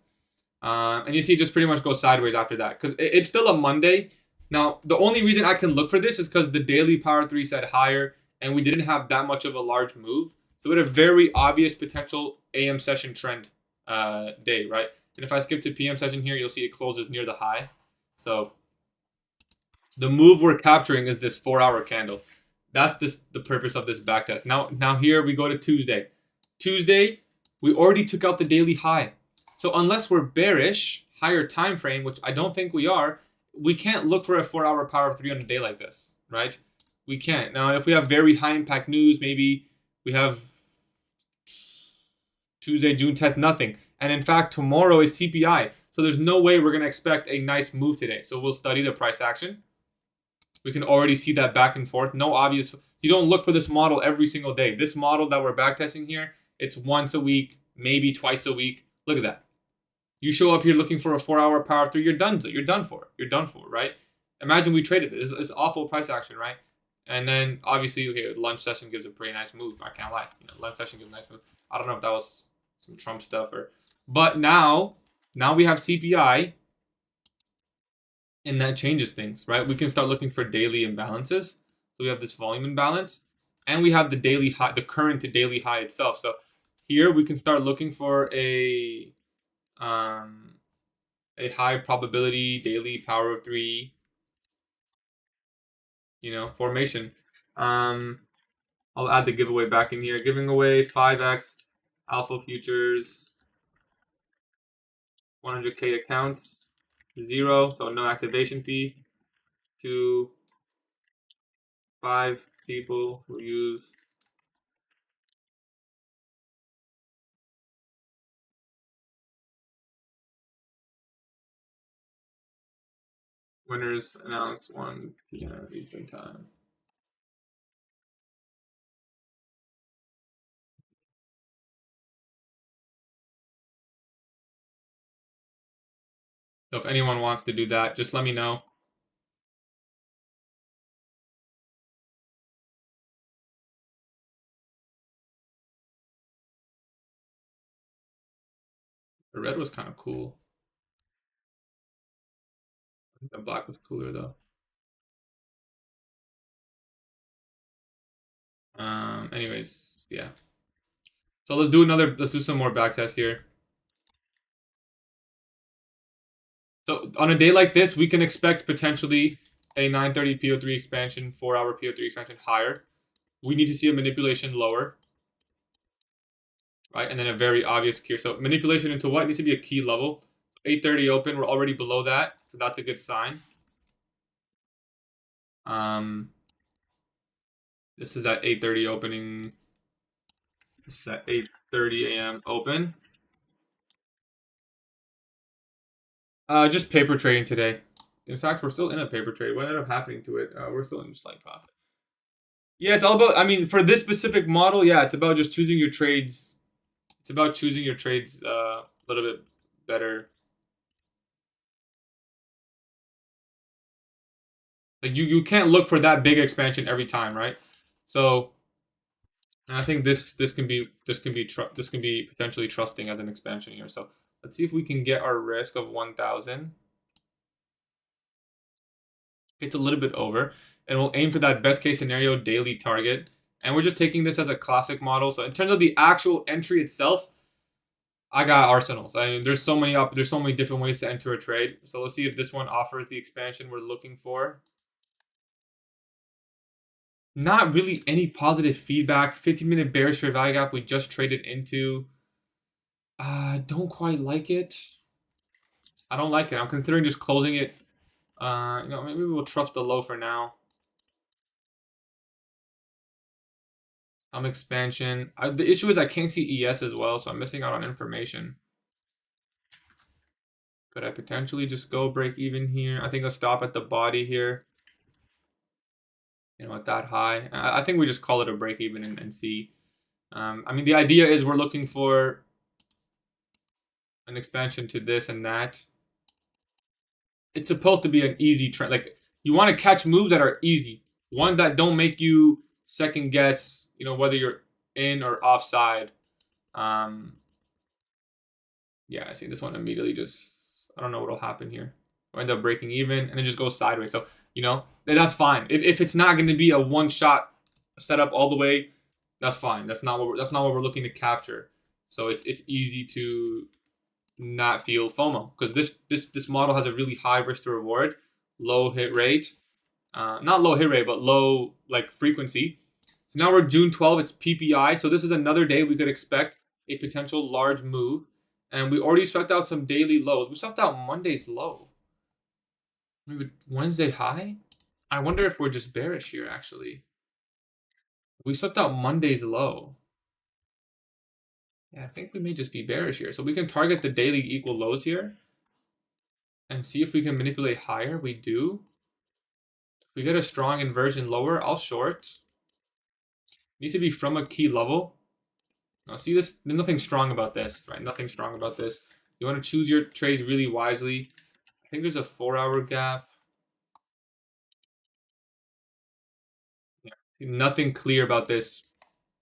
And you see it just pretty much go sideways after that. Because it's still a Monday, Now, the only reason I can look for this is because the daily power 3 said higher, and we didn't have that much of a large move. So we had a very obvious potential AM session trend day, right? And if I skip to PM session here, you'll see it closes near the high. So the move we're capturing is this 4-hour candle. That's the purpose of this backtest. Now here we go to Tuesday. Tuesday, we already took out the daily high. So unless we're bearish, higher time frame, which I don't think we are, we can't look for a 4-hour power of 3 on a day like this, right? We can't. Now, if we have very high impact news, maybe we have Tuesday, June 10th, nothing. And in fact, tomorrow is CPI. So there's no way we're going to expect a nice move today. So we'll study the price action. We can already see that back and forth. No obvious. You don't look for this model every single day. This model that we're backtesting here, it's once a week, maybe twice a week. Look at that. You show up here looking for a 4-hour power 3, you're done. You're done for. You're done for, right? Imagine we traded it. It's awful price action, right? And then obviously, okay, lunch session gives a pretty nice move. I can't lie. Lunch session gives a nice move. I don't know if that was some Trump stuff but now we have CPI. And that changes things, right? We can start looking for daily imbalances. So we have this volume imbalance, and we have the daily high, the current to daily high itself. So here we can start looking for a high probability daily power of 3, formation. I'll add the giveaway back in here. Giving away 5x alpha futures, 100K accounts, 0, so no activation fee, to 5 people who use winners announced 1 p.m. Eastern Time. So if anyone wants to do that, just let me know. The red was kind of cool. I think the black was cooler though. Anyways, yeah. So let's do some more backtest here. So on a day like this, we can expect potentially a 930 PO3 expansion, 4-hour PO3 expansion higher. We need to see a manipulation lower, right? And then a very obvious key. So manipulation into what? It needs to be a key level. 830 open, we're already below that, so that's a good sign. This is at 8:30 opening. This is at 8:30 a.m. open. Just paper trading today. In fact, we're still in a paper trade. What ended up happening to it? We're still in slight profit. Yeah, it's all about. I mean, for this specific model, yeah, it's about just choosing your trades. It's about choosing your trades a little bit better. Like you can't look for that big expansion every time, right? So, and I think this can be potentially trusting as an expansion here. So let's see if we can get our risk of 1,000. It's a little bit over, and we'll aim for that best case scenario daily target. And we're just taking this as a classic model. So in terms of the actual entry itself, I got arsenals. I mean, there's so many different ways to enter a trade. So let's see if this one offers the expansion we're looking for. Not really any positive feedback. 15-minute bearish fair value gap we just traded into. I don't quite like it. I don't like it. I'm considering just closing it. Maybe we'll trust the low for now. Some expansion. The issue is I can't see ES as well, so I'm missing out on information. Could I potentially just go break even here? I think I'll stop at the body here. At that high. I think we just call it a break even and see. I mean, the idea is we're looking for an expansion to this and that. It's supposed to be an easy trend. Like, you want to catch moves that are easy. Ones that don't make you second guess, whether you're in or offside. Yeah, I see this one immediately just, I don't know what'll happen here. or end up breaking even, and it just goes sideways. So that's fine. If it's not going to be a one shot setup all the way, that's fine. That's not what we're looking to capture. So it's easy to not feel FOMO because this model has a really high risk to reward, low hit rate, not low hit rate but low like frequency. So now we're June 12th. It's PPI. So this is another day we could expect a potential large move, and we already swept out some daily lows. We swept out Monday's low. Maybe Wednesday high. I wonder if we're just bearish here. Actually, we swept out Monday's low. Yeah, I think we may just be bearish here. So we can target the daily equal lows here and see if we can manipulate higher. We do. If we get a strong inversion lower, I'll short. Needs to be from a key level. Now see this, there's nothing strong about this, right? Nothing strong about this. You want to choose your trades really wisely. I think there's a 4-hour gap. Yeah, nothing clear about this.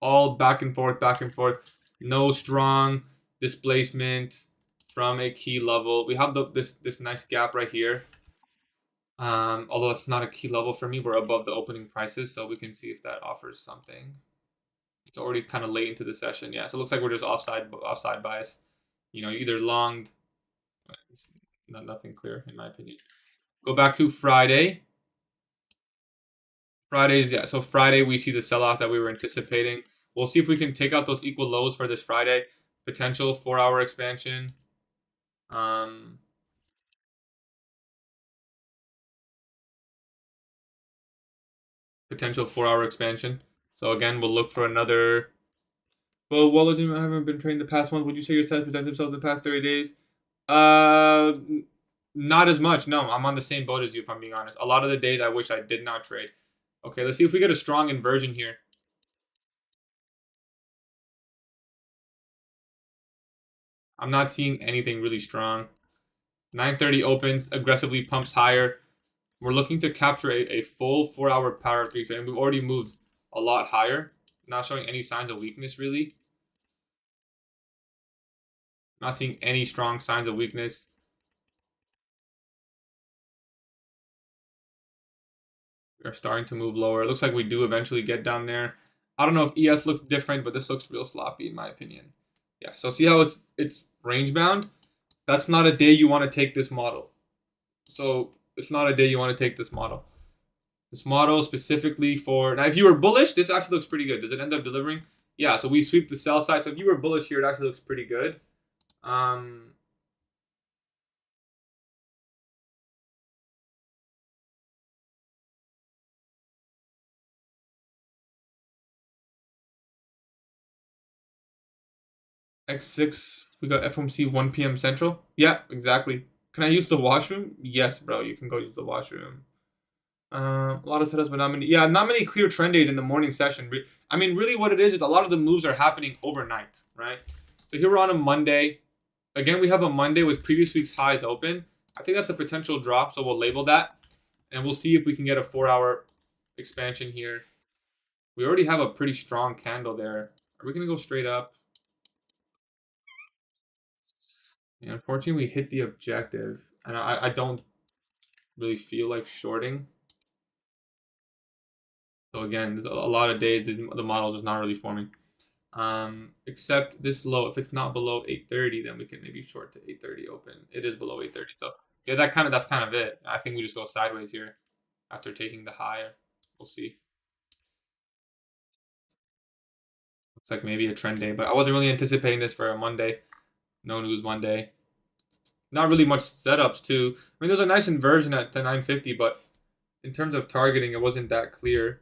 All back and forth, back and forth. No strong displacement from a key level. We have this nice gap right here. Although it's not a key level for me, we're above the opening prices, so we can see if that offers something. It's already kind of late into the session, yeah. So it looks like we're just offside bias. Either longed. Nothing clear in my opinion. Go back to Friday. Yeah. So Friday we see the sell-off that we were anticipating. We'll see if we can take out those equal lows for this Friday. Potential 4-hour expansion. Potential 4-hour expansion. So again, we'll look for another. Well, what I haven't been trained the past month. Would you say your stats present themselves in the past 30 days? Uh, Not as much. No, I'm on the same boat as you, if I'm being honest. A lot of the days I wish I did not trade. Okay, let's see if we get a strong inversion here. I'm not seeing anything really strong. 9:30 opens, aggressively pumps higher. We're looking to capture a full 4-hour power 3 frame. We've already moved a lot higher. Not showing any signs of weakness, really. Not seeing any strong signs of weakness. We're starting to move lower. It looks like we do eventually get down there. I don't know if ES looks different, but this looks real sloppy in my opinion. Yeah, so see how it's range bound? That's not a day you want to take this model. So it's not a day you want to take this model. This model specifically for... Now, if you were bullish, this actually looks pretty good. Does it end up delivering? Yeah, so we sweep the sell side. So if you were bullish here, it actually looks pretty good. X6, we got FOMC 1 p.m. Central. Yeah, exactly. Can I use the washroom? Yes, bro, you can go use the washroom. A lot of setups, but not many. Yeah, not many clear trend days in the morning session. I mean, really what it is a lot of the moves are happening overnight, right? So here we're on a Monday. Again, we have a Monday with previous week's highs open. I think that's a potential drop, so we'll label that. And we'll see if we can get a 4-hour expansion here. We already have a pretty strong candle there. Are we going to go straight up? Yeah, unfortunately, we hit the objective. And I don't really feel like shorting. So again, there's a lot of days the model is not really forming. Except this low. If it's not below 8:30, then we can maybe short to 8:30 open. It is below 8:30, so yeah, that's kind of it. I think we just go sideways here after taking the high. We'll see. Looks like maybe a trend day, but I wasn't really anticipating this for a Monday. No news Monday. Not really much setups too. I mean, there's a nice inversion at 950, but in terms of targeting, it wasn't that clear.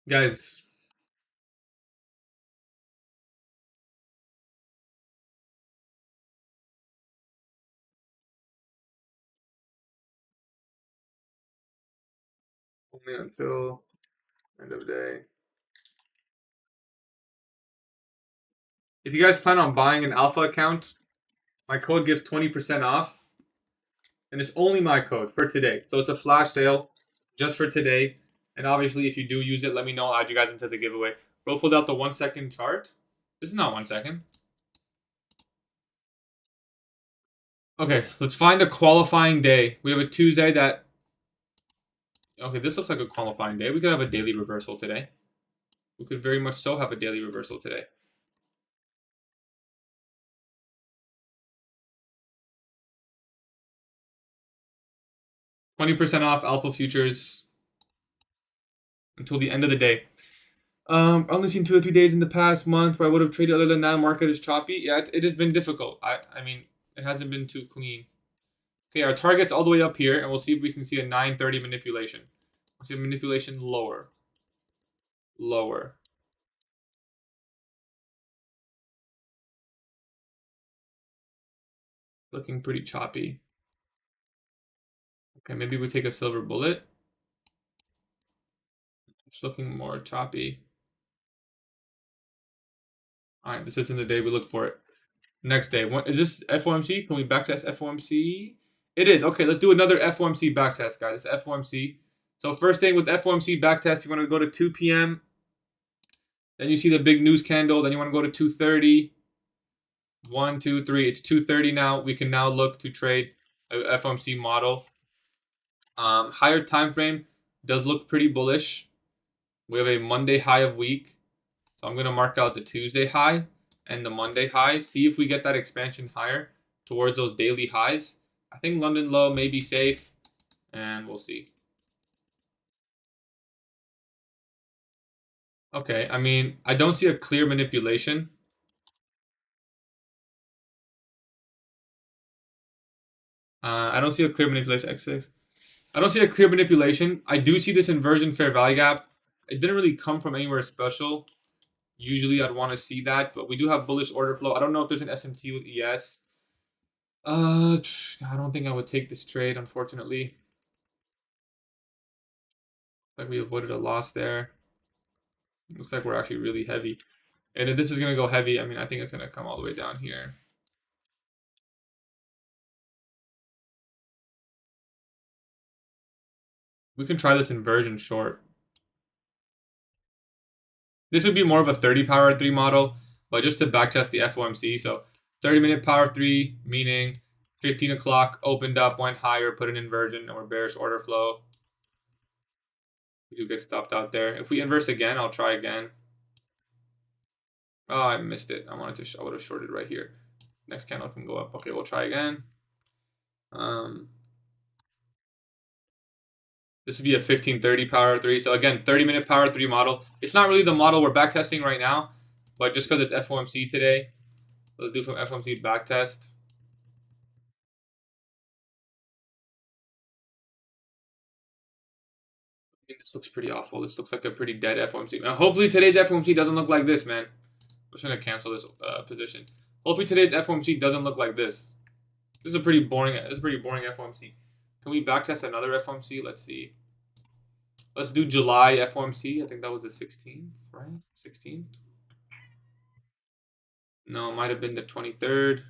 Guys, only until end of day. If you guys plan on buying an alpha account, my code gives 20% off. and it's only my code for today. So it's a flash sale just for today. And obviously, if you do use it, let me know. I'll add you guys into the giveaway. Bro pulled out the 1 second chart. This is not 1 second. Okay, let's find a qualifying day. We have a Tuesday that... Okay, this looks like a qualifying day. We could have a daily reversal today. We could very much so have a daily reversal today. $20% off Alpha futures until the end of the day. Only seen 2 or 3 days in the past month where I would have traded. Other than that, market is choppy. Yeah, it has been difficult. I mean, it hasn't been too clean. Okay, our target's all the way up here, and we'll see if we can see a 930 manipulation. We'll see a manipulation lower. Lower. Looking pretty choppy. Okay, maybe we take a silver bullet. It's looking more choppy. All right, this isn't the day we look for it. Next day. What, is this FOMC? Can we backtest FOMC? It is. Okay, let's do another FOMC backtest, guys. It's FOMC. So first thing with FOMC backtest, you want to go to 2 p.m. Then you see the big news candle. Then you want to go to 2:30. 1, 2, 3. It's 2:30 now. We can now look to trade a FOMC model. Higher time frame does look pretty bullish. We have a Monday high of week. So I'm going to mark out the Tuesday high and the Monday high. See if we get that expansion higher towards those daily highs. I think London low may be safe, and we'll see. Okay, I mean, I don't see a clear manipulation. I don't see a clear manipulation. X6. I don't see a clear manipulation. I do see this inversion fair value gap. It didn't really come from anywhere special. Usually I'd want to see that, but we do have bullish order flow. I don't know if there's an SMT with ES. I don't think I would take this trade, unfortunately. Like we avoided a loss there. Looks like we're actually really heavy. And if this is going to go heavy, I mean, I think it's going to come all the way down here. We can try this inversion short. This would be more of a 30 power 3 model, but just to backtest the FOMC. So 30-minute power 3, meaning 15 o'clock, opened up, went higher, put an inversion, and we're bearish order flow. We do get stopped out there. If we inverse again, I'll try again. Oh, I missed it. I would have shorted right here. Next candle can go up. Okay, we'll try again. This would be a 1530 power 3. So again, 30-minute power 3 model. It's not really the model we're backtesting right now, but just because it's FOMC today, let's do some FOMC backtest. I think this looks pretty awful. This looks like a pretty dead FOMC. Now, hopefully today's FOMC doesn't look like this, man. I'm just gonna cancel this position. Hopefully today's FOMC doesn't look like this. This is a pretty boring. It's a pretty boring FOMC. Can we backtest another FOMC? Let's see. Let's do July FOMC. I think that was the 16th, right? 16th? No, it might have been the 23rd.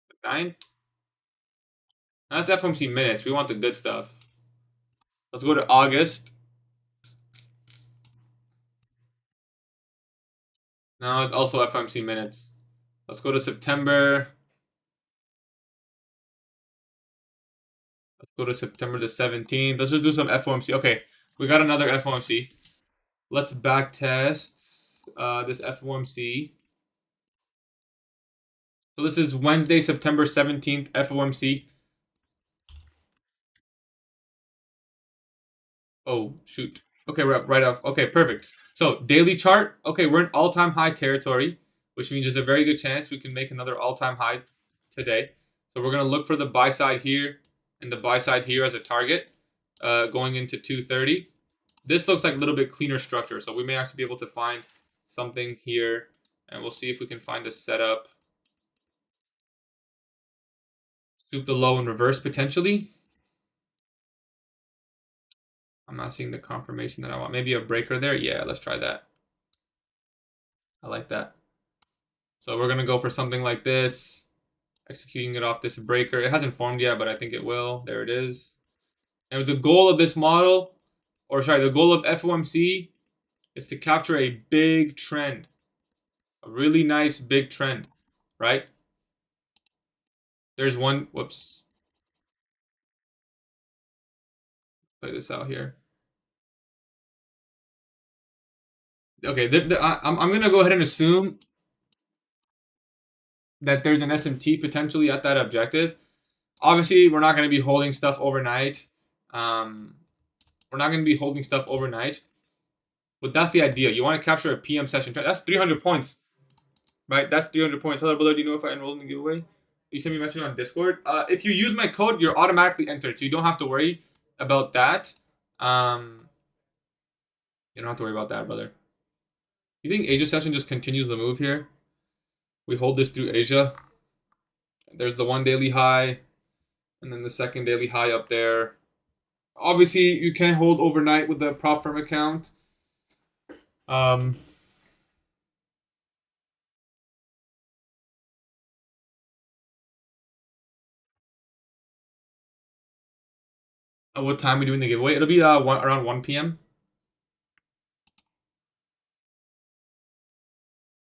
The 9th? That's FOMC minutes. We want the good stuff. Let's go to August. No, it's also FOMC minutes. Let's go to September. Let's go to September the 17th. Let's just do some FOMC. Okay, we got another FOMC. Let's backtest this FOMC. So this is Wednesday, September 17th, FOMC. Oh, shoot. Okay, we're up right off. Okay, perfect. So daily chart. Okay, we're in all-time high territory, which means there's a very good chance we can make another all-time high today. So we're going to look for the buy side here and the buy side here as a target going into 230. This looks like a little bit cleaner structure, so we may actually be able to find something here, and we'll see if we can find a setup. Scoop the low and reverse potentially. I'm not seeing the confirmation that I want. Maybe a breaker there. Yeah, let's try that. I like that. So we're going to go for something like this. executing it off this breaker. It hasn't formed yet, but I think it will. There it is. And the goal of this model, or sorry, the goal of FOMC is to capture a big trend. A really nice big trend, right? There's one, whoops. Play this out here. Okay, I'm going to go ahead and assume that there's an SMT potentially at that objective. Obviously, we're not going to be holding stuff overnight. We're not going to be holding stuff overnight. But that's the idea. You want to capture a PM session trend. That's 300 points. Right? That's 300 points. Hello, brother. Do you know if I enrolled in the giveaway? You sent me a message on Discord. If you use my code, you're automatically entered. So you don't have to worry about that. You don't have to worry about that, brother. You think Asia session just continues the move here? We hold this through Asia. There's the one daily high. And then the second daily high up there. Obviously, you can't hold overnight with the Propfirm account. At what time are we doing the giveaway? It'll be around 1 p.m.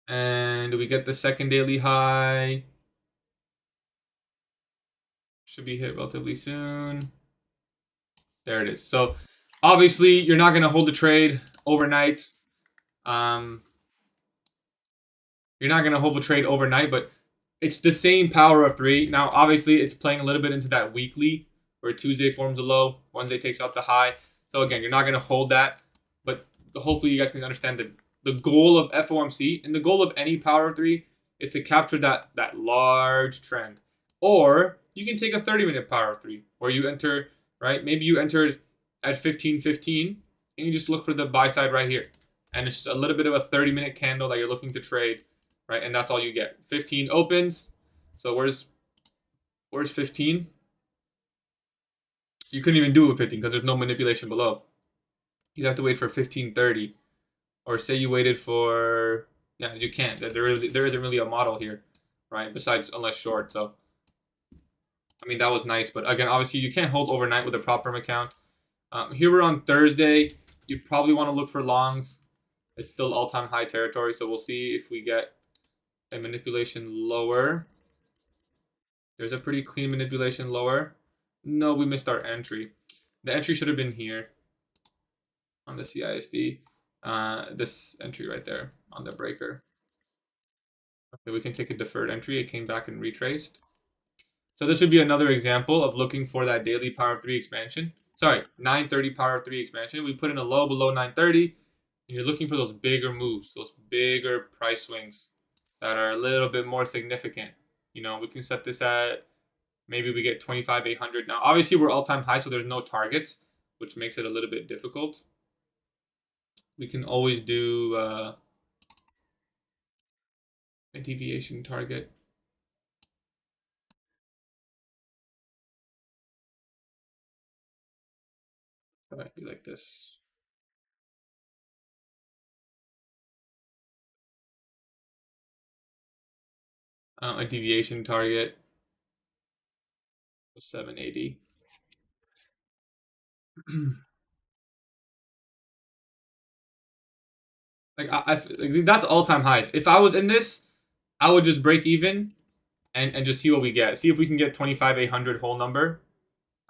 And we get the second daily high. Should be hit relatively soon. There it is. So obviously you're not going to hold the trade overnight. You're not going to hold the trade overnight, but it's the same power of 3. Now, obviously, it's playing a little bit into that weekly where Tuesday forms a low, Wednesday takes out the high. So again, you're not going to hold that, but hopefully you guys can understand that the goal of FOMC and the goal of any power of 3 is to capture that large trend. Or you can take a 30-minute power of 3 where you enter, right? Maybe you entered at 15.15 and you just look for the buy side right here. And it's just a little bit of a 30-minute candle that you're looking to trade, right? And that's all you get. 15 opens. So where's 15? You couldn't even do it with 15 because there's no manipulation below. You'd have to wait for 15.30. Or say you waited for... Yeah, you can't. There isn't really a model here, right? Besides, unless short. So, I mean, that was nice. But again, obviously, you can't hold overnight with a Propfirm account. Here we're on Thursday. You probably want to look for longs. It's still all-time high territory. So we'll see if we get a manipulation lower. There's a pretty clean manipulation lower. No, we missed our entry. The entry should have been here on the CISD. This entry right there on the breaker. Okay, we can take a deferred entry. It came back and retraced. So this would be another example of looking for that daily power of 3 expansion. Sorry, 930 power of 3 expansion. We put in a low below 930, and you're looking for those bigger moves, those bigger price swings that are a little bit more significant. You know, we can set this at, maybe we get 25,800. Now, obviously, we're all-time high, so there's no targets, which makes it a little bit difficult. We can always do a deviation target. That might be like this. A deviation target of 780. Like that's all-time highs. If I was in this, I would just break even and just see what we get. See if we can get 25,800 whole number.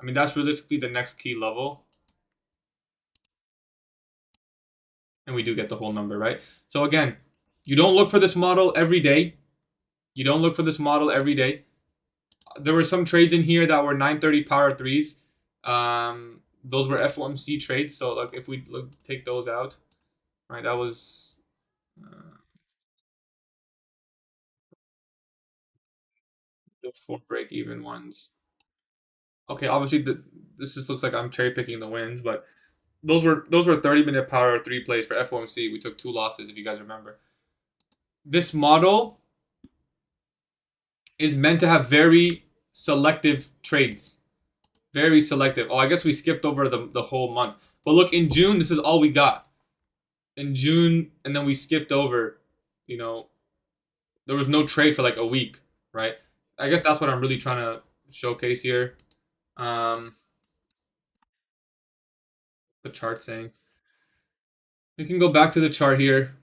I mean, that's realistically the next key level. And we do get the whole number, right? So again, you don't look for this model every day. You don't look for this model every day. There were some trades in here that were 930 power 3s. Those were FOMC trades. So like if we take those out, right, that was... the 4 break-even ones. Okay, obviously this just looks like I'm cherry picking the wins, but those were 30-minute power 3 plays for FOMC. We took 2 losses, if you guys remember. This model is meant to have very selective trades. Very selective. Oh, I guess we skipped over the whole month. But look, in June, this is all we got. In June, and then we skipped over, you know, there was no trade for like a week, right? I guess that's what I'm really trying to showcase here. The chart saying. We can go back to the chart here.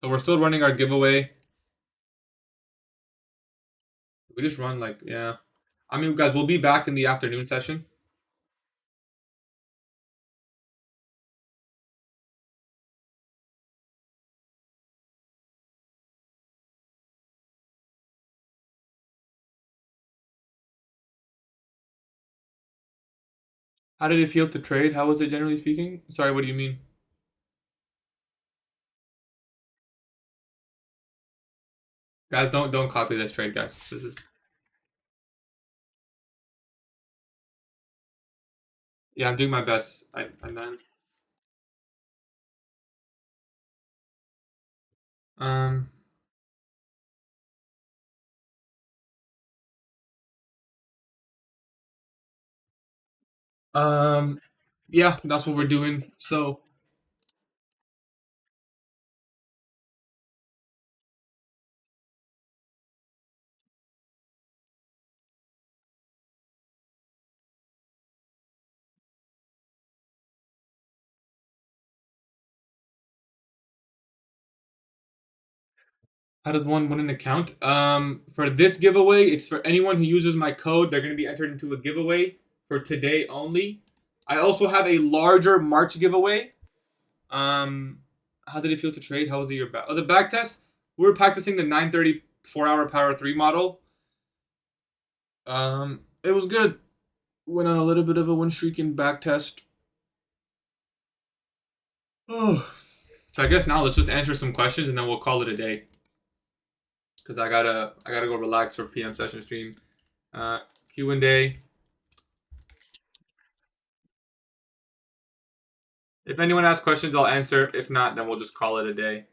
So we're still running our giveaway. We just run like, yeah. I mean, guys, we'll be back in the afternoon session. How did it feel to trade? How was it generally speaking? Sorry, what do you mean? Guys, don't copy this trade, guys. This is yeah, I'm doing my best. And then um um yeah, that's what we're doing. So how does one win an account? For this giveaway, it's for anyone who uses my code. They're gonna be entered into a giveaway for today only. I also have a larger March giveaway. How did it feel to trade? How was your back? Oh, the back test. We were practicing the 930 4-hour power 3 model. It was good. Went on a little bit of a win streak in back test. Oh. So I guess now let's just answer some questions and then we'll call it a day. Cause I gotta go relax for PM session stream. Q&A. If anyone has questions, I'll answer. If not, then we'll just call it a day.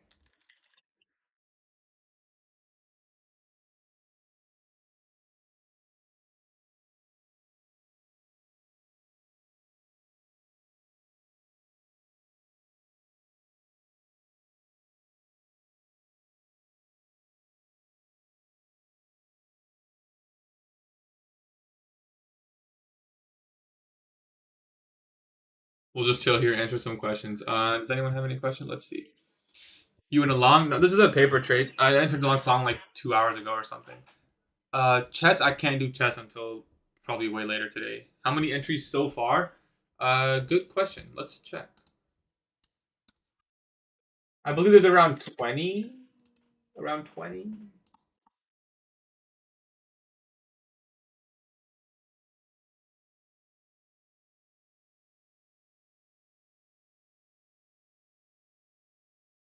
We'll just chill here and answer some questions. Does anyone have any questions? Let's see. You in a long? No, this is a paper trade. I entered the long like 2 hours ago or something. Chess. I can't do chess until probably way later today. How many entries so far? Good question. Let's check. I believe there's around 20. Around 20.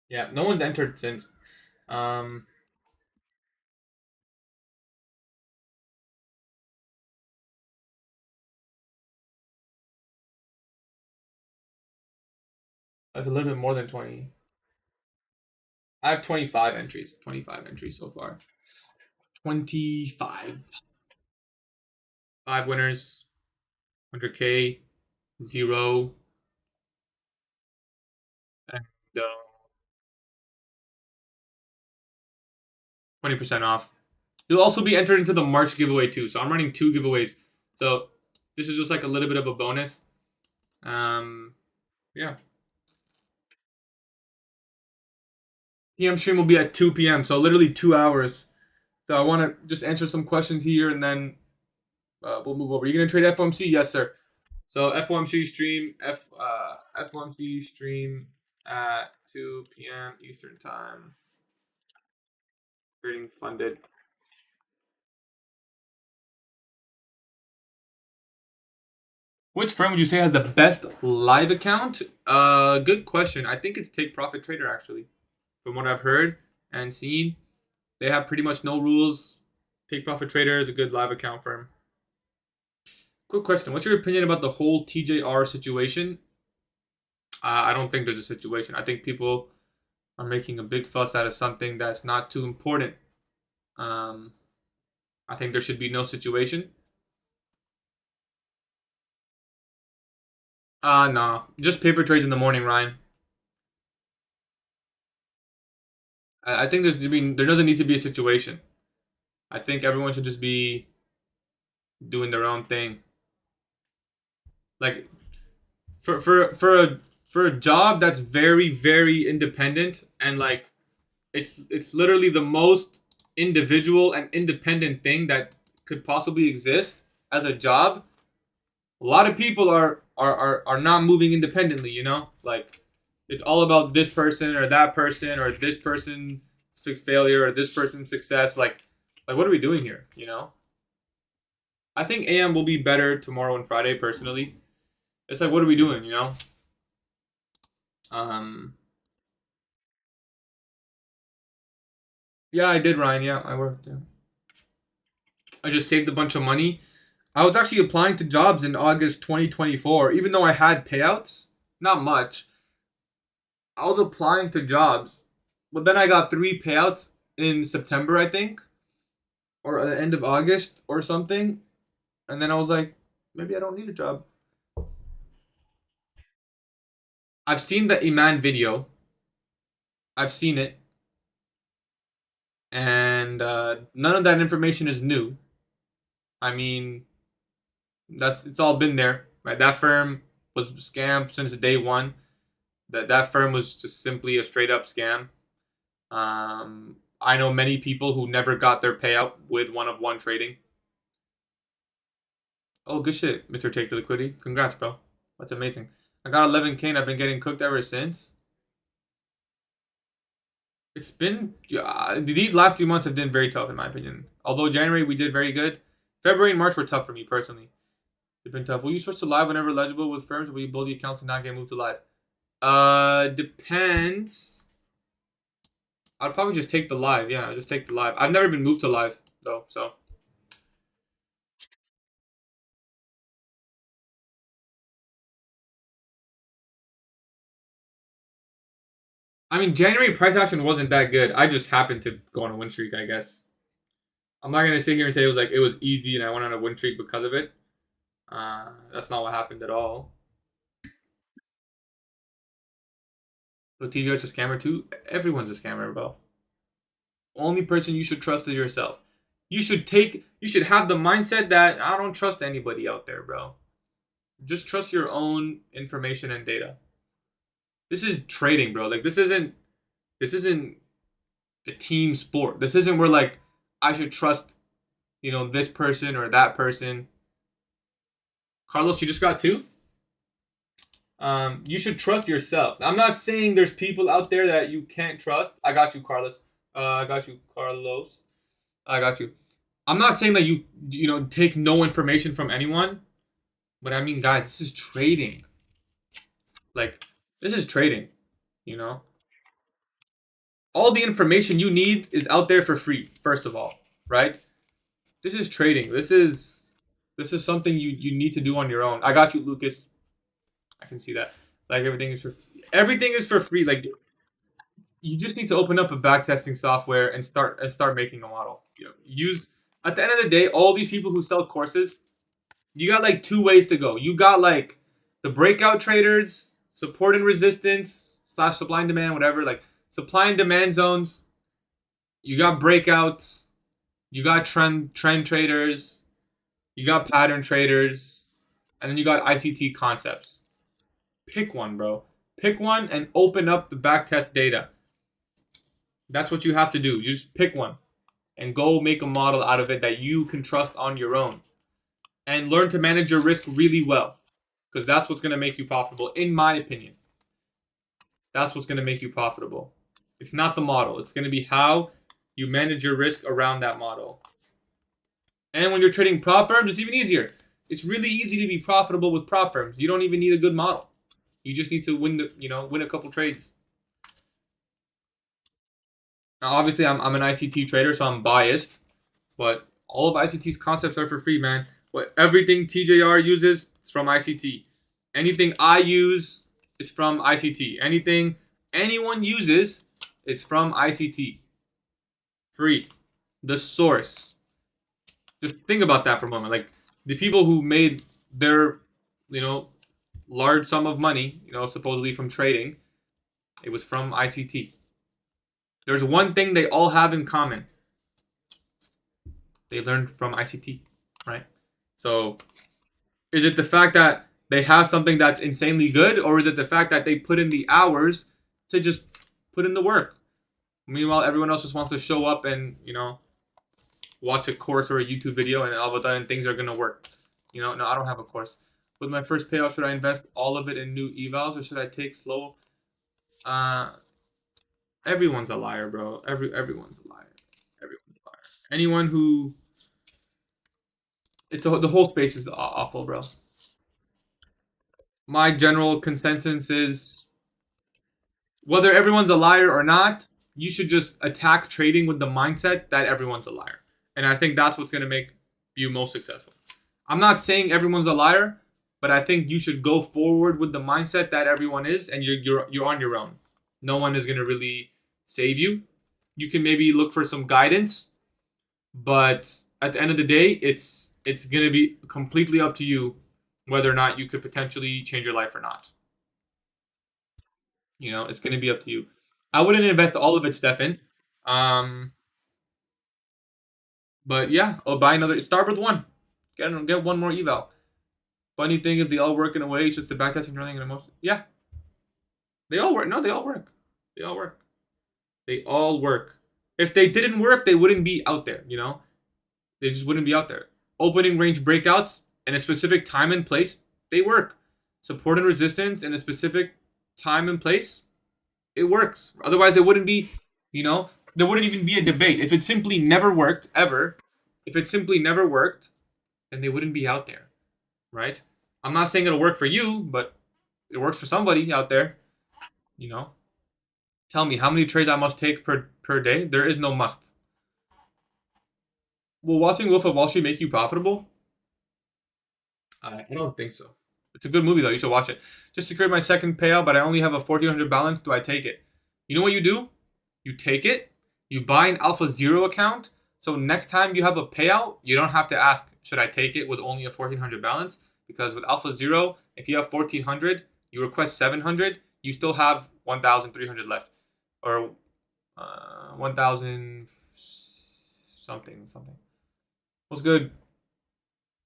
Yeah, no one's entered since. Um, that's a little bit more than 20. I have 25 entries. 25 entries so far. 25. 5 winners. 100K. 0. And 20% off. You'll also be entered into the March giveaway too. So I'm running 2 giveaways. So this is just like a little bit of a bonus. Yeah. PM stream will be at 2 p.m. So literally 2 hours. So I want to just answer some questions here and then we'll move over. You gonna trade FOMC? Yes, sir. So FOMC stream FOMC stream at 2 p.m. Eastern time. Trading funded. Which firm would you say has the best live account? Good question. I think it's Take Profit Trader actually. From what I've heard and seen, they have pretty much no rules. Take Profit Trader is a good live account firm. Quick question. What's your opinion about the whole TJR situation? I don't think there's a situation. I think people are making a big fuss out of something that's not too important. I think there should be no situation. No. Just paper trades in the morning, Ryan. I think there doesn't need to be a situation. I think everyone should just be doing their own thing. Like for a job that's very very independent and like it's literally the most individual and independent thing that could possibly exist as a job. A lot of people are not moving independently, you know? Like it's all about this person or that person or this person failure or this person's success. Like what are we doing here, you know? I think AM will be better tomorrow and Friday personally. It's like what are we doing, you know? Um yeah, I did, Ryan. Yeah, I worked. Yeah. I just saved a bunch of money. I was actually applying to jobs in August 2024, even though I had payouts, not much. I was applying to jobs, but then I got 3 payouts in September, I think, or at the end of August or something. And then I was like, maybe I don't need a job. I've seen the Iman video. I've seen it, and none of that information is new. I mean, it's all been there, right? That firm was scammed since day one. That firm was just simply a straight up scam. I know many people who never got their payout with one of one trading. Oh, good shit, Mr. Take the Liquidity. Congrats, bro. That's amazing. I got 11K and I've been getting cooked ever since. It's been these last 3 months have been very tough in my opinion. Although January we did very good, February and March were tough for me personally. They've been tough. Will you switch to live whenever eligible with firms, or will you build the accounts and not get moved to live? Depends. I'd probably just take the live. Yeah, just take the live. I've never been moved to live though, so. I mean, January price action wasn't that good. I just happened to go on a win streak, I guess. I'm not gonna sit here and say it was easy and I went on a win streak because of it. That's not what happened at all. So TJ's a scammer too. Everyone's a scammer, bro. Only person you should trust is yourself. You should have the mindset that I don't trust anybody out there, bro. Just trust your own information and data. This is trading, bro. Like this isn't a team sport. This isn't where like I should trust, this person or that person. Carlos, you just got 2? You should trust yourself. I'm not saying there's people out there that you can't trust. I got you, Carlos. I got you, Carlos. I got you. I'm not saying that you take no information from anyone, but I mean, guys, this is trading. Like, this is trading. You know, all the information you need is out there for free. First of all, right? This is trading. This is something you need to do on your own. I got you, Lucas. I can see that. Like everything is for free. Like you just need to open up a backtesting software and start making a model. Use at the end of the day, all these people who sell courses, you got like 2 ways to go. You got like the breakout traders, support and resistance / supply and demand, whatever. Like supply and demand zones. You got breakouts. You got trend traders. You got pattern traders, and then you got ICT concepts. Pick one, bro. Pick one and open up the backtest data. That's what you have to do. You just pick one and go make a model out of it that you can trust on your own. And learn to manage your risk really well. Because that's what's going to make you profitable, in my opinion. That's what's going to make you profitable. It's not the model. It's going to be how you manage your risk around that model. And when you're trading Propfirms, it's even easier. It's really easy to be profitable with Propfirms. You don't even need a good model. You just need to win a couple trades. Now, obviously, I'm an ICT trader, so I'm biased. But all of ICT's concepts are for free, man. Everything TJR uses is from ICT. Anything I use is from ICT. Anything anyone uses is from ICT. Free. The source. Just think about that for a moment. Like the people who made their, large sum of money, supposedly from trading, it was from ICT. There's one thing they all have in common. They learned from ICT, right? So is it the fact that they have something that's insanely good, or is it the fact that they put in the hours to just put in the work? Meanwhile, everyone else just wants to show up and, watch a course or a YouTube video, and all of a sudden things are going to work. No, I don't have a course. With my first payout, should I invest all of it in new evals, or should I take slow? Everyone's a liar, bro. Everyone's a liar. Everyone's a liar. Anyone who... the whole space is awful, bro. My general consensus is, whether everyone's a liar or not, you should just attack trading with the mindset that everyone's a liar. And I think that's what's going to make you most successful. I'm not saying everyone's a liar, but I think you should go forward with the mindset that everyone is, and you're on your own. No one is going to really save you. You can maybe look for some guidance, but at the end of the day, it's going to be completely up to you whether or not you could potentially change your life or not. It's going to be up to you. I wouldn't invest all of it, Stefan. But yeah, I'll buy another. Start with one. Get one more eval. Funny thing is, they all work in a way. It's just the backtesting running and most. Yeah. They all work. No, they all work. They all work. They all work. If they didn't work, they wouldn't be out there, They just wouldn't be out there. Opening range breakouts in a specific time and place, they work. Support and resistance in a specific time and place, it works. Otherwise, it wouldn't be, there wouldn't even be a debate. If it simply never worked, ever, if it simply never worked, then they wouldn't be out there, right? I'm not saying it'll work for you, but it works for somebody out there, Tell me, how many trades I must take per day? There is no must. Will watching Wolf of Wall Street make you profitable? I don't think so. It's a good movie, though. You should watch it. Just secured my second payout, but I only have a 1,400 balance. Do I take it? You know what you do? You take it. You buy an Alpha Zero account. So next time you have a payout, you don't have to ask, should I take it with only a 1,400 balance? Because with Alpha Zero, if you have 1,400, you request 700, you still have 1,300 left. Or 1,000 something. What's good?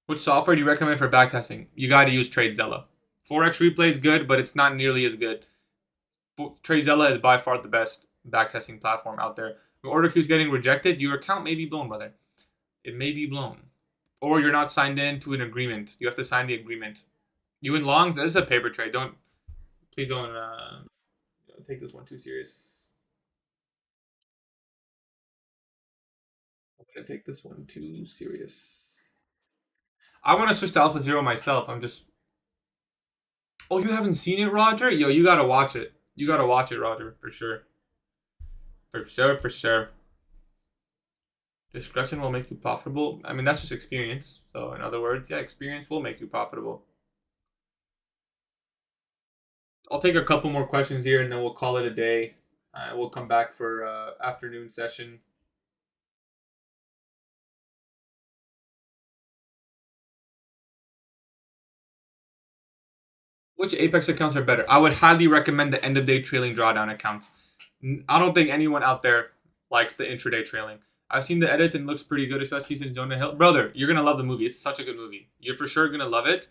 Which software do you recommend for backtesting? You got to use TradeZella. Forex Replay is good, but it's not nearly as good. TradeZella is by far the best backtesting platform out there. Your order keeps getting rejected, your account may be blown, brother. It may be blown. Or you're not signed in to an agreement. You have to sign the agreement. You in longs, this is a paper trade. Please don't take this one too serious. I'm going to take this one too serious. I want to switch to Alpha Zero myself. Oh, you haven't seen it, Roger? Yo, you gotta watch it. You gotta watch it, Roger, for sure. For sure. Discretion will make you profitable. I mean, that's just experience. So, in other words, yeah, experience will make you profitable. I'll take a couple more questions here, and then we'll call it a day. We'll come back for afternoon session. Which Apex accounts are better? I would highly recommend the end-of-day trailing drawdown accounts. I don't think anyone out there likes the intraday trailing. I've seen the edits and it looks pretty good, especially since Jonah Hill. Brother, you're going to love the movie. It's such a good movie. You're for sure going to love it.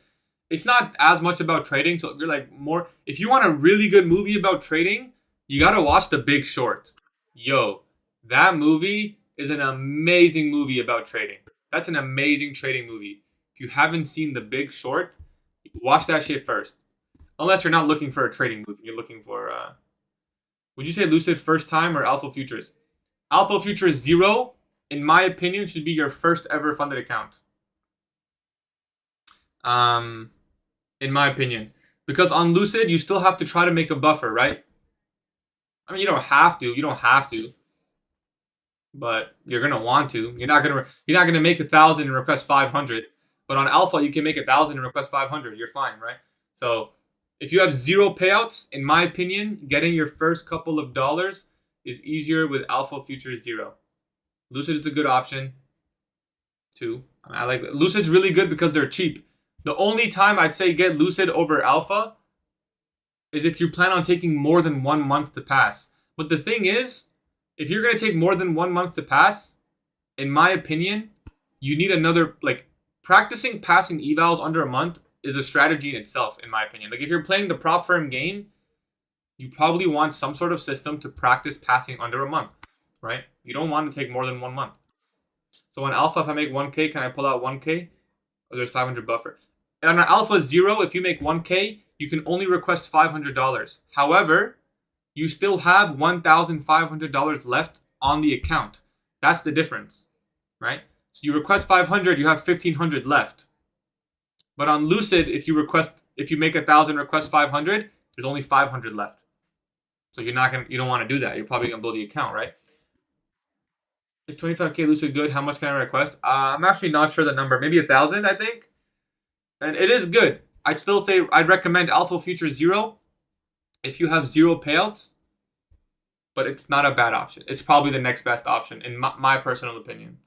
It's not as much about trading, so if you're if you want a really good movie about trading, you got to watch The Big Short. Yo, that movie is an amazing movie about trading. That's an amazing trading movie. If you haven't seen The Big Short, watch that shit first. Unless you're not looking for a trading movie. You're looking for, would you say Lucid first time or Alpha Futures? Alpha Futures 0, in my opinion, should be your first ever funded account. In my opinion. Because on Lucid, you still have to try to make a buffer, right? I mean, you don't have to. But you're going to want to. You're not going to make 1,000 and request 500. But on Alpha, you can make 1,000 and request 500. You're fine, right? So if you have 0 payouts, in my opinion, getting your first couple of dollars is easier with Alpha Futures 0. Lucid is a good option, too. I like it. Lucid's really good because they're cheap. The only time I'd say get Lucid over Alpha is if you plan on taking more than 1 month to pass. But the thing is, if you're going to take more than 1 month to pass, in my opinion, you need another, like, practicing passing evals under a month is a strategy in itself, in my opinion. Like, if you're playing the prop firm game, you probably want some sort of system to practice passing under a month, right? You don't want to take more than 1 month. So on alpha, if I make 1K, can I pull out 1K? Or there's 500 buffer. And on alpha 0, if you make 1K, you can only request $500. However, you still have $1,500 left on the account. That's the difference, right? So you request 500, you have 1,500 left. But on Lucid, if you make 1,000, request 500, there's only 500 left. So you don't want to do that. You're probably gonna blow the account, right? Is 25K Lucid good? How much can I request? I'm actually not sure the number. Maybe 1,000, I think. And it is good. I'd still say I'd recommend Alpha Future 0 if you have 0 payouts. But it's not a bad option. It's probably the next best option, in my personal opinion.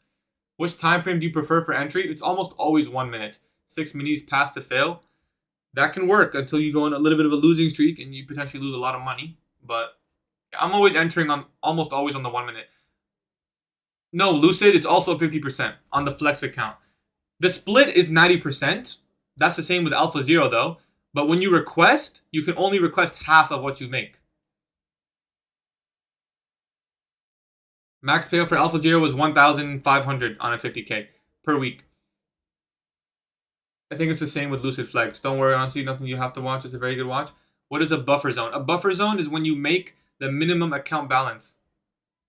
Which time frame do you prefer for entry? It's almost always 1 minute. 6 minis pass to fail. That can work until you go on a little bit of a losing streak and you potentially lose a lot of money. But I'm always entering on almost always on the 1 minute. No, Lucid, it's also 50% on the Flex account. The split is 90%. That's the same with Alpha 0 though. But when you request, you can only request half of what you make. Max payout for Alpha 0 was 1,500 on a 50K per week. I think it's the same with Lucid Flex. Don't worry, honestly, nothing you have to watch. It's a very good watch. What is a buffer zone? A buffer zone is when you make the minimum account balance.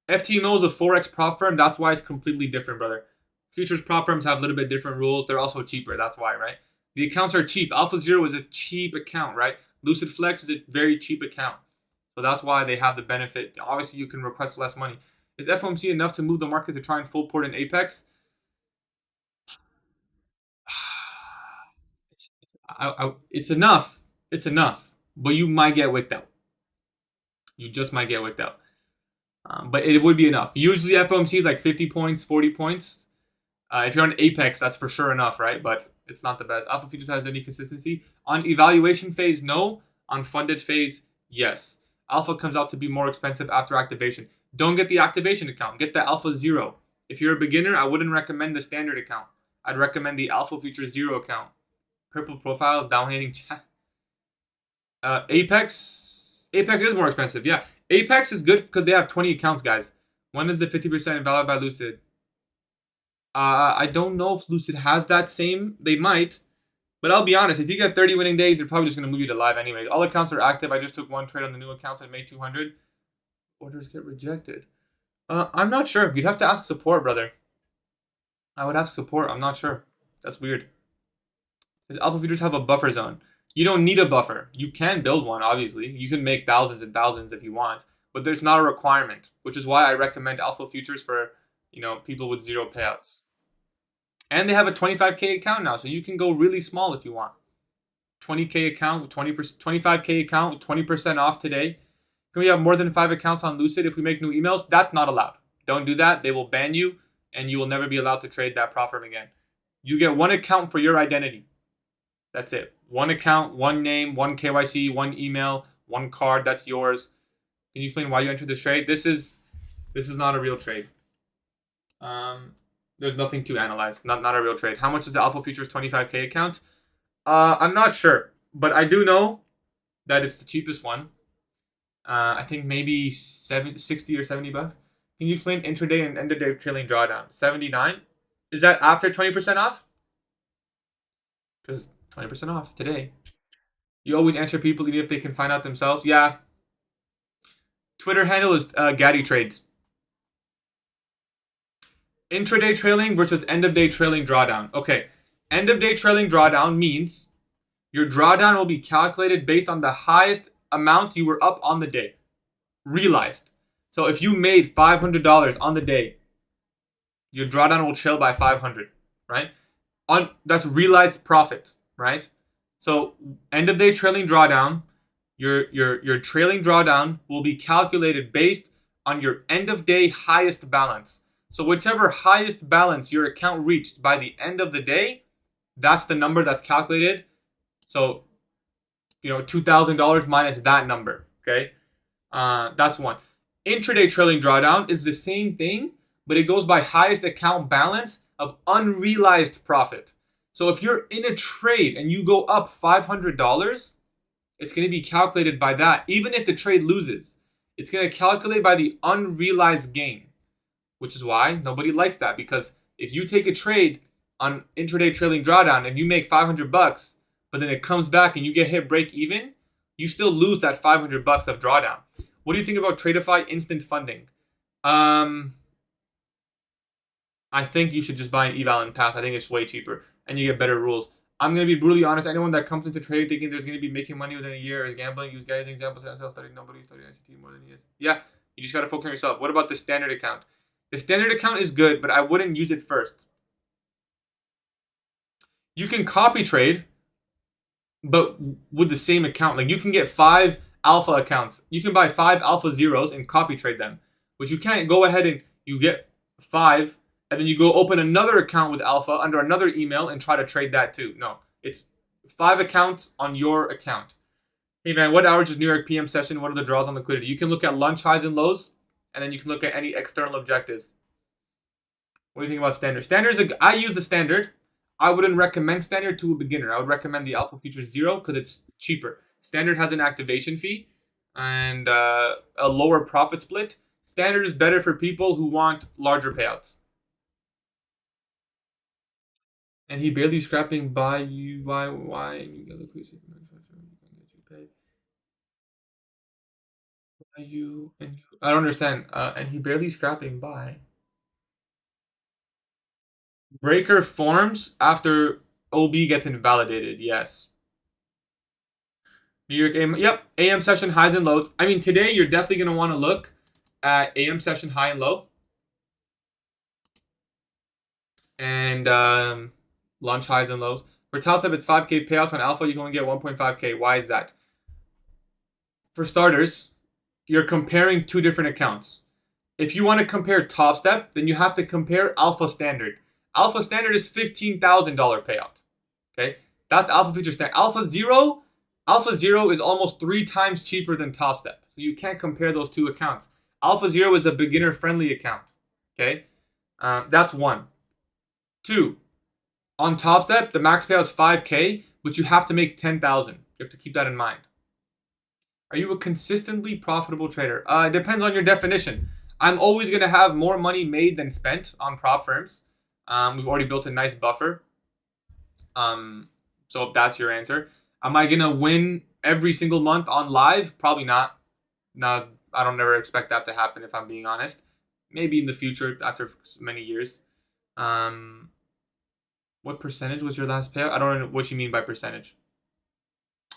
FTMO is a Forex prop firm. That's why it's completely different, brother. Futures prop firms have a little bit different rules. They're also cheaper. That's why, right? The accounts are cheap. Alpha 0 is a cheap account, right? Lucid Flex is a very cheap account. So that's why they have the benefit. Obviously, you can request less money. Is FOMC enough to move the market to try and full port in Apex? It's enough. It's enough. But you might get wicked out. You just might get wicked out. But it would be enough. Usually FOMC is like 50 points, 40 points. If you're on Apex, that's for sure enough, right? But it's not the best. Alpha Futures has any consistency. On evaluation phase, no. On funded phase, yes. Alpha comes out to be more expensive after activation. Don't get the activation account. Get the Alpha 0. If you're a beginner, I wouldn't recommend the standard account. I'd recommend the Alpha Futures 0 account. Purple profile, downloading chat. Apex is more expensive, yeah. Apex is good because they have 20 accounts, guys. When is the 50% valid by Lucid? I don't know if Lucid has that same. They might. But I'll be honest, if you get 30 winning days, they're probably just going to move you to live anyway. All accounts are active. I just took one trade on the new accounts and made 200. Orders get rejected. I'm not sure. You'd have to ask support, brother. I would ask support. I'm not sure. That's weird. Does Alpha Futures have a buffer zone? You don't need a buffer. You can build one, obviously. You can make thousands and thousands if you want. But there's not a requirement, which is why I recommend Alpha Futures for, people with 0 payouts. And they have a 25K account now, so you can go really small if you want. 20K account with 20%, 25K account with 20% off today. Can we have more than 5 accounts on Lucid if we make new emails? That's not allowed. Don't do that. They will ban you, and you will never be allowed to trade that prop firm again. You get one account for your identity. That's it. One account, one name, one KYC, one email, one card. That's yours. Can you explain why you entered this trade? This is not a real trade. There's nothing to analyze. Not a real trade. How much is the Alpha Futures 25K account? I'm not sure, but I do know that it's the cheapest one. I think maybe 60 or 70 bucks. Can you explain intraday and end of day trailing drawdown? 79. Is that after 20% off? Because 20% off today. You always answer people even if they can find out themselves. Yeah. Twitter handle is GatieTrades. Intraday trailing versus end of day trailing drawdown. Okay. End of day trailing drawdown means your drawdown will be calculated based on the highest amount you were up on the day. Realized. So if you made $500 on the day, your drawdown will trail by 500, right? That's realized profit, right? So end of day trailing drawdown, your trailing drawdown will be calculated based on your end of day highest balance. So whichever highest balance your account reached by the end of the day, that's the number that's calculated. So, $2,000 minus that number, okay? That's one. Intraday trailing drawdown is the same thing, but it goes by highest account balance of unrealized profit. So if you're in a trade and you go up $500, it's going to be calculated by that. Even if the trade loses, it's going to calculate by the unrealized gain, which is why nobody likes that. Because if you take a trade on intraday trailing drawdown and you make $500, but then it comes back and you get hit break even, you still lose that $500 of drawdown. What do you think about Tradeify instant funding? I think you should just buy an eval and pass. I think it's way cheaper and you get better rules. I'm going to be brutally honest. Anyone that comes into trading thinking there's going to be making money within a year is gambling. Use guys' examples. Self-study. Nobody studied ICT more than he is. Yeah, you just got to focus on yourself. What about the standard account? The standard account is good, but I wouldn't use it first. You can copy trade, but with the same account. Like you can get 5 alpha accounts. You can buy 5 alpha zeros and copy trade them. But you can't go ahead and you get 5 and then you go open another account with alpha under another email and try to trade that too. No, it's 5 accounts on your account. Hey man, what hours is New York PM session? What are the draws on liquidity? You can look at lunch highs and lows, and then you can look at any external objectives. What do you think about standard? I use the standard. I wouldn't recommend standard to a beginner. I would recommend the alpha feature 0 because it's cheaper. Standard has an activation fee and a lower profit split. Standard is better for people who want larger payouts. And he barely scrapping by you. Why? And you get liquidity. I don't understand. And he barely scrapping by. Breaker forms after OB gets invalidated. Yes. New York AM. Yep. AM session highs and lows. I mean, today you're definitely going to want to look at AM session high and low. And lunch highs and lows. For Talsub, it's 5K payouts on alpha. You can only get 1.5K. Why is that? For starters, you're comparing 2 different accounts. If you want to compare Top Step, then you have to compare Alpha Standard. Alpha Standard is $15,000 payout. Okay, that's Alpha Feature Standard. Alpha Zero is almost 3 times cheaper than Top Step. So you can't compare those 2 accounts. Alpha Zero is a beginner-friendly account. Okay, that's 1. 2, on Top Step, the max payout is 5K, but you have to make 10,000. You have to keep that in mind. Are you a consistently profitable trader? It depends on your definition. I'm always going to have more money made than spent on Propfirms. We've already built a nice buffer. So if that's your answer. Am I going to win every single month on live? Probably not. No, I don't ever expect that to happen if I'm being honest. Maybe in the future after many years. What percentage was your last payout? I don't know what you mean by percentage.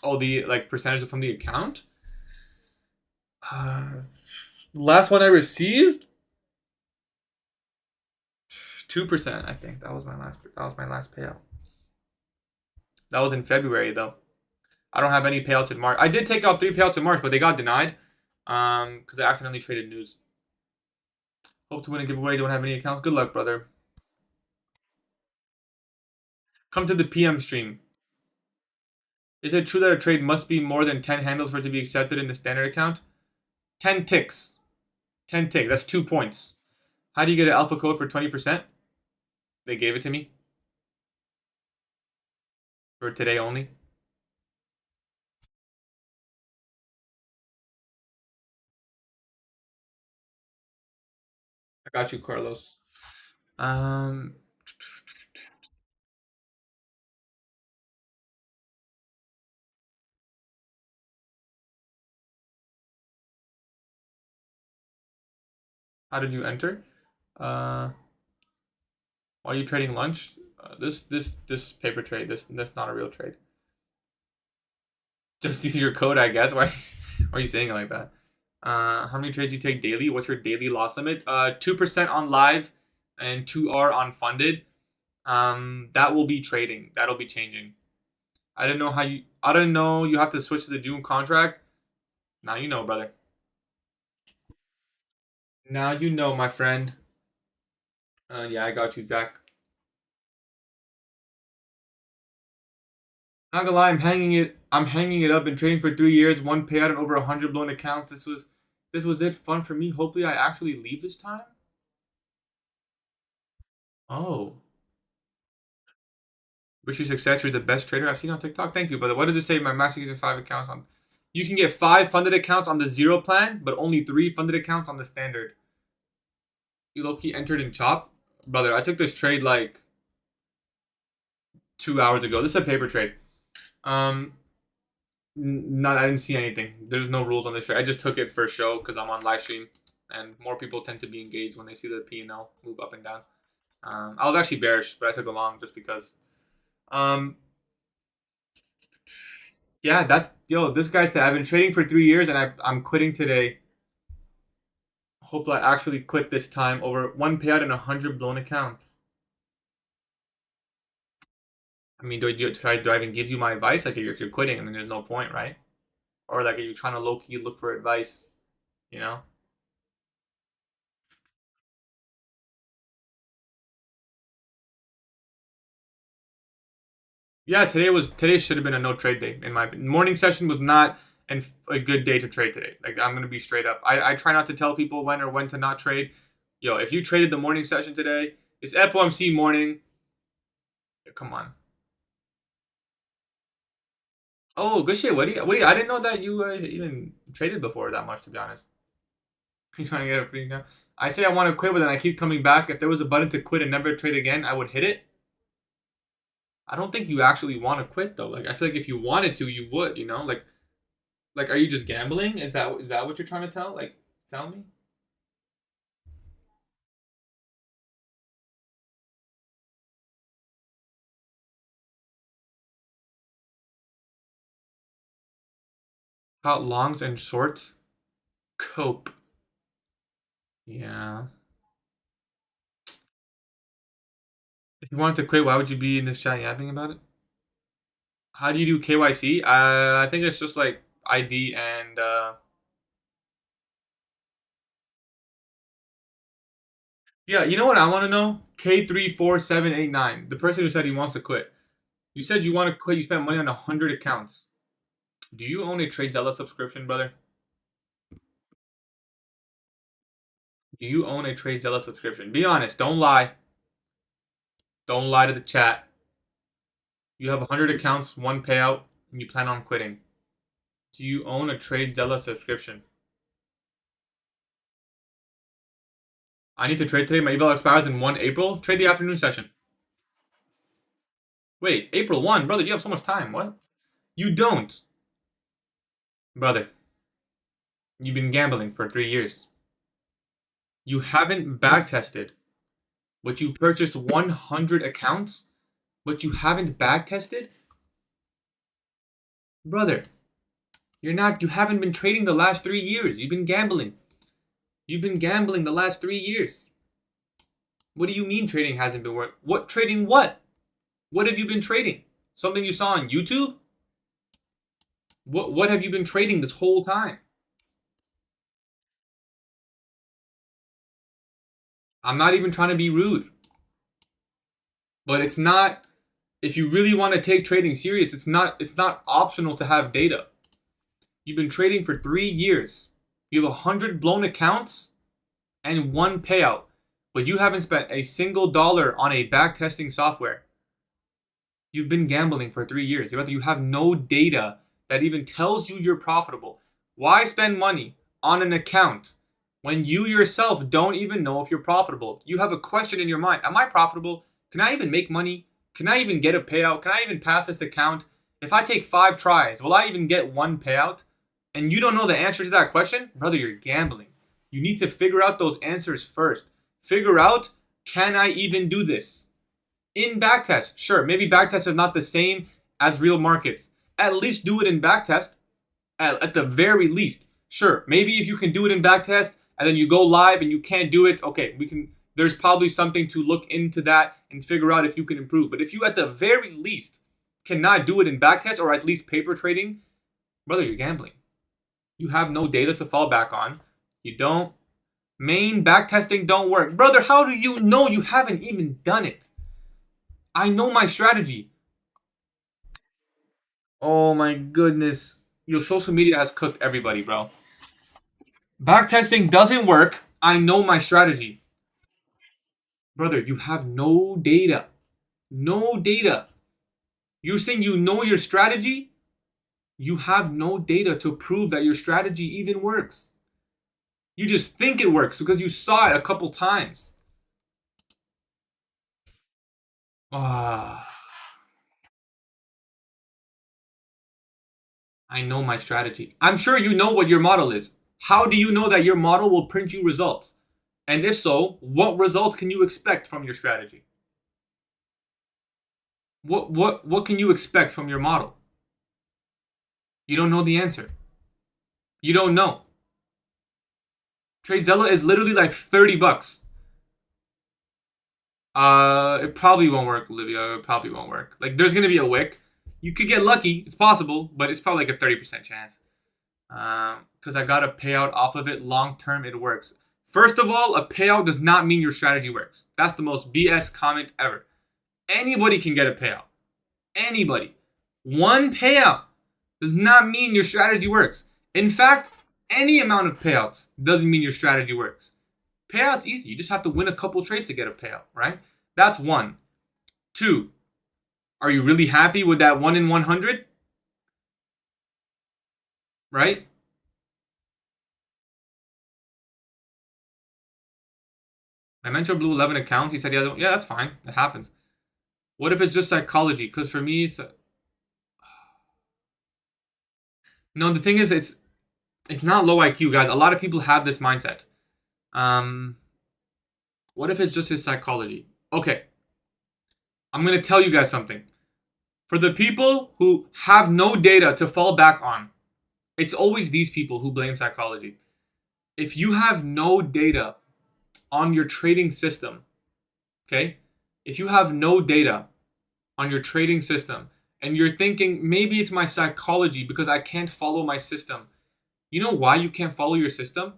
Oh, the percentage from the account? Last one I received, 2%. I think that was my last payout. That was in February though. I don't have any payouts in March. I did take out 3 payouts in March, but they got denied because I accidentally traded news. Hope to win a giveaway. Don't have any accounts. Good luck, brother. Come to the PM stream. Is it true that a trade must be more than 10 handles for it to be accepted in the standard account? 10 ticks. 10 ticks. That's 2 points. How do you get an alpha code for 20%? They gave it to me. For today only. I got you, Carlos. How did you enter? Why are you trading lunch? This paper trade. That's not a real trade. Just use your code, I guess. Why are you saying it like that? How many trades you take daily? What's your daily loss limit? 2% on live and 2R on funded. That will be trading. That'll be changing. I didn't know you have to switch to the June contract. Now you know, brother. Now you know, my friend. Yeah, I got you, Zach. Not gonna lie, I'm hanging it up. Been trading for 3 years. 1 payout and over 100 blown accounts. This was This was it. Fun for me. Hopefully I actually leave this time. Oh. Wish you success. You're the best trader I've seen on TikTok. Thank you, brother. What does it say? My master using 5 accounts on. You can get 5 funded accounts on the 0 plan, but only 3 funded accounts on the standard. You low-key entered in chop? Brother, I took this trade like 2 hours ago. This is a paper trade. No, I didn't see anything. There's no rules on this trade. I just took it for show because I'm on live stream, and more people tend to be engaged when they see the P&L move up and down. I was actually bearish, but I took it long just because. Yeah, that's this guy said I've been trading for 3 years and I'm quitting today. Hope I actually quit this time over 1 payout and 100 blown accounts. I mean, do I even give you my advice? Like, if you're quitting, I mean, there's no point, right? Or like, are you trying to low key look for advice? You know? Yeah, today should have been a no trade day in my opinion. Morning session was not a good day to trade today. Like, I'm gonna be straight up. I try not to tell people when to not trade. Yo, if you traded the morning session today, it's FOMC morning. Come on. Oh, good shit. What do you? I didn't know that you even traded before that much. To be honest, you trying to get a free now? I say I want to quit, but then I keep coming back. If there was a button to quit and never trade again, I would hit it. I don't think you actually want to quit though. Like, I feel like if you wanted to, you would. You know, like, are you just gambling? Is that what you're trying to tell? Like, tell me. About longs and shorts, cope. Yeah. If you wanted to quit, why would you be in this chat yapping about it? How do you do KYC? I think it's just like ID and yeah, you know what I want to know? K34789, the person who said he wants to quit. You said you want to quit. You spent money on 100 accounts. Do you own a TradeZella subscription, brother? Do you own a TradeZella subscription? Be honest. Don't lie. Don't lie to the chat. You have 100 accounts, 1 payout, and you plan on quitting. Do you own a TradeZella subscription? I need to trade today. My eval expires in 1 April. Trade the afternoon session. Wait, April 1? Brother, you have so much time. What? You don't. Brother, you've been gambling for 3 years. You haven't backtested. But you purchased 100 accounts? But you haven't backtested? Brother, you haven't been trading the last 3 years. You've been gambling. You've been gambling the last 3 years. What do you mean trading hasn't been working? What trading what? What have you been trading? Something you saw on YouTube? What have you been trading this whole time? I'm not even trying to be rude. But it's not, if you really want to take trading serious, it's not optional to have data. You've been trading for 3 years. You have 100 blown accounts and 1 payout. But you haven't spent a single dollar on a backtesting software. You've been gambling for 3 years. You have no data that even tells you you're profitable. Why spend money on an account when you yourself don't even know if you're profitable? You have a question in your mind. Am I profitable? Can I even make money? Can I even get a payout? Can I even pass this account? If I take 5 tries, will I even get 1 payout? And you don't know the answer to that question? Brother, you're gambling. You need to figure out those answers first. Figure out, can I even do this? In backtest, sure, maybe backtest is not the same as real markets. At least do it in backtest. At the very least. Sure, maybe if you can do it in backtest and then you go live and you can't do it, okay, there's probably something to look into that and figure out if you can improve. But if you at the very least cannot do it in backtest or at least paper trading, brother, you're gambling. You have no data to fall back on. You don't. Main backtesting don't work. Brother, how do you know? You haven't even done it. I know my strategy. Oh my goodness. Your social media has cooked everybody, bro. Backtesting doesn't work. I know my strategy. Brother, you have no data. No data. You're saying you know your strategy? You have no data to prove that your strategy even works. You just think it works because you saw it a couple times. I know my strategy. I'm sure you know what your model is. How do you know that your model will print you results? And if so, what results can you expect from your strategy? What can you expect from your model? You don't know the answer. You don't know. TradeZilla is literally like $30. It probably won't work, Olivia. It probably won't work. Like, there's gonna be a wick. You could get lucky. It's possible, but it's probably like a 30% chance. Because I got a payout off of it. Long term, it works. First of all, a payout does not mean your strategy works. That's the most BS comment ever. Anybody can get a payout. Anybody. One payout does not mean your strategy works. In fact, any amount of payouts doesn't mean your strategy works. Payout's easy. You just have to win a couple trades to get a payout, right? That's one. Two, are you really happy with that 1 in 100? Right? My mentor blew 11 accounts. He said, yeah, that's fine. It happens. What if it's just psychology? Because for me, it's... No, the thing is, it's not low IQ, guys. A lot of people have this mindset. What if it's just his psychology? Okay. I'm going to tell you guys something. For the people who have no data to fall back on, it's always these people who blame psychology. If you have no data on your trading system, okay? If you have no data on your trading system and you're thinking, maybe it's my psychology because I can't follow my system. You know why you can't follow your system?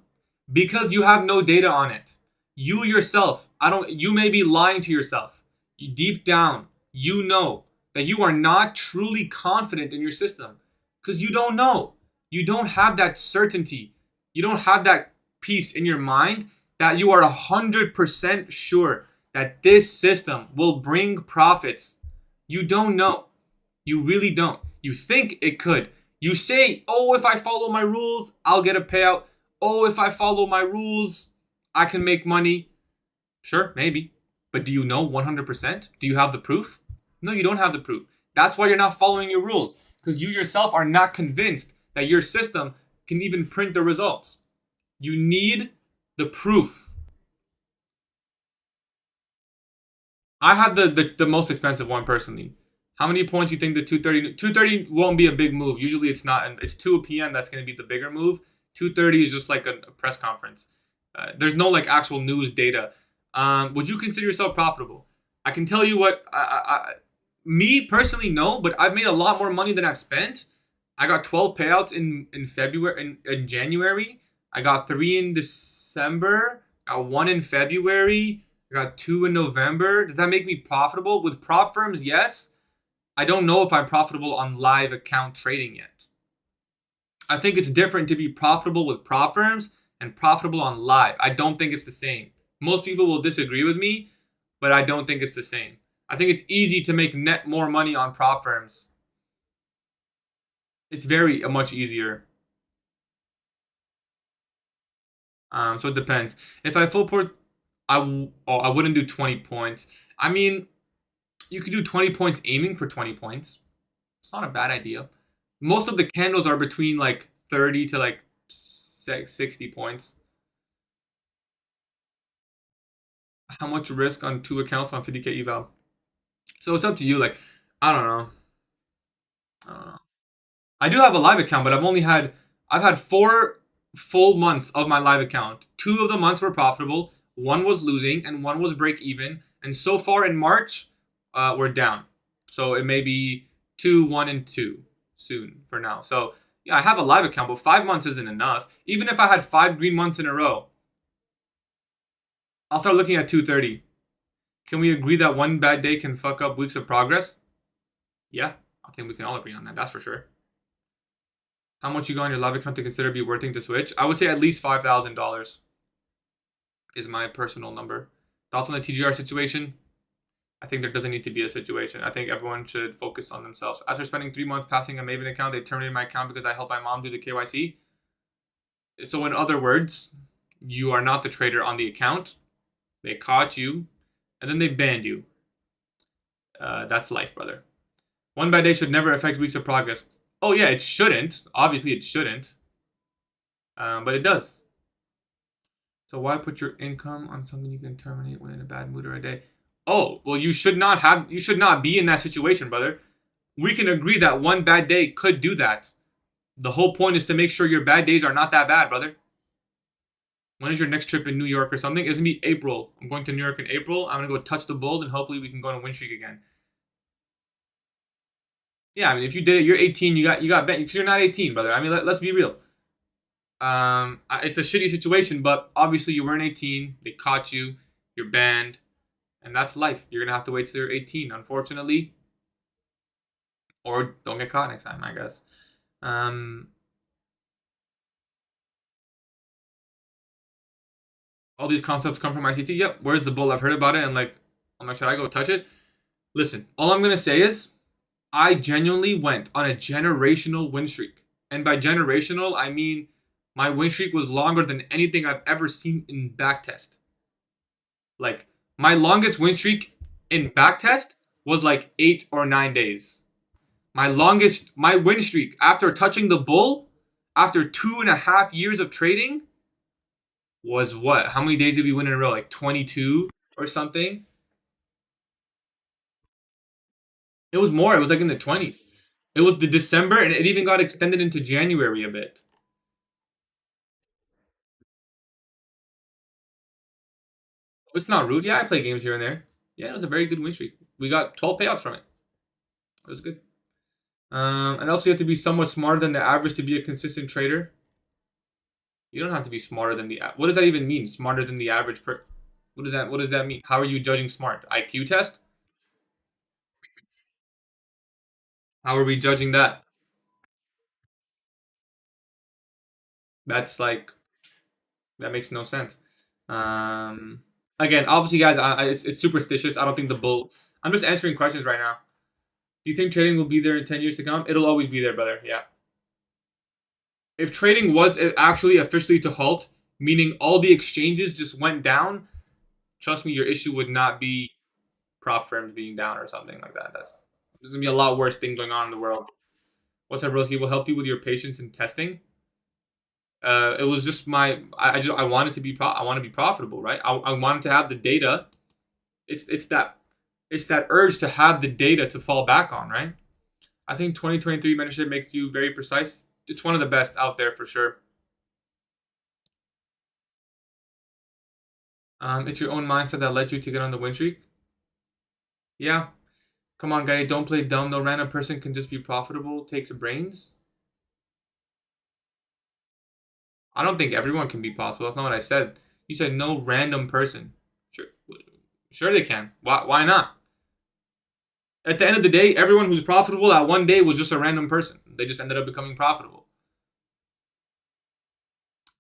Because you have no data on it. You yourself, you may be lying to yourself. Deep down, you know that you are not truly confident in your system because you don't know. You don't have that certainty. You don't have that peace in your mind that you are 100% sure that this system will bring profits. You don't know. You really don't. You think it could. You say, oh, if I follow my rules, I'll get a payout. Oh, if I follow my rules, I can make money. Sure, maybe. But do you know 100%? Do you have the proof? No, you don't have the proof. That's why you're not following your rules. Because you yourself are not convinced that your system can even print the results. You need the proof. I have the most expensive one personally. How many points do you think the 230? 230 won't be a big move. Usually it's not. It's 2 p.m. That's going to be the bigger move. 230 is just like a press conference. There's no like actual news data. Would you consider yourself profitable? I can tell you what. Me personally, no, but I've made a lot more money than I've spent. I got 12 payouts in February, in January. I got 3 in December. I got 1 in February. I got 2 in November. Does that make me profitable? With Propfirms, yes. I don't know if I'm profitable on live account trading yet. I think it's different to be profitable with Propfirms and profitable on live. I don't think it's the same. Most people will disagree with me, but I don't think it's the same. I think it's easy to make net more money on Propfirms. It's very much easier. So it depends. If I full port, I wouldn't do 20 points. I mean, you could do 20 points aiming for 20 points. It's not a bad idea. Most of the candles are between like 30 to like 60 points. How much risk on 2 accounts on 50k eval? So it's up to you. Like, I don't know. I do have a live account, but I've had 4 full months of my live account. 2 of the months were profitable. 1 was losing and 1 was break even. And so far in March, we're down. So it may be 2, 1, and 2 soon for now. So yeah, I have a live account, but 5 months isn't enough. Even if I had 5 green months in a row, I'll start looking at 230. Can we agree that one bad day can fuck up weeks of progress? Yeah, I think we can all agree on that. That's for sure. How much you got on your live account to consider be worth it to switch? I would say at least $5,000 is my personal number. Thoughts on the TGR situation? I think there doesn't need to be a situation. I think everyone should focus on themselves. After spending 3 months passing a Maven account, they terminated my account because I helped my mom do the KYC. So in other words, you are not the trader on the account. They caught you, and then they banned you. That's life, brother. One bad day should never affect weeks of progress. Oh yeah, it shouldn't. Obviously, it shouldn't. But it does. So why put your income on something you can terminate when in a bad mood or a day? Oh, well, you should not be in that situation, brother. We can agree that one bad day could do that. The whole point is to make sure your bad days are not that bad, brother. When is your next trip in New York or something? It's going to be April. I'm going to New York in April. I'm going to go touch the bull, and hopefully we can go on a win streak again. Yeah, I mean, if you did it, you're 18. You got bet because you're not 18, brother. I mean, let's be real. It's a shitty situation, but obviously you weren't 18. They caught you. You're banned, and that's life. You're gonna have to wait till you're 18, unfortunately, or don't get caught next time, I guess. All these concepts come from ICT. Yep. Where's the bull? I've heard about it, and like, I'm like, should I go touch it? Listen, all I'm gonna say is, I genuinely went on a generational win streak, and by generational, I mean my win streak was longer than anything I've ever seen in backtest. Like, my longest win streak in backtest was like 8 or 9 days. My win streak after touching the bull, after 2.5 years of trading, was what? How many days did we win in a row? Like 22 or something? It was more. It was like in the 20s. It was the December, and it even got extended into January a bit. It's not rude. Yeah, I play games here and there. Yeah, it was a very good win streak. We got 12 payouts from it. It was good. And also, you have to be somewhat smarter than the average to be a consistent trader. You don't have to be smarter than the. What does that even mean? Smarter than the average per. What does that mean? How are you judging smart? IQ test? How are we judging that? That's like that makes no sense. Um, Again, obviously, guys, it's superstitious. I don't think the bull. I'm just answering questions right now. Do you think trading will be there in 10 years to come? It'll always be there, brother. Yeah. If trading was actually officially to halt, meaning all the exchanges just went down, trust me, your issue would not be Propfirms being down or something like that. There's gonna be a lot worse things going on in the world. What's up, Broski? Will help you with your patience in testing. It was just I wanted to be I want to be profitable, right? I wanted to have the data. It's that urge to have the data to fall back on, right? I think 2023 mentorship makes you very precise. It's one of the best out there for sure. It's your own mindset that led you to get on the win streak. Yeah. Come on, guy. Don't play dumb. No random person can just be profitable. Takes brains. I don't think everyone can be possible. That's not what I said. You said no random person. Sure they can. Why not? At the end of the day, everyone who's profitable at one day was just a random person. They just ended up becoming profitable.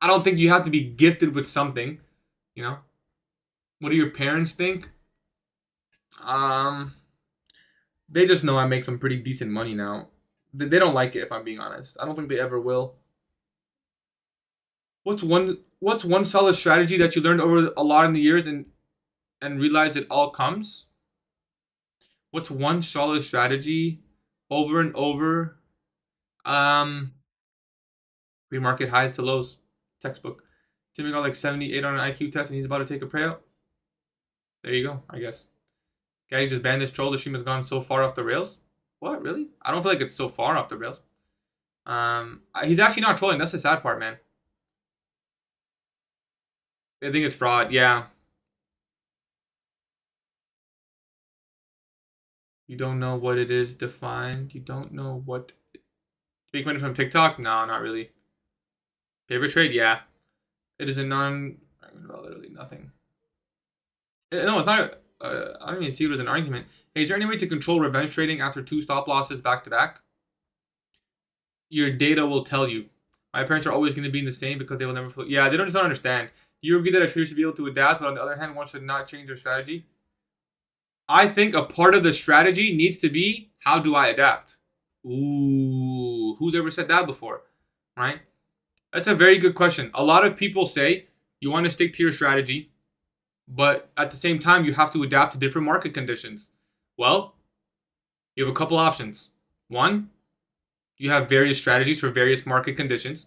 I don't think you have to be gifted with something, you know? What do your parents think? They just know I make some pretty decent money now. They don't like it, if I'm being honest. I don't think they ever will. What's one solid strategy that you learned over a lot in the years and realized it all comes? What's one solid strategy over and over? Pre-market highs to lows. Textbook. Timmy got like 78 on an IQ test and he's about to take a payout. There you go, I guess. Gatie just banned this troll. The stream has gone so far off the rails. What, really? I don't feel like it's so far off the rails. He's actually not trolling. That's the sad part, man. I think it's fraud. Yeah. You don't know what it is defined. You don't know what. Big money from TikTok? No, not really. Paper trade? Yeah. It is a literally nothing. No, it's not. I don't even see it as an argument. Hey, is there any way to control revenge trading after 2 stop losses back to back? your data will tell you. My parents are always going to be in the same because they will never. Yeah, they just don't understand. Do you agree that a trader should be able to adapt, but on the other hand, one should not change their strategy? I think a part of the strategy needs to be, how do I adapt? Ooh, who's ever said that before, right? That's a very good question. A lot of people say you want to stick to your strategy, but at the same time, you have to adapt to different market conditions. Well, you have a couple options. One, you have various strategies for various market conditions.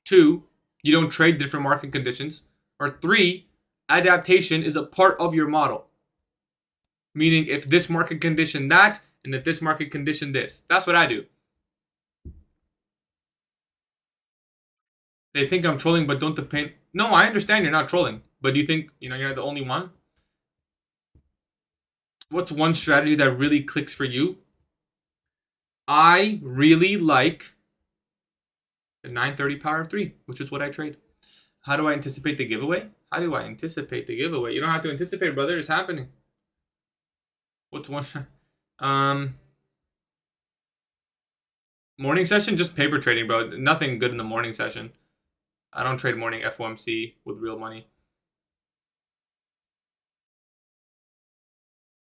Two, you don't trade different market conditions. Or three, adaptation is a part of your model. Meaning, if this market condition that, and if this market condition this. That's what I do. They think I'm trolling, but don't depend. No, I understand you're not trolling. But do you think, you're not the only one? What's one strategy that really clicks for you? I really like the 930 power of 3, which is what I trade. How do I anticipate the giveaway? How do I anticipate the giveaway? You don't have to anticipate, brother. It's happening. What's one? Morning session? Just paper trading, bro. Nothing good in the morning session. I don't trade morning FOMC with real money.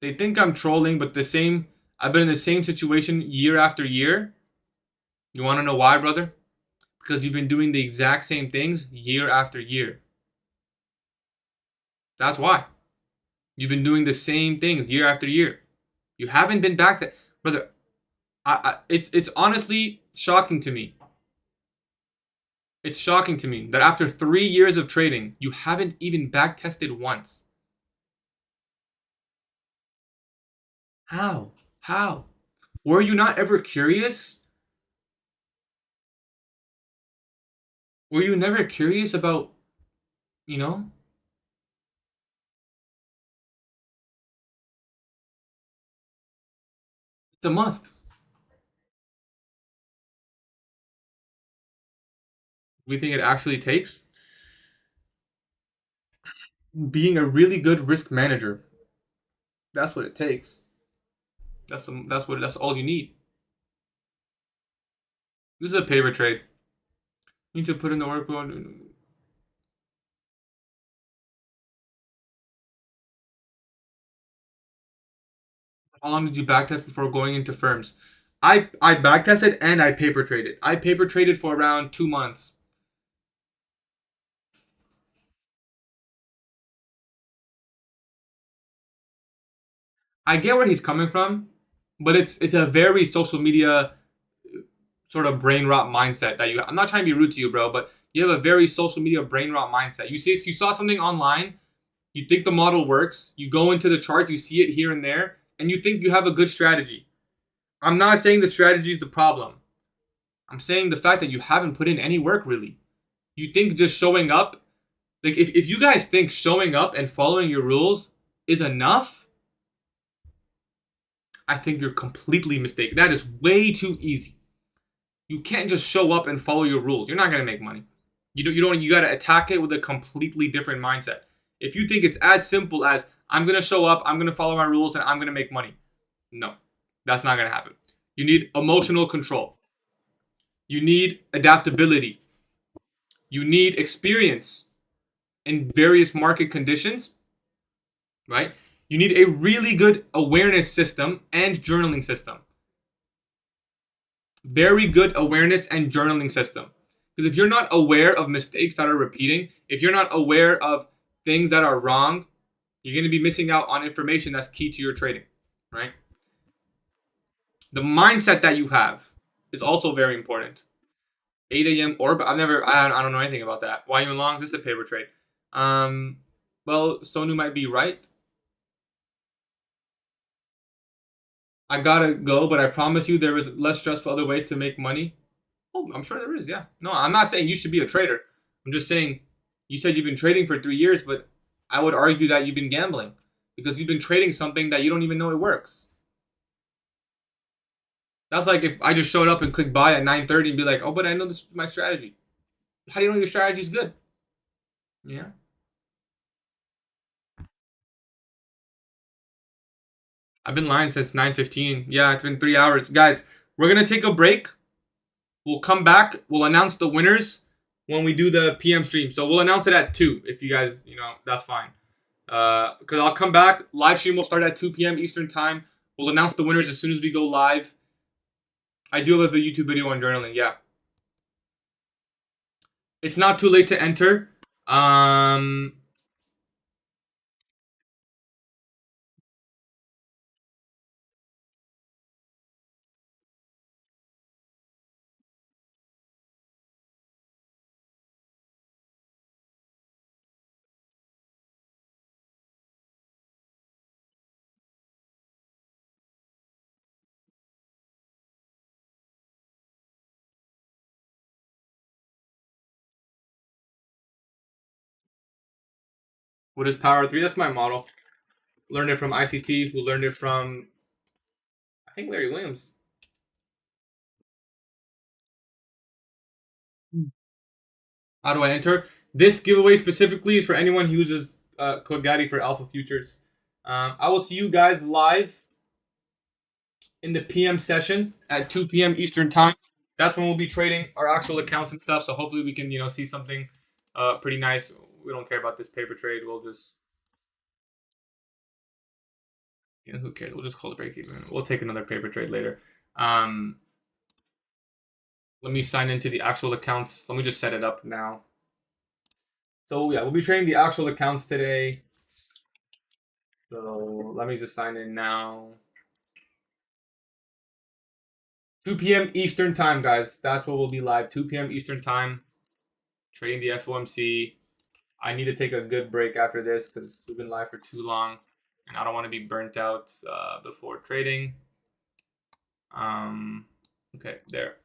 They think I'm trolling, but I've been in the same situation year after year. You want to know why, brother? Because you've been doing the exact same things year after year. That's why. You've been doing the same things year after year. You haven't been back to, brother. It's honestly shocking to me. It's shocking to me that after 3 years of trading, you haven't even backtested once. How? How? Were you not ever curious? Were you never curious about, you know? It's a must. We think it actually takes being a really good risk manager. That's what it takes. That's all you need. This is a paper trade. You need to put in the work. How long did you backtest before going into firms? I backtested and I paper traded. I paper traded for around 2 months. I get where he's coming from, but it's a very social media sort of brain rot mindset that you. I'm not trying to be rude to you, bro, but you have a very social media brain rot mindset. You saw something online, you think the model works, you go into the charts, you see it here and there, and you think you have a good strategy. I'm not saying the strategy is the problem. I'm saying the fact that you haven't put in any work really. You think just showing up, like if you guys think showing up and following your rules is enough, I think you're completely mistaken. That is way too easy. You can't just show up and follow your rules. You're not gonna make money. You gotta attack it with a completely different mindset. If you think it's as simple as I'm gonna show up, I'm gonna follow my rules, and I'm gonna make money. No, that's not gonna happen. You need emotional control. You need adaptability. You need experience in various market conditions, right? You need a really good awareness system and journaling system. Very good awareness and journaling system. Because if you're not aware of mistakes that are repeating, if you're not aware of things that are wrong, you're going to be missing out on information that's key to your trading, right? The mindset that you have is also very important. 8 a.m. orb. I don't know anything about that. Why you in long? This is a paper trade. Well, Sonu might be right. I gotta go, but I promise you there is less stressful other ways to make money. Oh, I'm sure there is, yeah. No, I'm not saying you should be a trader. I'm just saying you said you've been trading for 3 years, but I would argue that you've been gambling because you've been trading something that you don't even know it works. That's like if I just showed up and clicked buy at 9:30 and be like, oh, but I know this is my strategy. How do you know your strategy is good? Yeah. I've been lying since 9:15. Yeah, it's been 3 hours. Guys, we're gonna take a break. We'll come back. We'll announce the winners when we do the PM stream. So we'll announce it at 2 if you guys, that's fine. Because I'll come back. Live stream will start at 2 p.m. Eastern time. We'll announce the winners as soon as we go live. I do have a YouTube video on journaling, yeah. It's not too late to enter. What is Power 3? That's my model. Learned it from ICT, who learned it from, I think, Larry Williams. How do I enter? This giveaway specifically is for anyone who uses code Gatie for Alpha Futures. I will see you guys live in the PM session at 2 p.m. Eastern time. That's when we'll be trading our actual accounts and stuff. So hopefully we can, see something pretty nice. We don't care about this paper trade. We'll just, who cares? We'll just call it break even. We'll take another paper trade later. Let me sign into the actual accounts. Let me just set it up now. So yeah, we'll be trading the actual accounts today. So let me just sign in now. 2 p.m. Eastern time, guys. That's what we'll be live. 2 p.m. Eastern time. Trading the FOMC. I need to take a good break after this because we've been live for too long. And I don't want to be burnt out before trading. Okay, there.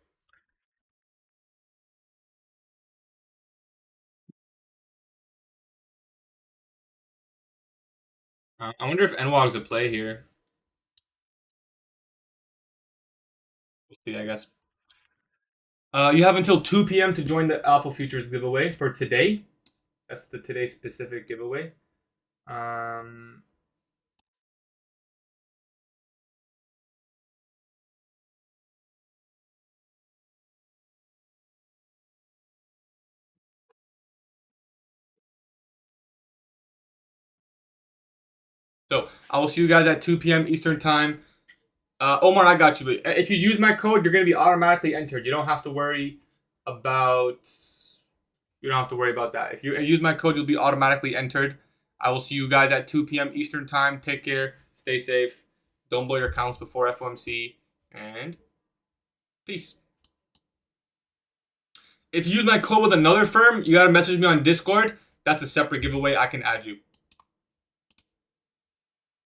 I wonder if NWOG's a play here. We'll see, I guess. You have until 2 p.m. to join the Alpha Futures giveaway for today. That's the today specific giveaway. So I will see you guys at 2 p.m. Eastern time. Omar, I got you. If you use my code, you're going to be automatically entered. You don't have to worry about that. If you use my code, you'll be automatically entered. I will see you guys at 2 p.m. Eastern time. Take care. Stay safe. Don't blow your accounts before FOMC. And peace. If you use my code with another firm, you got to message me on Discord. That's a separate giveaway. I can add you.